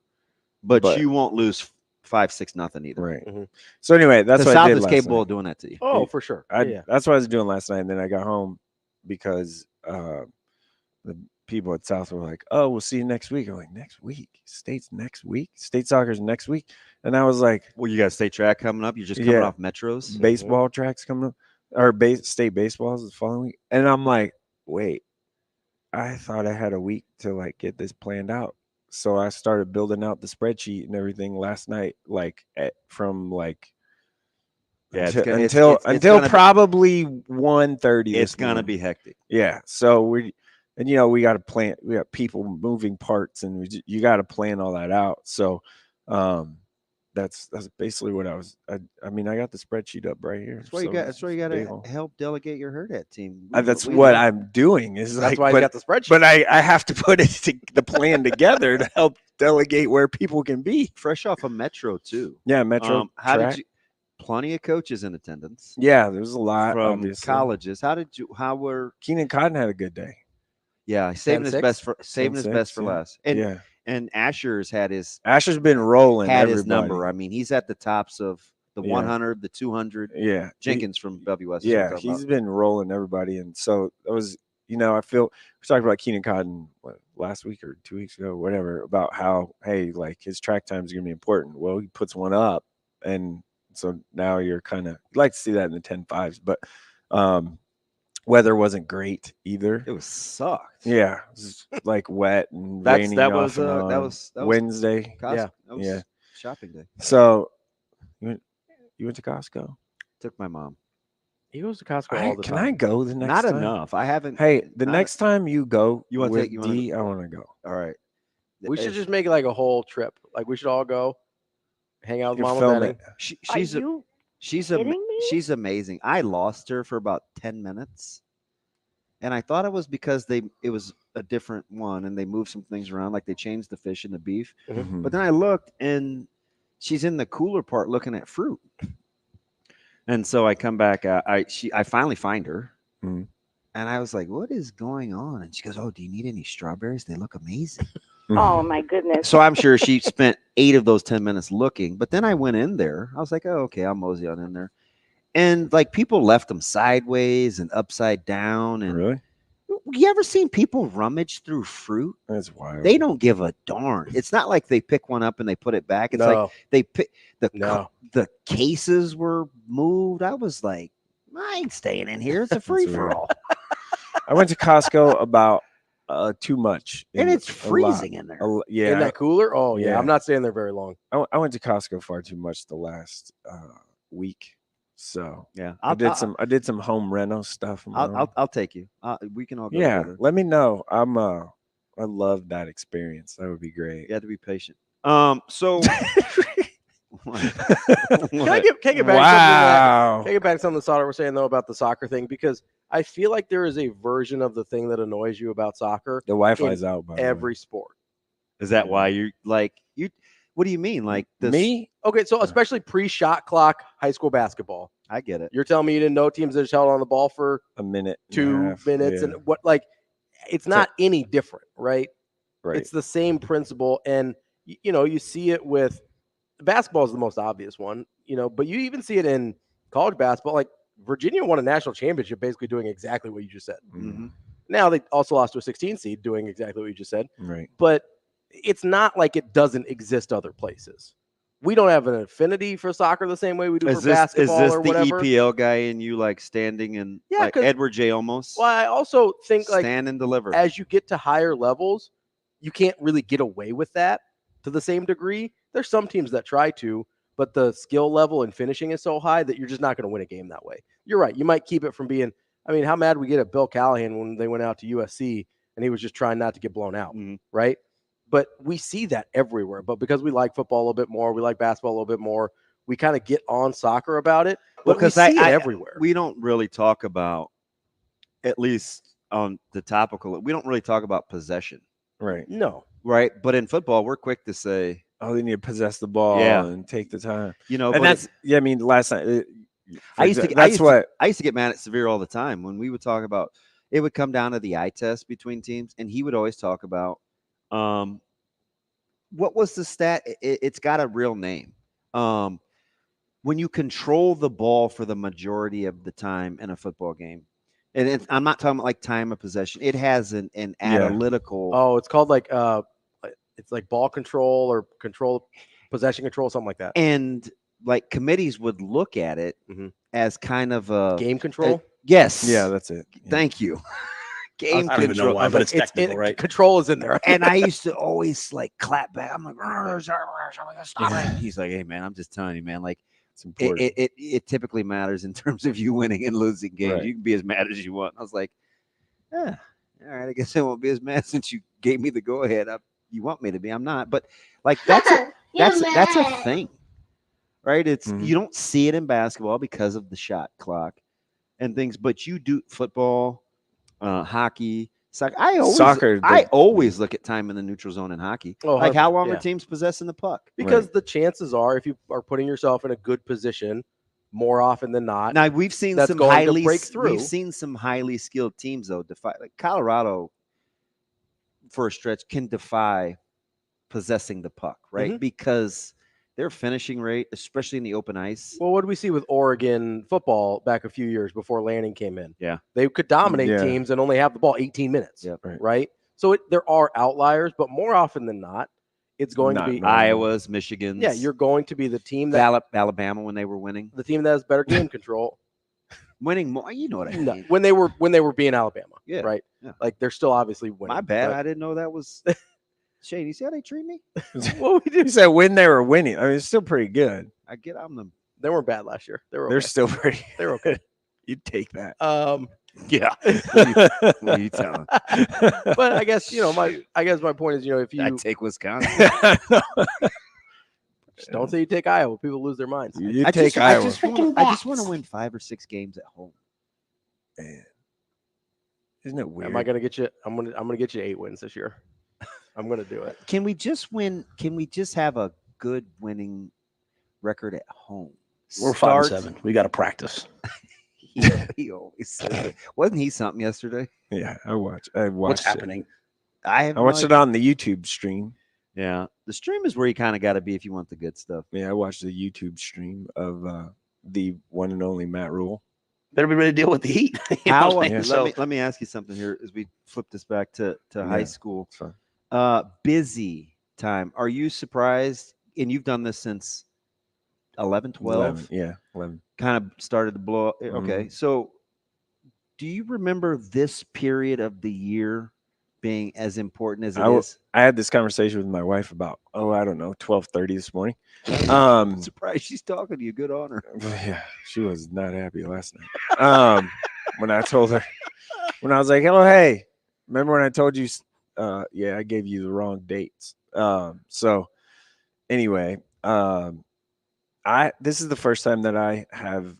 but you won't lose 5-6-0 either. Right. So anyway, that's the what South I did is last capable night. of doing that to you. Oh, for sure. That's what I was doing last night. And then I got home because the people at South were like, "Oh, we'll see you next week." I'm like, "Next week? State's next week? State soccer's next week?" And I was like, "Well, you got state track coming up. You're just coming off Metros. Baseball tracks coming up, or state baseballs the following week." And I'm like, "Wait, I thought I had a week to like get this planned out." so I started building out the spreadsheet and everything last night, until probably 1:30. It's gonna be hectic. Yeah. So we got to plan. We got people moving parts, and you got to plan all that out. So, that's basically what I was. I mean, I got the spreadsheet up right here. That's why you got to help delegate your Hurrdat team. That's what I'm doing. That's why you got the spreadsheet. But I have to put the plan together to help delegate where people can be. Fresh off of Metro too. Yeah, Metro. Plenty of coaches in attendance. Yeah, there's a lot from obviously. Colleges. How were Keenan Cotton had a good day. Yeah, saving his best for last. And Asher's been rolling. Had his number. I mean, he's at the tops of the 100, the 200. Yeah, Jenkins from WS. Yeah, he's been rolling everybody, and so it was. I feel we talked about Keenan Cotton last week or 2 weeks ago, whatever, about how his track time is going to be important. Well, he puts one up, and so now you're kind of like to see that in the 10.5s, but weather wasn't great either. It was sucked. Yeah, it was wet and raining. That was Wednesday. Yeah, shopping day. So you went to Costco? Took my mom. He goes to Costco all the time. Can I go the next Not time? enough. I haven't. Hey, the next time you go, you want to take? I want to go. All right. We should just make it like a whole trip. Like we should all go, hang out with Mama Benny. She's amazing. I lost her for about 10 minutes. And I thought it was because it was a different one and they moved some things around, like they changed the fish and the beef. Mm-hmm. But then I looked and she's in the cooler part looking at fruit. And so I come back. I finally find her. Mm-hmm. And I was like, what is going on? And she goes, oh, do you need any strawberries? They look amazing. Oh, my goodness. So I'm sure she spent 8 of those 10 minutes looking. But then I went in there. I was like, oh, okay, I'll mosey on in there. And people left them sideways and upside down. And really? You ever seen people rummage through fruit? That's wild. They don't give a darn. It's not like they pick one up and they put it back. It's like they pick the cases were moved. I was like, I ain't staying in here. It's a free for all. I went to Costco about too much. And it's freezing in there. Yeah. In that cooler? Oh, yeah. Yeah. I'm not staying there very long. I went to Costco far too much the last week. So yeah, I did some home reno stuff. I'll take you. We can all go together. Let me know. I love that experience. That would be great. You have to be patient. So Can I get back? Can I get back to something that Sautter was saying though about the soccer thing, because I feel like there is a version of the thing that annoys you about soccer. The Wi-Fi's out by every sport. Is that why you like you? What do you mean? Like this? Me? Okay, so especially pre-shot clock high school basketball. I get it. You're telling me you didn't know teams that just held on the ball for a minute, 2 minutes, and what? It's not any different, right? Right. It's the same principle, and you see it with basketball is the most obvious one, but you even see it in college basketball. Like Virginia won a national championship, basically doing exactly what you just said. Mm-hmm. Now they also lost to a 16 seed, doing exactly what you just said. Right. But it's not like it doesn't exist other places. We don't have an affinity for soccer the same way we do for basketball or whatever. Is this the EPL guy in you standing and like Edward J. Almost? Well, I also think stand and deliver. As you get to higher levels, you can't really get away with that to the same degree. There's some teams that try to, but the skill level and finishing is so high that you're just not going to win a game that way. You're right. You might keep it from being – I mean, how mad we get at Bill Callahan when they went out to USC and he was just trying not to get blown out, right? But we see that everywhere. But because we like football a little bit more, we like basketball a little bit more, we kind of get on soccer about it. But because we see it everywhere. We don't really talk about, at least on the topical, we don't really talk about possession. Right. No. Right. But in football, we're quick to say, oh, they need to possess the ball and take the time. And that's I mean, last night I used to get mad at Severe all the time when we would talk about it would come down to the eye test between teams, and he would always talk about what was the stat? It's got a real name. When you control the ball for the majority of the time in a football game, and I'm not talking about like time of possession. It has an analytical. Oh, it's called it's like ball control or possession control, something like that. And like committees would look at it as kind of a game control. Yes. Yeah, that's it. Yeah. Thank you. Game I don't even know why, but it's technical, right? Control is in there. And I used to always like clap back. I'm like, stop it. He's like, hey man, I'm just telling you, man. Like, it's important. It typically matters in terms of you winning and losing games. Right. You can be as mad as you want. I was like, yeah, all right. I guess I won't be as mad since you gave me the go ahead. You want me to be? I'm not. But like that's a thing, right? It's you don't see it in basketball because of the shot clock and things, but you do football. Hockey, soccer. I always look at time in the neutral zone in hockey. Oh, like how long yeah. are teams possessing the puck? Because the chances are, if you are putting yourself in a good position, more often than not, now we've seen that's some going highly to break through. We've seen some highly skilled teams though defy, like Colorado, for a stretch, can defy possessing the puck, right? Because their finishing rate, especially in the open ice. Well, what did we see with Oregon football back a few years before Lanning came in? Yeah. They could dominate teams and only have the ball 18 minutes, right? So there are outliers, but more often than not, it's going to be Iowa's, Michigan's. Yeah, you're going to be the team that Alabama when they were winning. The team that has better game control. Winning more, you know what I mean. No, when they were being Alabama, right? Yeah. Like they're still obviously winning. My bad. but- I didn't know that was Shane, you see how they treat me? What we do? You said when they were winning. I mean, it's still pretty good. I get on them. They weren't bad last year. They're They're still pretty. They're okay. You'd take that. Yeah. What are you telling? But I guess my point is, if you I take Wisconsin. Just don't say you take Iowa. People lose their minds. You take Iowa. I just want to win 5 or 6 games at home. Man. Isn't it weird? Am I gonna get you? I'm gonna get you 8 wins this year. I'm gonna do it. Can we just win? Can we just have a good winning record at home? We're 5-7. We got to practice. He always says it. Wasn't he something yesterday? Yeah, I watched. What's happening? I watched it on the YouTube stream. Yeah, the stream is where you kind of got to be if you want the good stuff. Yeah, I watched the YouTube stream of the one and only Matt Rule. Better be ready to deal with the heat. Let me ask you something here as we flip this back to high school. Busy time. Are you surprised? And you've done this since 11, 12? 11. Kind of started to blow up. Okay. So do you remember this period of the year being as important as it is? I had this conversation with my wife about, I don't know, 12:30 this morning. I'm surprised she's talking to you. Good on her. Yeah, she was not happy last night. When I told her, when I was like, hello, hey, remember when I told you, I gave you the wrong dates. So anyway, this is the first time that I have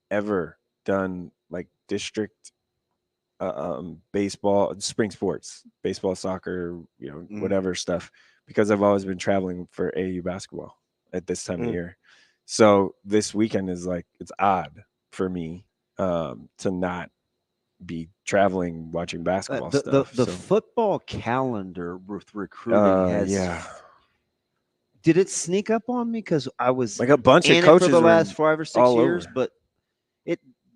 ever done like district baseball, spring sports, baseball, soccer, whatever stuff, because I've always been traveling for AAU basketball at this time of year. So this weekend is like, it's odd for me to not be traveling, watching basketball stuff. The football calendar with recruiting has did it sneak up on me because I was like a bunch of coaches for the last 5 or 6 years, over. but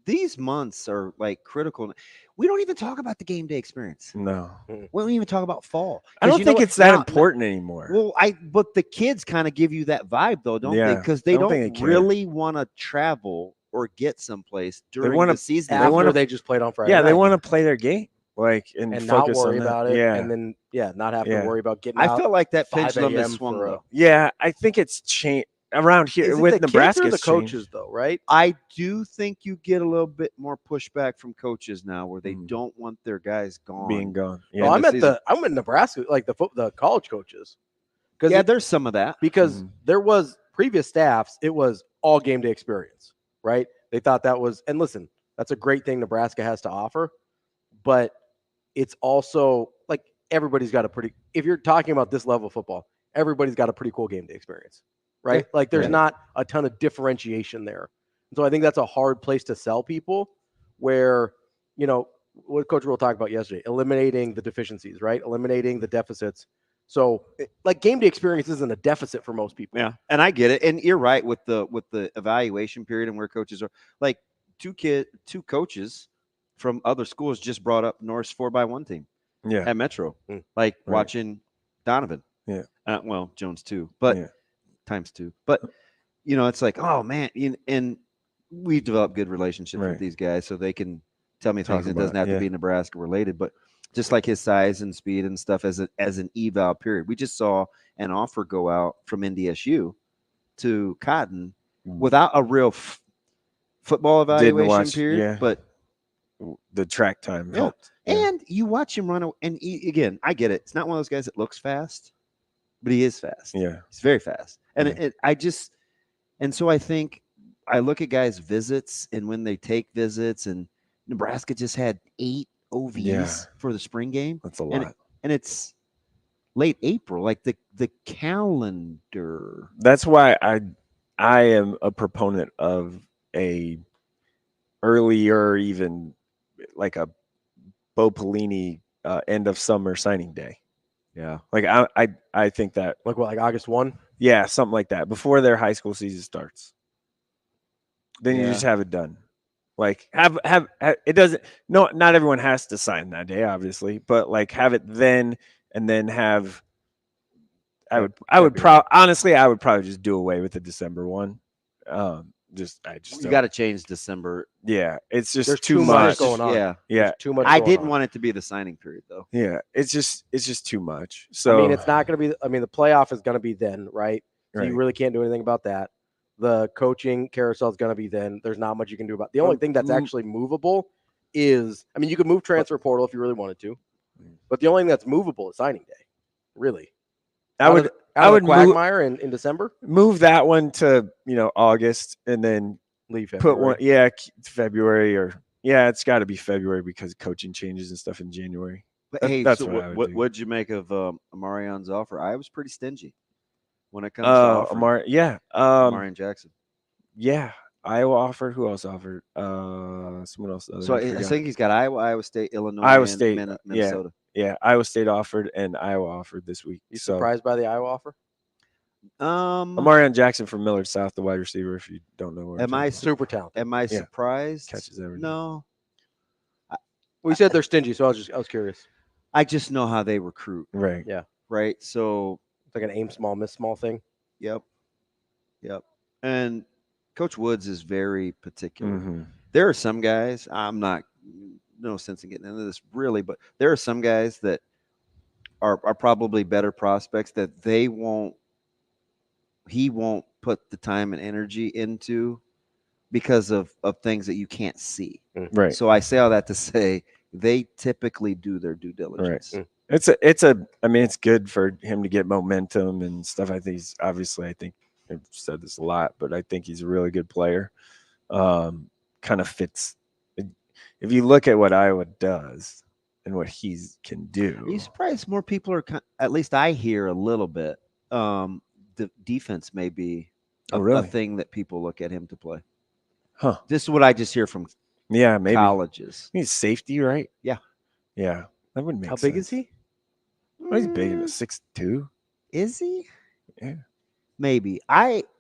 these months are like critical. We don't even talk about the game day experience. No, we don't even talk about fall. I don't think it's that important anymore. Well, but the kids kind of give you that vibe though, don't they? Because they don't really want to travel or get someplace during the season. After they just played on Friday. Yeah, they want to play their game, and not focus worry on about it. And then not have to worry about getting. I felt like that 5 pendulum a.m. is swung though. Yeah, I think it's changed around here with Nebraska. The coaches though, right? I do think you get a little bit more pushback from coaches now, where they don't want their guys being gone. Yeah, I'm in Nebraska, like the college coaches. There's some of that because there was previous staffs. It was all game day experience, right? They thought that was, and listen, that's a great thing Nebraska has to offer, but it's also like everybody's got if you're talking about this level of football, everybody's got a pretty cool game day experience, right? Yeah. Like there's not a ton of differentiation there. And so I think that's a hard place to sell people where, what Coach Rule talked about yesterday, eliminating the deficiencies, right? Eliminating the deficits. So like game day experience isn't a deficit for most people. Yeah. And I get it. And you're right with the evaluation period and where coaches are like two coaches from other schools just brought up Norris 4x1 team at Metro, watching Donovan. Yeah. Jones too, but times 2. But it's like, oh man, and we've developed good relationships with these guys, so they can tell me things. It doesn't have to be Nebraska related, but just like his size and speed and stuff as an eval period. We just saw an offer go out from NDSU to Cotton without a real football evaluation period, but the track time helped. And you watch him run, and again, I get it. It's not one of those guys that looks fast, but he is fast. Yeah, he's very fast. And so I think I look at guys' visits and when they take visits, and Nebraska just had 8 OVs for the spring game. That's a lot, and it's late April, like the calendar. That's why I am a proponent of a earlier, even like a Bo Pelini end of summer signing day. Yeah, like I think that like August 1. Yeah, something like that before their high school season starts. Then you just have it done. Like have it doesn't. No, not everyone has to sign that day, obviously, but like have it then, and then have. I would honestly I would probably just do away with the December one. You got to change December. Yeah, it's just There's too much much going on. Yeah, There's too much. I didn't want it to be the signing period though. Yeah, it's just too much. So I mean, it's not going to be. I mean, the playoff is going to be then, right? So Right. you really can't do anything about that. The coaching carousel is going to be then. There's not much you can do about. The only thing that's actually movable is, I mean, you could move transfer portal if you really wanted to, but the only thing that's movable is signing day. Really, I would quagmire in December. Move that one to August and then leave put one February or it's got to be February because coaching changes and stuff in January. But That's so what I would do. what'd you make of Amarion's offer? I was pretty stingy when it comes to offering. Amarian Jackson. Yeah, Iowa offered. Who else offered? Someone else. So I think he's got Iowa State, Illinois, Iowa State, Minnesota. Yeah, Iowa State offered and Iowa offered this week. You surprised by the Iowa offer? Amarian Jackson from Millard South, the wide receiver. If you don't know, am I super talented? Am I surprised? Catches everything. No. We said they're stingy, so I was curious. I just know how they recruit. Right. Yeah. Right. So it's like an aim small, miss small thing. Yep. And Coach Woods is very particular. Mm-hmm. There are some guys, I'm not, no sense in getting into this really, but there are some guys that are probably better prospects that he won't put the time and energy into because of things that you can't see. Right. So I say all that to say they typically do their due diligence. Right. I mean, it's good for him to get momentum and stuff. I think I've said this a lot, but I think he's a really good player. Kind of fits. If you look at what Iowa does and what he can do, Are you surprised more people are? At least I hear a little bit. The defense may be a thing that people look at him to play. Huh? This is what I just hear from maybe colleges. He's safety, right? Yeah. That wouldn't make How sense. big is he? Well, he's big. 6'2". Is he? Yeah. Maybe.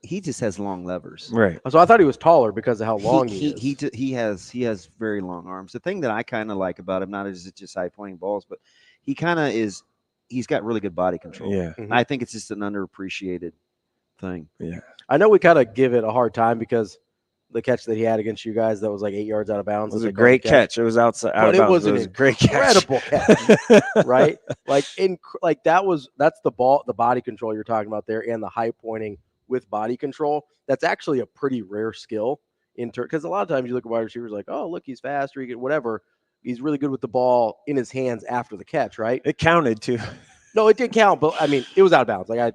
He just has long levers. Right. So I thought he was taller because of how long he is. He has very long arms. The thing that I kind of like about him, not is it just high pointing balls, but he kind of is. He's got really good body control. Yeah. Mhm. I think it's just an underappreciated thing. Yeah. I know we kind of give it a hard time because the catch that he had against you guys that was like 8 yards out of bounds. It was a great catch. It was outside. But it was a great incredible catch, right? That's the ball, the body control you're talking about there, and the high pointing with body control. That's actually a pretty rare skill because a lot of times you look at wide receivers like, oh, look, he's fast or he can whatever. He's really good with the ball in his hands after the catch, right? It counted too. No, it did count, but I mean, it was out of bounds. Like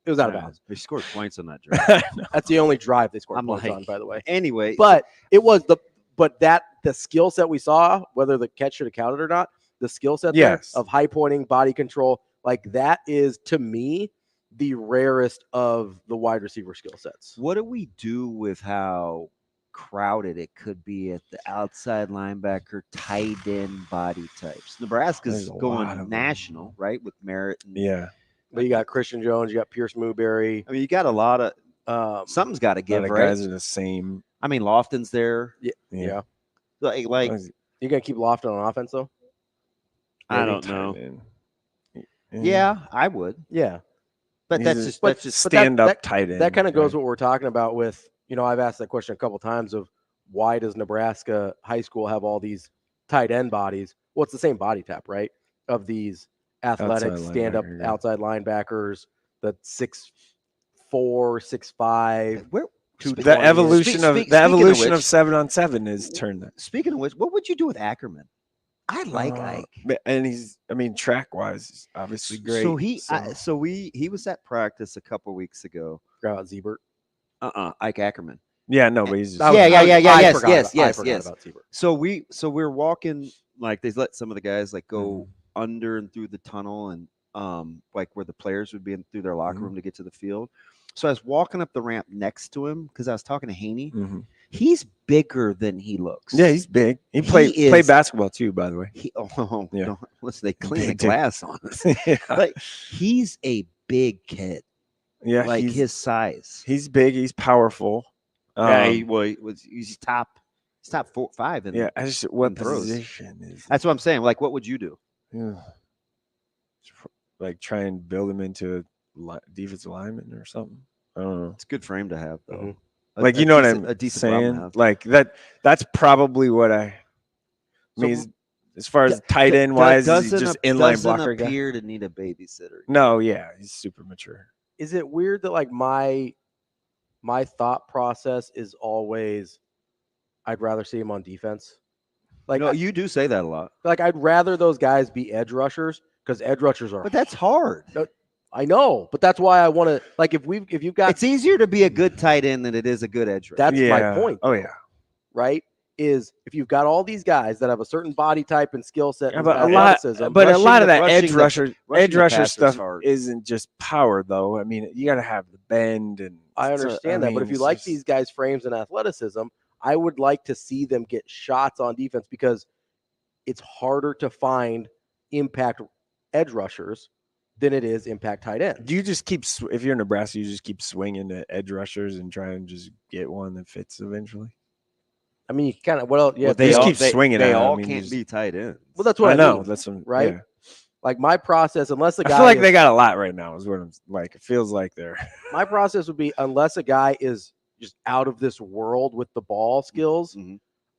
it was out of bounds. They scored points on that drive. That's the only drive they scored points on, by the way. Anyway, but it was the skill set we saw, whether the catch should have counted or not, the skill set there of high pointing, body control, like that is to me the rarest of the wide receiver skill sets. What do we do with how crowded it could be at the outside linebacker, tight end body types? Nebraska's going national, right, with Merritt. But you got Christian Jones, you got Pierce Mooberry. I mean, you got a lot of something's got to give, right? Guys are the same. I mean, Lofton's there. Yeah. Like you gonna keep Lofton on offense though? I don't know. Yeah, I would. Yeah, but that's just stand up tight end. That kind of goes what we're talking about with. I've asked that question a couple times of why does Nebraska high school have all these tight end bodies? Well, it's the same body type, right? Of these athletic stand-up outside linebackers, the 6'4", 6'5". The evolution of 7-on-7 is turned that. Speaking of which, what would you do with Ackerman? I like Ike, and he's, I mean, track wise, he's obviously great. So he was at practice a couple weeks ago. Ziebert, Ike Ackerman. Yeah, no, but he's just, yes. About Ziebert. So we're walking, like they let some of the guys like go under and through the tunnel and like where the players would be in through their locker room to get to the field. So I was walking up the ramp next to him because I was talking to Haney. He's bigger than he looks. Yeah, he's big. He played basketball too, by the way. Yeah. Listen, they clean the glass on us. But he's a big kid. Yeah, like his size. He's big. He's powerful. He's top 4-5. Yeah, I just what position is? That's what I'm saying. Like, what would you do? Yeah, like try and build him into a defensive lineman or something. I don't know. It's a good frame to have, though. Like, you know what I'm saying? Like that's probably what I mean. As far as tight end wise, he's just inline blocker guy. Doesn't appear to need a babysitter. No, yeah, he's super mature. Is it weird that like my thought process is always I'd rather see him on defense? Like, you do say that a lot. Like, I'd rather those guys be edge rushers because edge rushers are. But that's hard. I know, but that's why I want to. Like, if you've got, it's easier to be a good tight end than it is a good edge rusher. That's my point. Oh yeah, right. Is if you've got all these guys that have a certain body type and skill set, but a lot of that edge rusher stuff isn't just power, though. I mean, you got to have the bend, and I understand that. But if you like these guys' frames and athleticism, I would like to see them get shots on defense because it's harder to find impact edge rushers than it is impact tight end. Do you just keep, if you're Nebraska, you just keep swinging to edge rushers and try and just get one that fits eventually? I mean, you kind of, they just keep swinging. They all can't be tight ends. Well, that's what I know. mean, that's what, right. Yeah. Like my process, unless the guy, I feel like they got a lot right now. Is what I'm like. It feels like they're. My process would be unless a guy is just out of this world with the ball skills,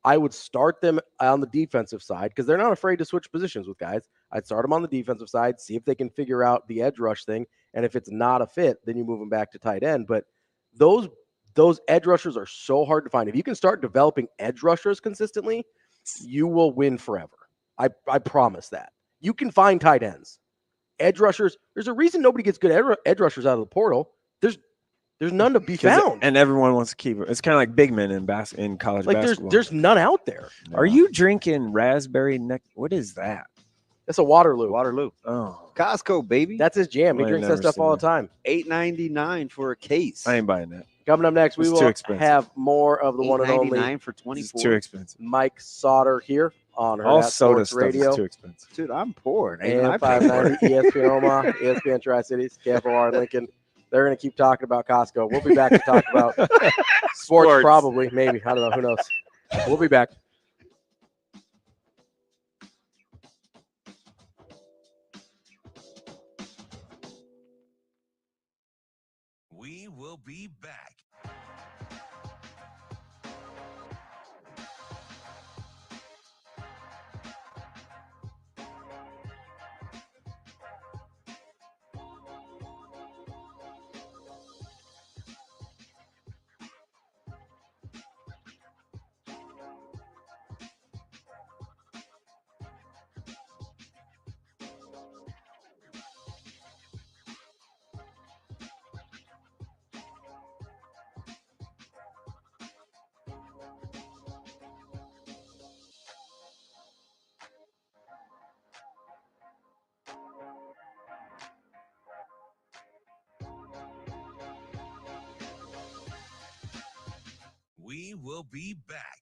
I would start them on the defensive side because they're not afraid to switch positions with guys. I'd start them on the defensive side, see if they can figure out the edge rush thing, and if it's not a fit, then you move them back to tight end. But those edge rushers are so hard to find. If you can start developing edge rushers consistently, you will win forever. I promise that. You can find tight ends. Edge rushers, there's a reason nobody gets good edge rushers out of the portal. There's none to be found. And everyone wants to keep it. It's kind of like big men in college basketball. There's none out there. No. Are you drinking raspberry neck? What is that? That's a Waterloo. Oh, Costco, baby. That's his jam. He drinks that stuff all the time. $8.99 for a case. I ain't buying that. Coming up next, we will have more of the one and only. $8.99 for 24. It's too expensive. Mike Sautter here on Hurrdat Sports Radio. Is too expensive. Dude, I'm poor. AM 590, ESPN Omaha, ESPN Tri-Cities, KFOR Lincoln. They're going to keep talking about Costco. We'll be back to talk about sports, probably, maybe. I don't know. Who knows? We'll be back. We will be back. We will be back.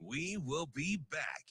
We will be back.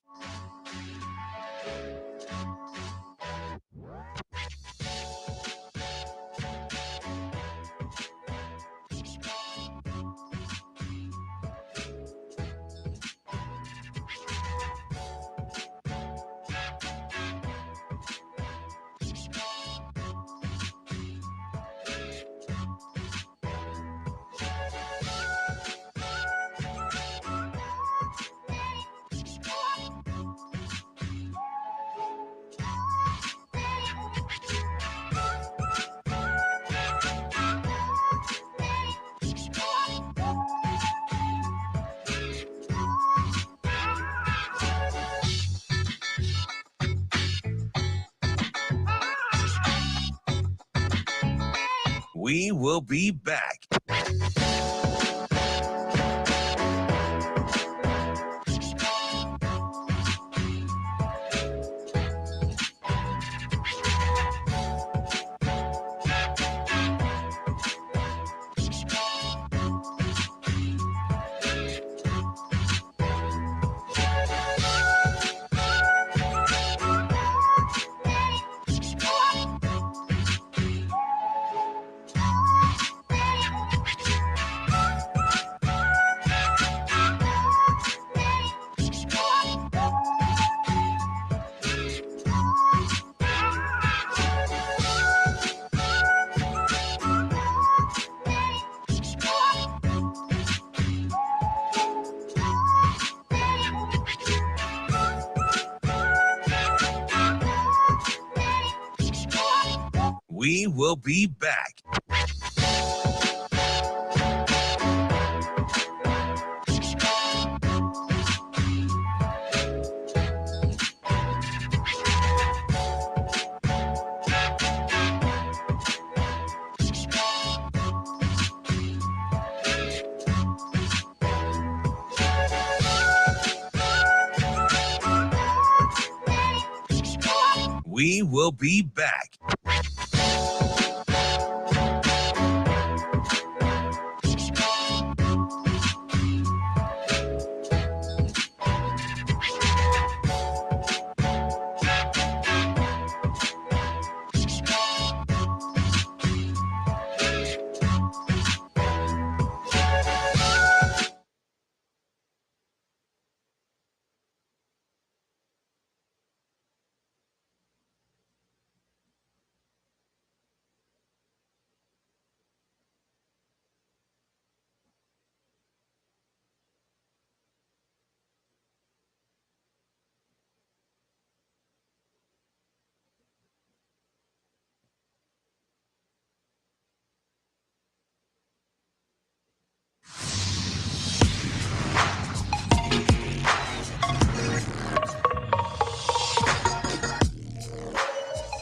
We will be back. We will be back. We will be back.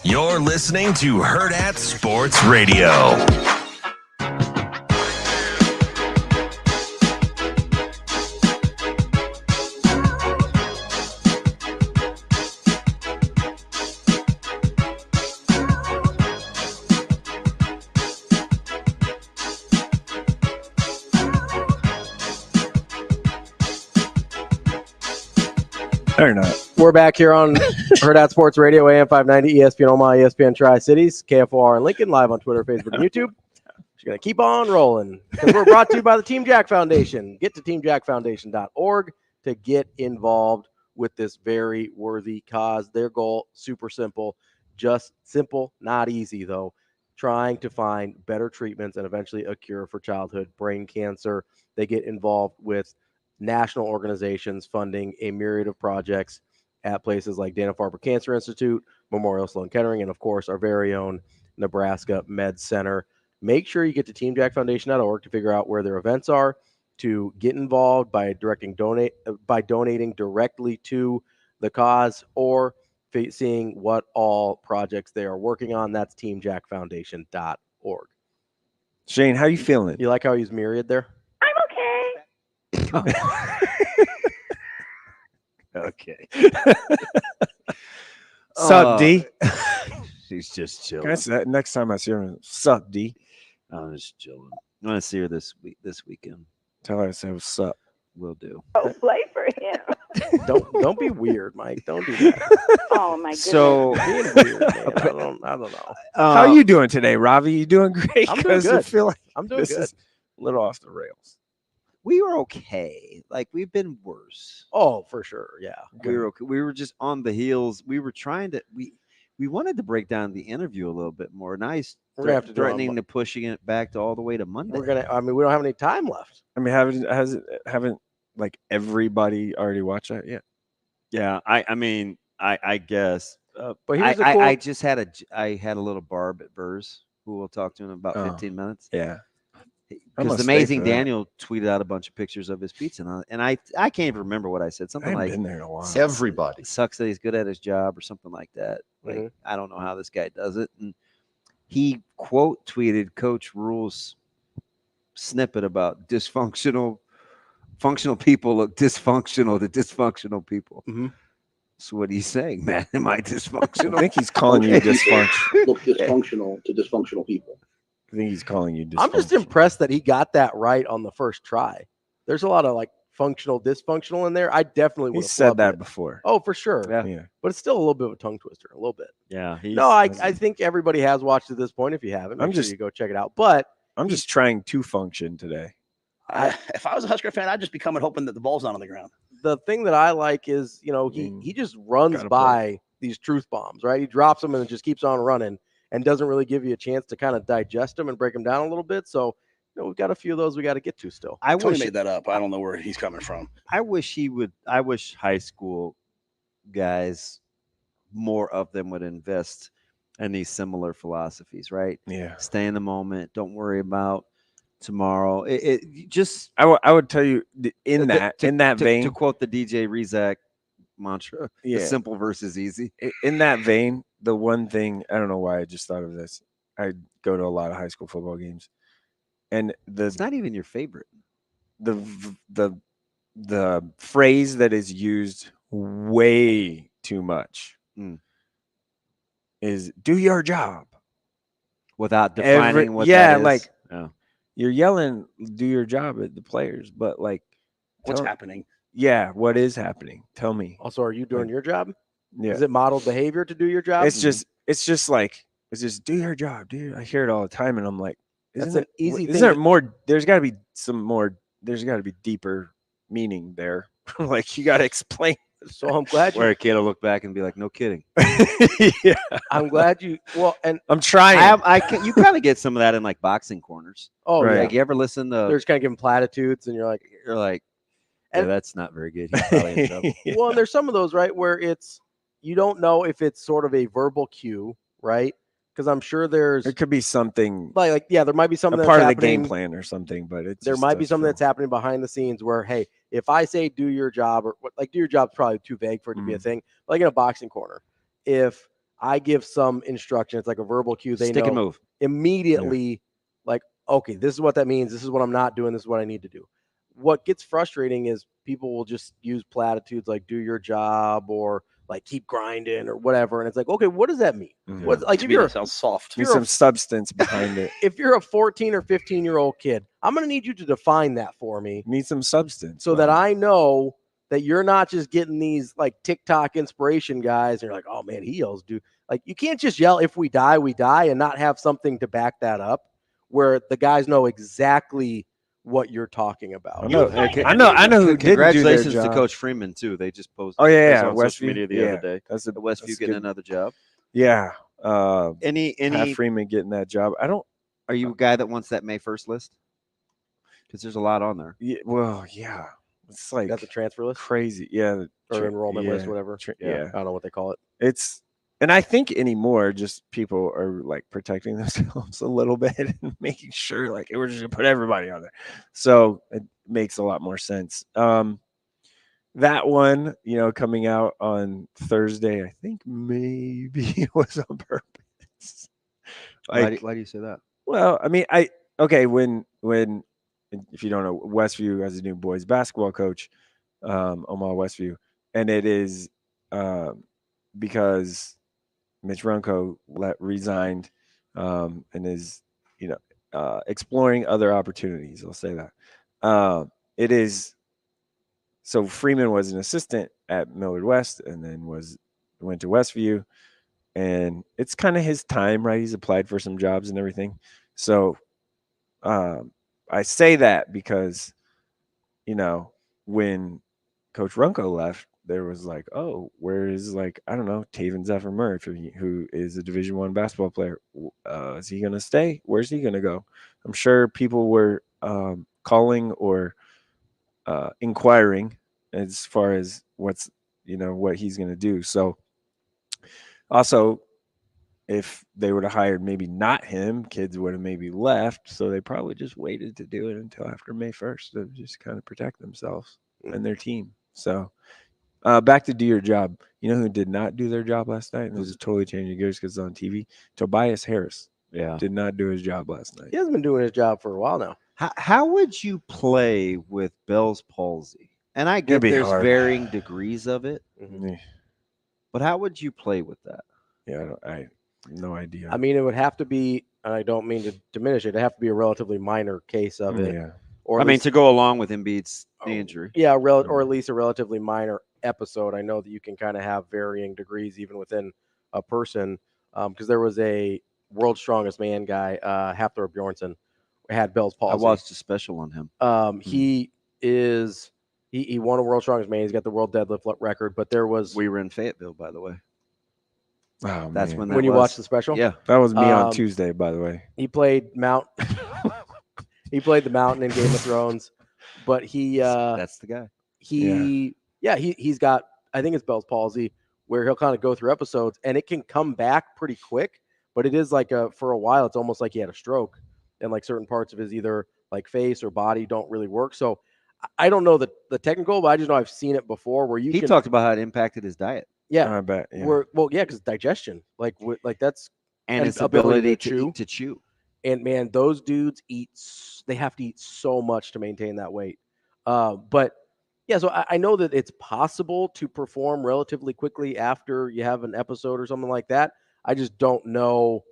You're listening to Hurrdat Sports Radio. Or not. We're back here on Hurrdat Sports Radio, AM 590, ESPN Omaha, ESPN Tri-Cities, KFOR in Lincoln, live on Twitter, Facebook, and YouTube. Just going to keep on rolling because we're brought to you by the Team Jack Foundation. Get to teamjackfoundation.org to get involved with this very worthy cause. Their goal, super simple, just simple, not easy though, trying to find better treatments and eventually a cure for childhood brain cancer. They get involved with national organizations funding a myriad of projects at places like Dana-Farber Cancer Institute, Memorial Sloan Kettering, and of course our very own Nebraska Med Center. Make sure you get to teamjackfoundation.org to figure out where their events are, to get involved by donating directly to the cause, or seeing what all projects they are working on. That's teamjackfoundation.org. Shane, how you feeling? You like how he's myriad there? I'm okay. Okay. Sup, D? She's just chilling. Can I say that next time I see her? Sup, D? I'm just chilling. I'm gonna see her this weekend. Tell her I said what's up. will do. Oh, play for him. Don't be weird, Mike. Don't do that. Oh my goodness. So being weird, man. I don't know. How are you doing today, Ravi? You doing great? I'm doing 'Cause I good. feel like I'm doing this good. is a little off the rails. We were okay. Like, we've been worse. Oh, for sure. Yeah. We were okay. We were just on the heels. We were trying to we wanted to break down the interview a little bit more. Now he's We're gonna have to do it on threatening to pushing it back to all the way to Monday. we don't have any time left. I mean, haven't like everybody already watched that yet? Yeah, I mean, I guess. But here's the I cool- just had a little Barb at Vrzal who we'll talk to in about 15 minutes. Yeah. Because Amazing Daniel tweeted out a bunch of pictures of his pizza, and I can't even remember what I said. Something I haven't like been there in a while. Everybody sucks that he's good at his job or something like that. Like, I don't know how this guy does it. And he quote tweeted Coach Rule's snippet about functional people look dysfunctional to dysfunctional people. So what are you saying, man? Am I dysfunctional? I think he's calling you dysfunctional. Look dysfunctional to dysfunctional people. I think he's calling you dysfunctional. I'm just impressed that he got that right on the first try. There's a lot of like functional, dysfunctional in there. I definitely would He have said that it. before. Oh, for sure. Yeah. But it's still a little bit of a tongue twister, a little bit. Yeah. No, I think everybody has watched at this point. If you haven't, make sure you go check it out. But I'm just trying to function today. If I was a Husker fan, I'd just be coming hoping that the ball's not on the ground. The thing that I like is, he just runs by these truth bombs, right? He drops them and then just keeps on running and doesn't really give you a chance to kind of digest them and break them down a little bit. So, we've got a few of those we got to get to still. Tony made that up. I don't know where he's coming from. I wish high school guys, more of them would invest in these similar philosophies, right? Yeah. Stay in the moment. Don't worry about tomorrow. I would tell you in that vein, to quote the DJ Rizak mantra, the simple versus easy. In that vein, the one thing, I don't know why I just thought of this. I go to a lot of high school football games, and it's not even your favorite. The phrase that is used way too much is "do your job" without defining what that is. Like you're yelling "do your job" at the players, but like what's happening? Yeah, what is happening? Tell me. Also, are you doing your job? Yeah. Is it modeled behavior to do your job? It's just do your job, dude. I hear it all the time, and I'm like, that's an easy thing. Is there more? There's got to be some more. There's got to be deeper meaning there. Like you got to explain. So I'm glad where a kid will look back and be like, "No kidding." Yeah, I'm glad you. Well, and I'm trying. You kind of get some of that in like boxing corners. Oh, right. yeah. Like you ever listen to? They're just kind of giving platitudes, and you're like, yeah, that's not very good. He's probably in trouble. Well, and there's some of those, right, where you don't know if it's sort of a verbal cue, right? Because I'm sure there could be something like there might be something a that's part of the happening, game plan or something, but there might be something that's happening behind the scenes where, hey, if I say do your job, or like do your job is probably too vague for it to be a thing. Like in a boxing corner, if I give some instruction, it's like a verbal cue. They Stick know and move immediately. Like, okay, this is what that means. This is what I'm not doing. This is what I need to do. What gets frustrating is people will just use platitudes like "do your job" or like "keep grinding" or whatever, and it's like, okay, what does that mean? Mhm. What, like, That sounds soft. Need some substance behind it. If you're a 14 or 15-year-old kid, I'm going to need you to define that for me. Need some substance so that I know that you're not just getting these like TikTok inspiration guys and you're like, oh man, he yells, dude. Like, you can't just yell "if we die, we die" and not have something to back that up where the guys know exactly what you're talking about. I know who didn't do their Congratulations to job. Coach Freeman too. They just posted. Oh yeah, on Westview social media the other day. That's Westview getting another job. Yeah. Any Pat Freeman getting that job. Are you a guy that wants that May 1st list? Because there's a lot on there. Yeah, well, yeah. It's like got the transfer list, crazy. Yeah, or enrollment list, whatever. Yeah, I don't know what they call it. And I think anymore, just people are like protecting themselves a little bit and making sure like we're just gonna put everybody on there. So it makes a lot more sense. That one, coming out on Thursday, I think maybe it was on purpose. Why do you say that? Well, I mean, when if you don't know, Westview has a new boys basketball coach, Omaha Westview, and it is because Mitch Runco resigned and is exploring other opportunities. I'll say that it is So Freeman was an assistant at Millard West and then went to Westview. And it's kind of his time, right? He's applied for some jobs and everything. So I say that because, when Coach Runco left, there was like, oh, where is I don't know, Taven Zephyr Murray, who is a Division I basketball player. Is he going to stay? Where's he going to go? I'm sure people were calling or inquiring as far as what he's going to do. So also, if they would have hired maybe not him, kids would have maybe left. So they probably just waited to do it until after May 1st to just kind of protect themselves and their team. So back to do your job. You know who did not do their job last night? And this is totally changing gears because it's on TV. Tobias Harris. Yeah. Did not do his job last night. He hasn't been doing his job for a while now. How would you play with Bell's palsy? And I get there's hard. varying degrees of it. Mm-hmm. But how would you play with that? Yeah, I no idea. I mean, it would have to be, and I don't mean to diminish it, it'd have to be a relatively minor case of it. Yeah. Or to go along with Embiid's injury. Yeah, or at least a relatively minor episode. I know that you can kind of have varying degrees even within a person, because there was a World's Strongest Man guy, Hafthor Bjornsson, had Bell's palsy. I watched a special on him. He won a World's Strongest Man. He's got the world deadlift record, but there was... We were in Fayetteville, by the way. Oh, that's man. when you watched the special? Yeah. That was me on Tuesday, by the way. He played he played the Mountain in Game of Thrones, but that's the guy. He's got, I think it's Bell's palsy, where he'll kind of go through episodes and it can come back pretty quick, but it is for a while, it's almost like he had a stroke and like certain parts of his either like face or body don't really work. So I don't know the technical, but I just know I've seen it before where he talked about how it impacted his diet. Yeah, I bet. Yeah. Because digestion, that's and his ability to chew. And man, those dudes they have to eat so much to maintain that weight. But yeah, so I know that it's possible to perform relatively quickly after you have an episode or something like that. I just don't know.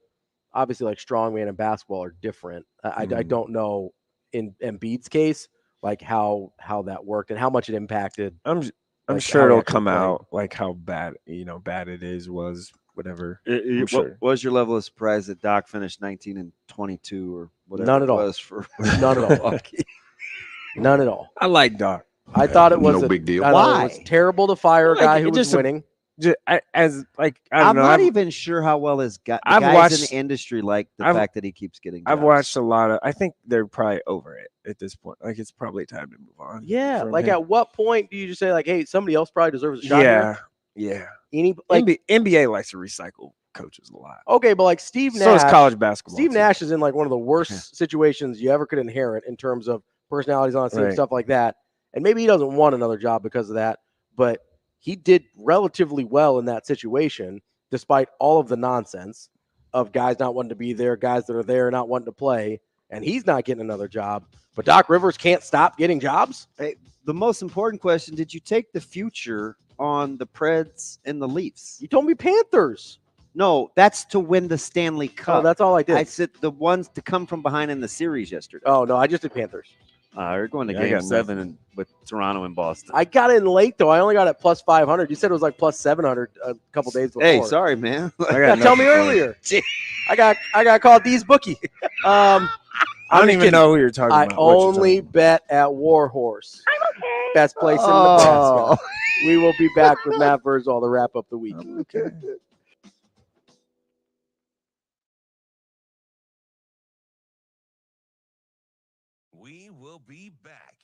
Obviously, like strongman and basketball are different. I don't know in Embiid's case, like how that worked and how much it impacted. I'm sure it'll come out like how bad it was whatever. What was your level of surprise that Doc finished 19 and 22 or whatever? None at all. Was for none at all. None at all. I like Doc. I thought it was no big deal. Why? It was terrible to fire a guy who was winning. I'm not even sure how well his guys in the industry like the fact that he keeps getting jobs. I've watched a lot of. I think they're probably over it at this point. Like it's probably time to move on. Yeah. Like at what point do you just say like, hey, somebody else probably deserves a shot? Yeah. NBA likes to recycle coaches a lot. Okay, but like Steve Nash. So is college basketball. Steve Nash is in like one of the worst situations you ever could inherit in terms of personalities on the team, stuff like that. And maybe he doesn't want another job because of that, but he did relatively well in that situation, despite all of the nonsense of guys not wanting to be there, guys that are there not wanting to play, and he's not getting another job. But Doc Rivers can't stop getting jobs? Hey, the most important question, did you take the future on the Preds and the Leafs? You told me Panthers. No, that's to win the Stanley Cup. Oh, that's all I did. I said the ones to come from behind in the series yesterday. Oh, no, I just did Panthers. You're going to Game 7 with Toronto and Boston. I got in late, though. I only got it plus 500. You said it was like plus 700 a couple days before. Hey, sorry, man. Tell me earlier. I got called D's bookie. I don't even know who you're talking about. I only bet at Warhorse. I'm okay. Best place in Nebraska. We will be back with Matt Vrzal to wrap up the week. Okay. We will be back.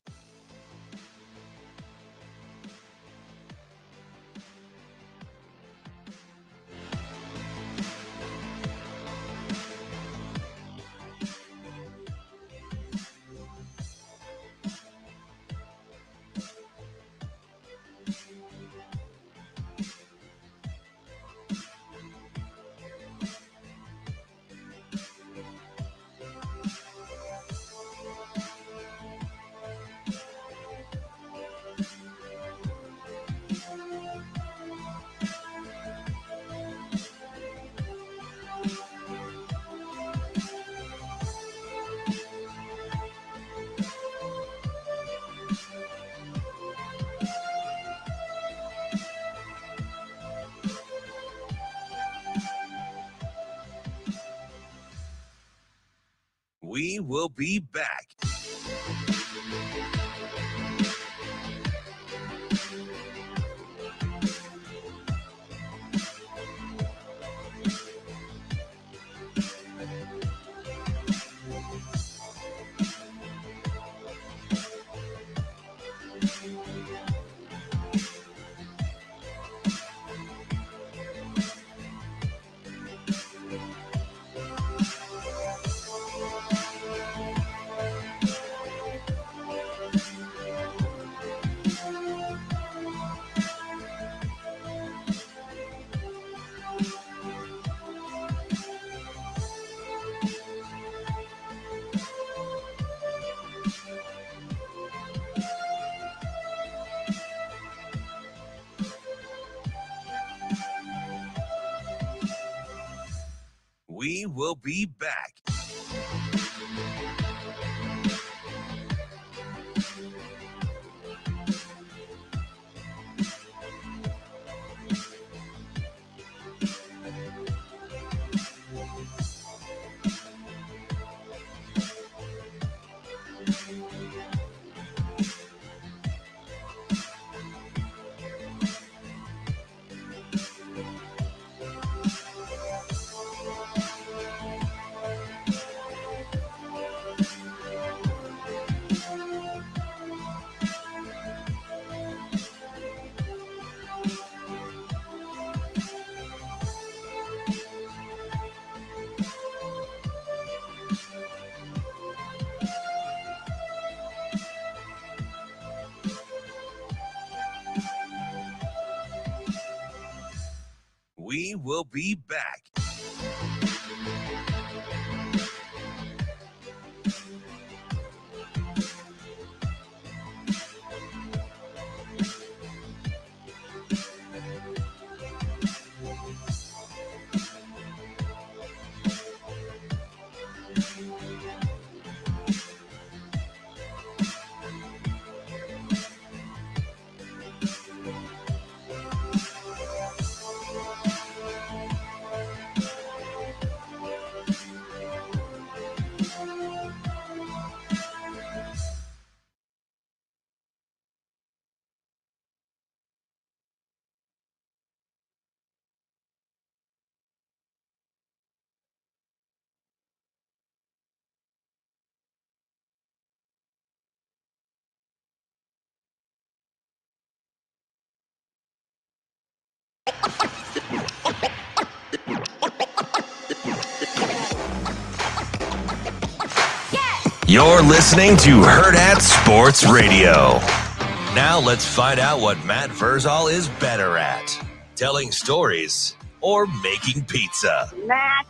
will be back. We will be back. We will be back. You're listening to Hurrdat Sports Radio. Now let's find out what Matt Vrzal is better at. Telling stories or making pizza. Matt.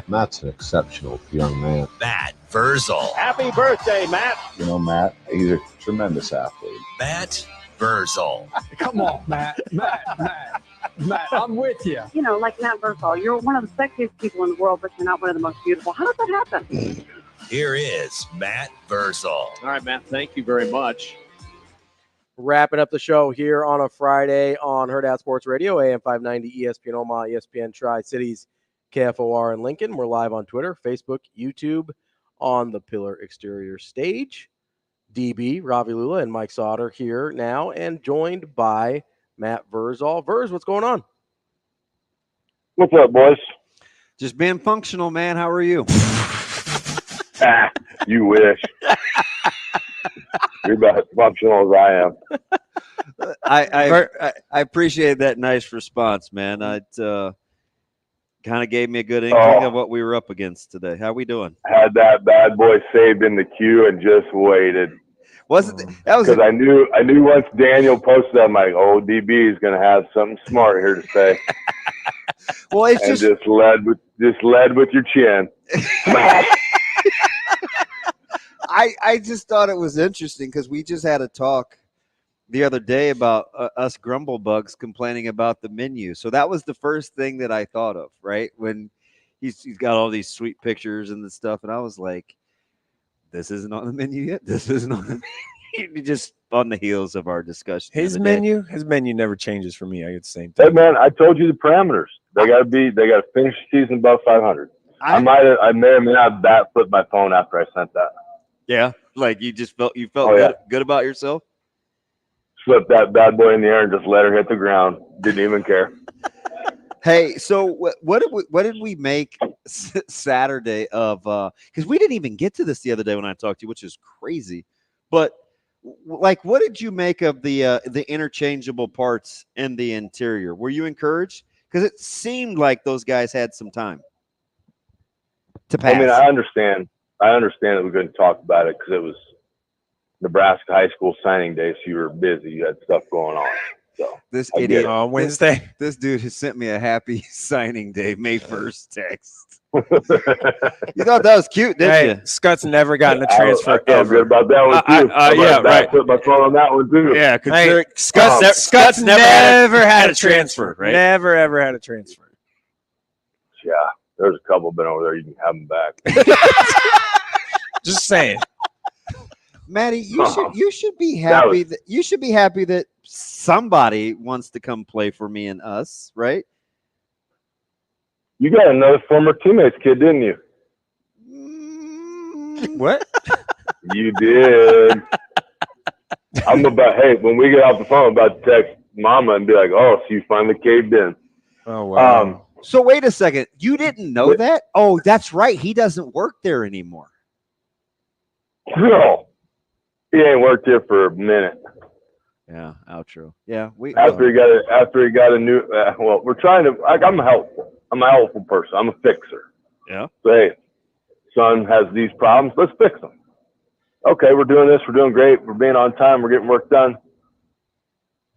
Matt's an exceptional young man. Matt Vrzal. Happy birthday, Matt. You know, Matt, he's a tremendous athlete. Matt Vrzal. Come on, Matt, I'm with you. You know, like Matt Vrzal, you're one of the sexiest people in the world, but you're not one of the most beautiful. How does that happen? Here is Matt Vrzal. All right, Matt, thank you very much. Wrapping up the show here on a Friday on Hurrdat Sports Radio, AM 590, ESPN Omaha, ESPN Tri-Cities, KFOR in Lincoln. We're live on Twitter, Facebook, YouTube, on the Pillar Exterior stage. DB, Ravi, Lulla, and Mike Sautter here now, and joined by Matt Vrzal. Verz, what's going on? What's up, boys? Just being functional, man. How are you? You wish. You're about as functional as I am. I appreciate that nice response, man. It kind of gave me a good inkling of what we were up against today. How we doing? Had that bad boy saved in the queue and just waited. Because I knew once Daniel posted, I'm like, oh, DB is going to have something smart here to say. Well, it's and just led with your chin. I just thought it was interesting because we just had a talk the other day about us grumble bugs complaining about the menu. So that was the first thing that I thought of, right? When he's got all these sweet pictures and the stuff, and I was like, this isn't on the menu yet. This isn't on the menu. Just on the heels of our discussion. His menu never changes for me. I get the same thing. Hey man, I told you the parameters. They got to finish the season above 500. I may or may not have flipped my phone after I sent that. Yeah, like you felt good about yourself. Flipped that bad boy in the air and just let her hit the ground. Didn't even care. Hey, so what did we make Saturday of? Because we didn't even get to this the other day when I talked to you, which is crazy. But like, what did you make of the interchangeable parts in the interior? Were you encouraged? Because it seemed like those guys had some time to pass. I mean, I understand that we couldn't talk about it because it was Nebraska high school signing day, so you were busy. You had stuff going on. So this idiot on Wednesday. This dude has sent me a happy signing day May 1st text. You thought that was cute, didn't you? Scott's never gotten a transfer I felt good about that one too. Yeah, right. Put my phone on that one too. Yeah, Scott's never had a transfer. Right? Never ever had a transfer. Yeah, there's a couple been over there. You can have them back. Just saying. Maddie, you should be happy that you should be happy that somebody wants to come play for me and us, right? You got another former teammates kid, didn't you? What? You did. When we get off the phone, I'm about to text Mama and be like, "Oh, so you finally caved in." Oh wow. So wait a second, you didn't know that? Oh, that's right. He doesn't work there anymore. No. He ain't worked here for a minute. Yeah, outro. Yeah, after he got a new. We're trying to. I'm helpful. I'm a helpful person. I'm a fixer. Yeah. So hey, son has these problems. Let's fix them. Okay, we're doing this. We're doing great. We're being on time. We're getting work done.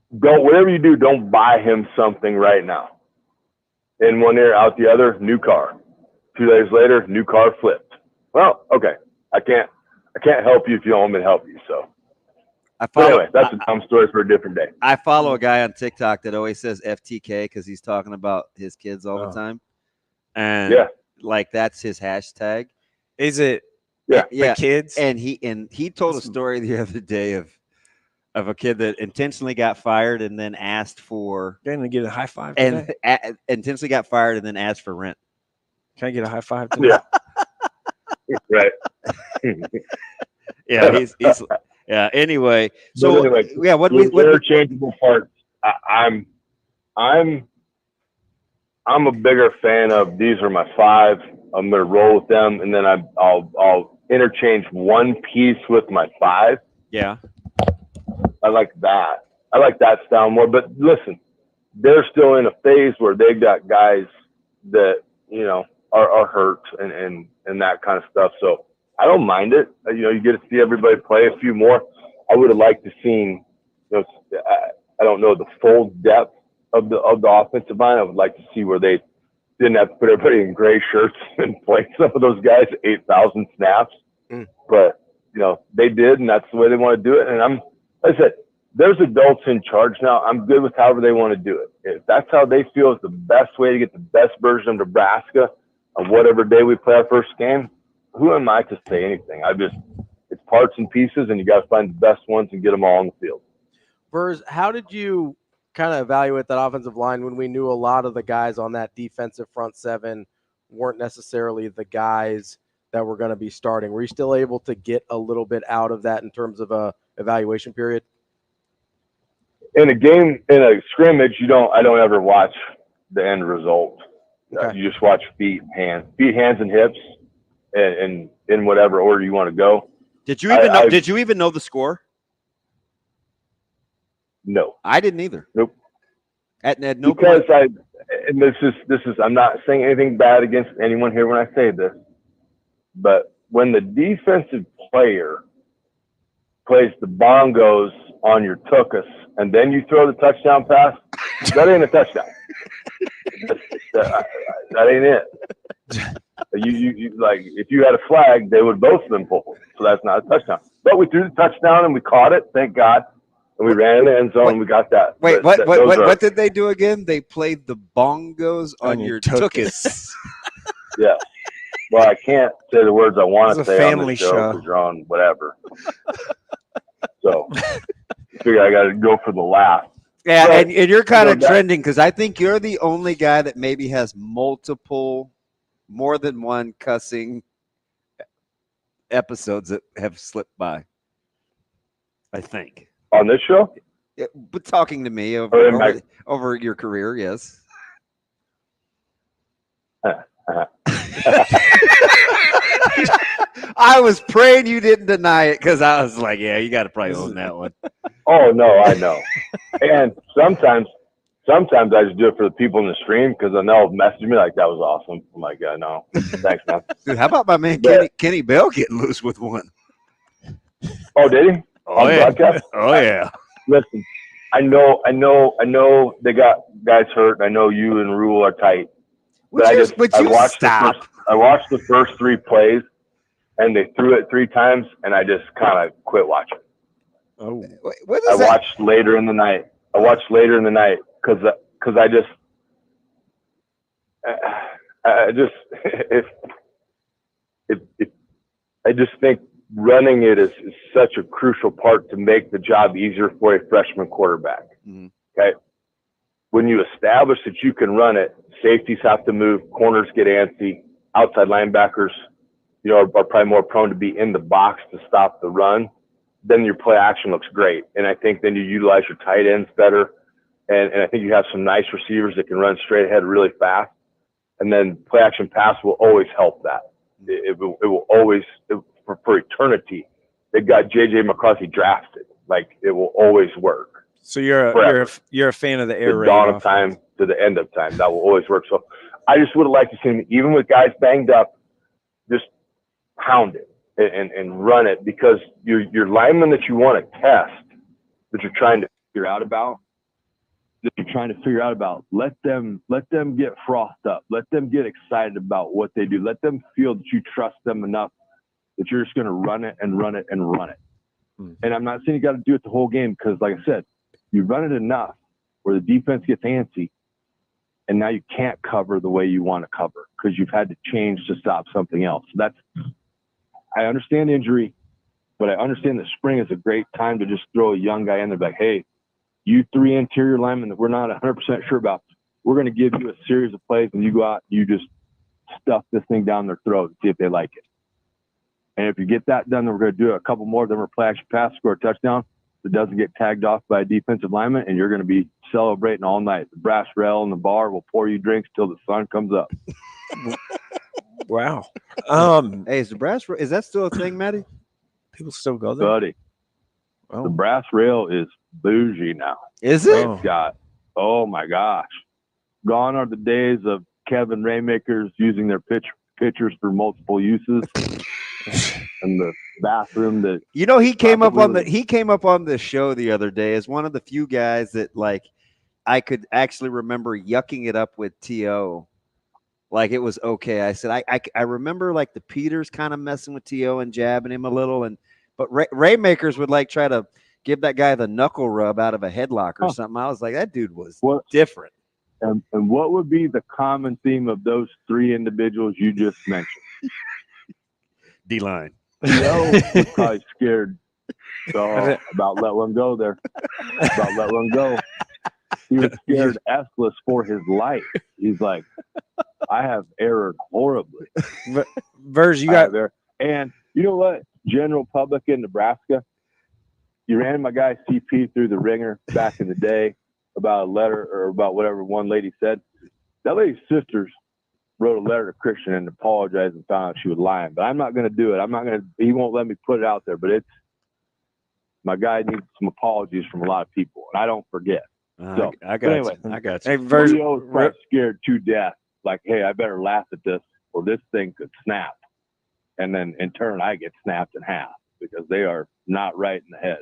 Whatever you do, don't buy him something right now. In one ear, out the other. New car. 2 days later, new car flipped. Well, okay. I can't help you if you don't want me to help you. So anyway, that's a dumb story for a different day. I follow a guy on TikTok that always says FTK because he's talking about his kids all the time. And like that's his hashtag. Is it the kids? And he told a story the other day of a kid that intentionally got fired and then asked for Can I get a high five today? Intentionally got fired and then asked for rent. Can I get a high five today? Right. He's anyway. So what interchangeable parts. I'm a bigger fan of these are my five. I'm gonna roll with them, and then I'll interchange one piece with my five. Yeah. I like that. I like that style more. But listen, they're still in a phase where they got guys that are hurt and that kind of stuff. So I don't mind it. You get to see everybody play a few more. I would have liked to seen, I don't know the full depth of the offensive line. I would like to see where they didn't have to put everybody in gray shirts and play some of those guys 8,000 snaps. But they did, and that's the way they want to do it. And like I said, there's adults in charge now. I'm good with however they want to do it. If that's how they feel is the best way to get the best version of Nebraska on whatever day we play our first game, who am I to say anything? It's parts and pieces, and you got to find the best ones and get them all on the field. Verz, how did you kind of evaluate that offensive line when we knew a lot of the guys on that defensive front seven weren't necessarily the guys that were going to be starting? Were you still able to get a little bit out of that in terms of a evaluation period? In a scrimmage, I don't ever watch the end result. Okay. You just watch feet, hands, and hips, and in whatever order you want to go. Did you even know? Did you even know the score? No, I didn't either. Nope. At no because point. this is. I'm not saying anything bad against anyone here when I say this, but when the defensive player plays the bongos on your tuchus and then you throw the touchdown pass, that ain't a touchdown. that ain't it. You like if you had a flag, they would both of them pull. So that's not a touchdown. But we threw the touchdown and we caught it, thank God. And we ran in the end zone and we got that. Wait, what did they do again? They played the bongos on your tuchus. Yeah. Well, I can't say the words I want to say on the show because you're on whatever. So I figure I got to go for the laugh. Yeah, so, and you're kind of trending because I think you're the only guy that maybe has multiple more than one cussing episodes that have slipped by. I think on this show. Yeah, but talking to me over your career, yes. I was praying you didn't deny it because I was like, yeah, you got to probably own that one. Oh no, I know. And sometimes I just do it for the people in the stream because I know message me like that was awesome. I'm like, yeah, no, thanks, man. Dude, how about my man Kenny Bell getting loose with one? Oh, did he? Oh yeah. Broadcast? Oh yeah. Listen, I know they got guys hurt. I know you and Rule are tight. I watched the first 3 plays, and they threw it 3 times, and I just kind of quit watching. Oh, I watched later in the night because I just think running it is such a crucial part to make the job easier for a freshman quarterback. Mm-hmm. Okay. When you establish that you can run it, safeties have to move, corners get antsy, outside linebackers, are probably more prone to be in the box to stop the run. Then your play action looks great. And I think then you utilize your tight ends better. And I think you have some nice receivers that can run straight ahead really fast. And then play action pass will always help that. It will always, for eternity, they got J.J. McCarthy drafted. Like, it will always work. So you're a fan of the air raid. The dawn of time to the end of time. That will always work. So I just would have liked to see him, even with guys banged up, just pound it and run it, because your linemen that you want to test, that you're trying to figure out about, let them get frothed up. Let them get excited about what they do. Let them feel that you trust them enough that you're just going to run it and run it and run it. Mm-hmm. And I'm not saying you got to do it the whole game, because like I said, you run it enough where the defense gets antsy, and now you can't cover the way you want to cover because you've had to change to stop something else. I understand injury, but I understand that spring is a great time to just throw a young guy in there like, hey, you 3 interior linemen that we're not 100% sure about, we're going to give you a series of plays, and you go out, you just stuff this thing down their throat and see if they like it. And if you get that done, then we're going to do a couple more of them, or play action pass, score a touchdown that doesn't get tagged off by a defensive lineman, and you're going to be celebrating all night. The brass rail in the bar will pour you drinks till the sun comes up. Wow. Hey, is the brass rail, is that still a thing, Matty? People still go there? Buddy, the brass rail is bougie now. Is it? It's got, oh my gosh. Gone are the days of Kevin Raymakers using their pitchers for multiple uses. And the bathroom that he came up on the show the other day as one of the few guys that, like, I could actually remember yucking it up with T.O. Like, it was okay. I said I remember, like, the Peters kind of messing with T.O. and jabbing him a little, but Raymakers would, like, try to give that guy the knuckle rub out of a headlock or something. I was like, that dude was different. And what would be the common theme of those 3 individuals you just mentioned? D-line. T.O. was probably scared about let one go there. About let one go. He was scared S-less for his life. He's like, I have erred horribly. Verz, you got there. And you know what? General public in Nebraska, you ran my guy CP through the ringer back in the day about a letter or about whatever one lady said. That lady's sisters wrote a letter to Christian and apologized and found out she was lying. But I'm not going to do it. He won't let me put it out there. But my guy needs some apologies from a lot of people, and I don't forget. So, I got anyway, you. I got you. you. Hey, Theo was probably scared to death. Like, hey, I better laugh at this, or this thing could snap. And then in turn, I get snapped in half because they are not right in the head.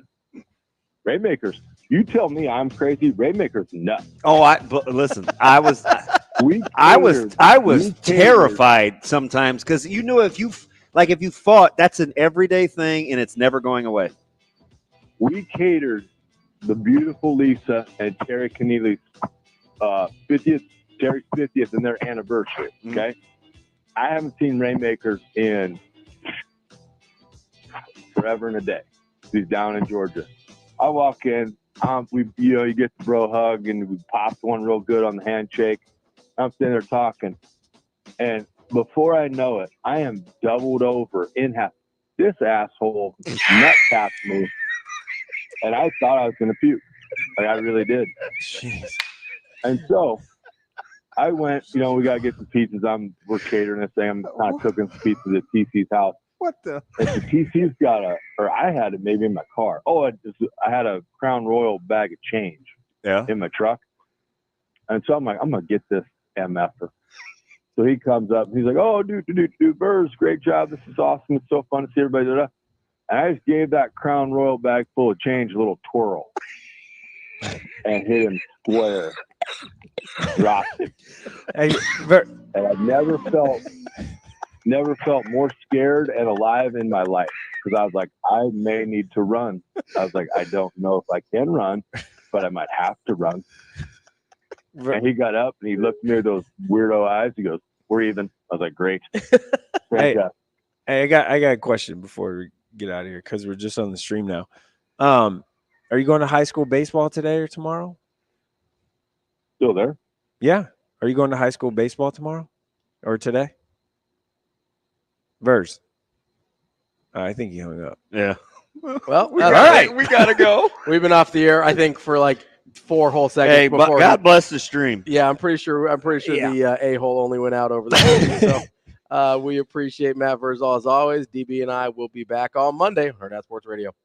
Raymakers, you tell me I'm crazy. Raymakers nuts. Oh, listen, I was terrified sometimes because if you fought, that's an everyday thing and it's never going away. We catered the beautiful Lisa and Terry Keneally's 50th and their anniversary. Okay, I haven't seen Raymakers in forever and a day. He's down in Georgia. I walk in, you get the bro hug, and we popped one real good on the handshake. I'm sitting there talking, and before I know it, I am doubled over in half. This asshole nut tapped me, and I thought I was going to puke. Like, I really did. Jeez. And so I went, we got to get some pizzas. We're catering this thing. I'm kind of cooking some pizzas at TC's house. What the? And so TC's got I had it maybe in my car. Oh, I had a Crown Royal bag of change in my truck. And so I'm like, I'm going to get this MFer. So he comes up and he's like, oh, dude, Burrs, great job. This is awesome. It's so fun to see everybody. And I just gave that Crown Royal bag full of change a little twirl and hit him square. Dropped him. And I never felt more scared and alive in my life, because I was like, I may need to run. I was like, I don't know if I can run, but I might have to run. And he got up and he looked at me with those weirdo eyes. He goes, we're even. I was like, great. Hey, I got a question before we get out of here, because we're just on the stream now. Are you going to high school baseball today or tomorrow? Still there? Yeah. Are you going to high school baseball tomorrow or today? Verse. I think he hung up. Yeah. Well, all right. We got to go. We've been off the air, I think, for like 4 whole seconds. Hey, before God bless the stream. Yeah, I'm pretty sure the a-hole only went out over the so we appreciate Matt Vrzal as always. DB and I will be back on Monday. Hurrdat Sports Radio.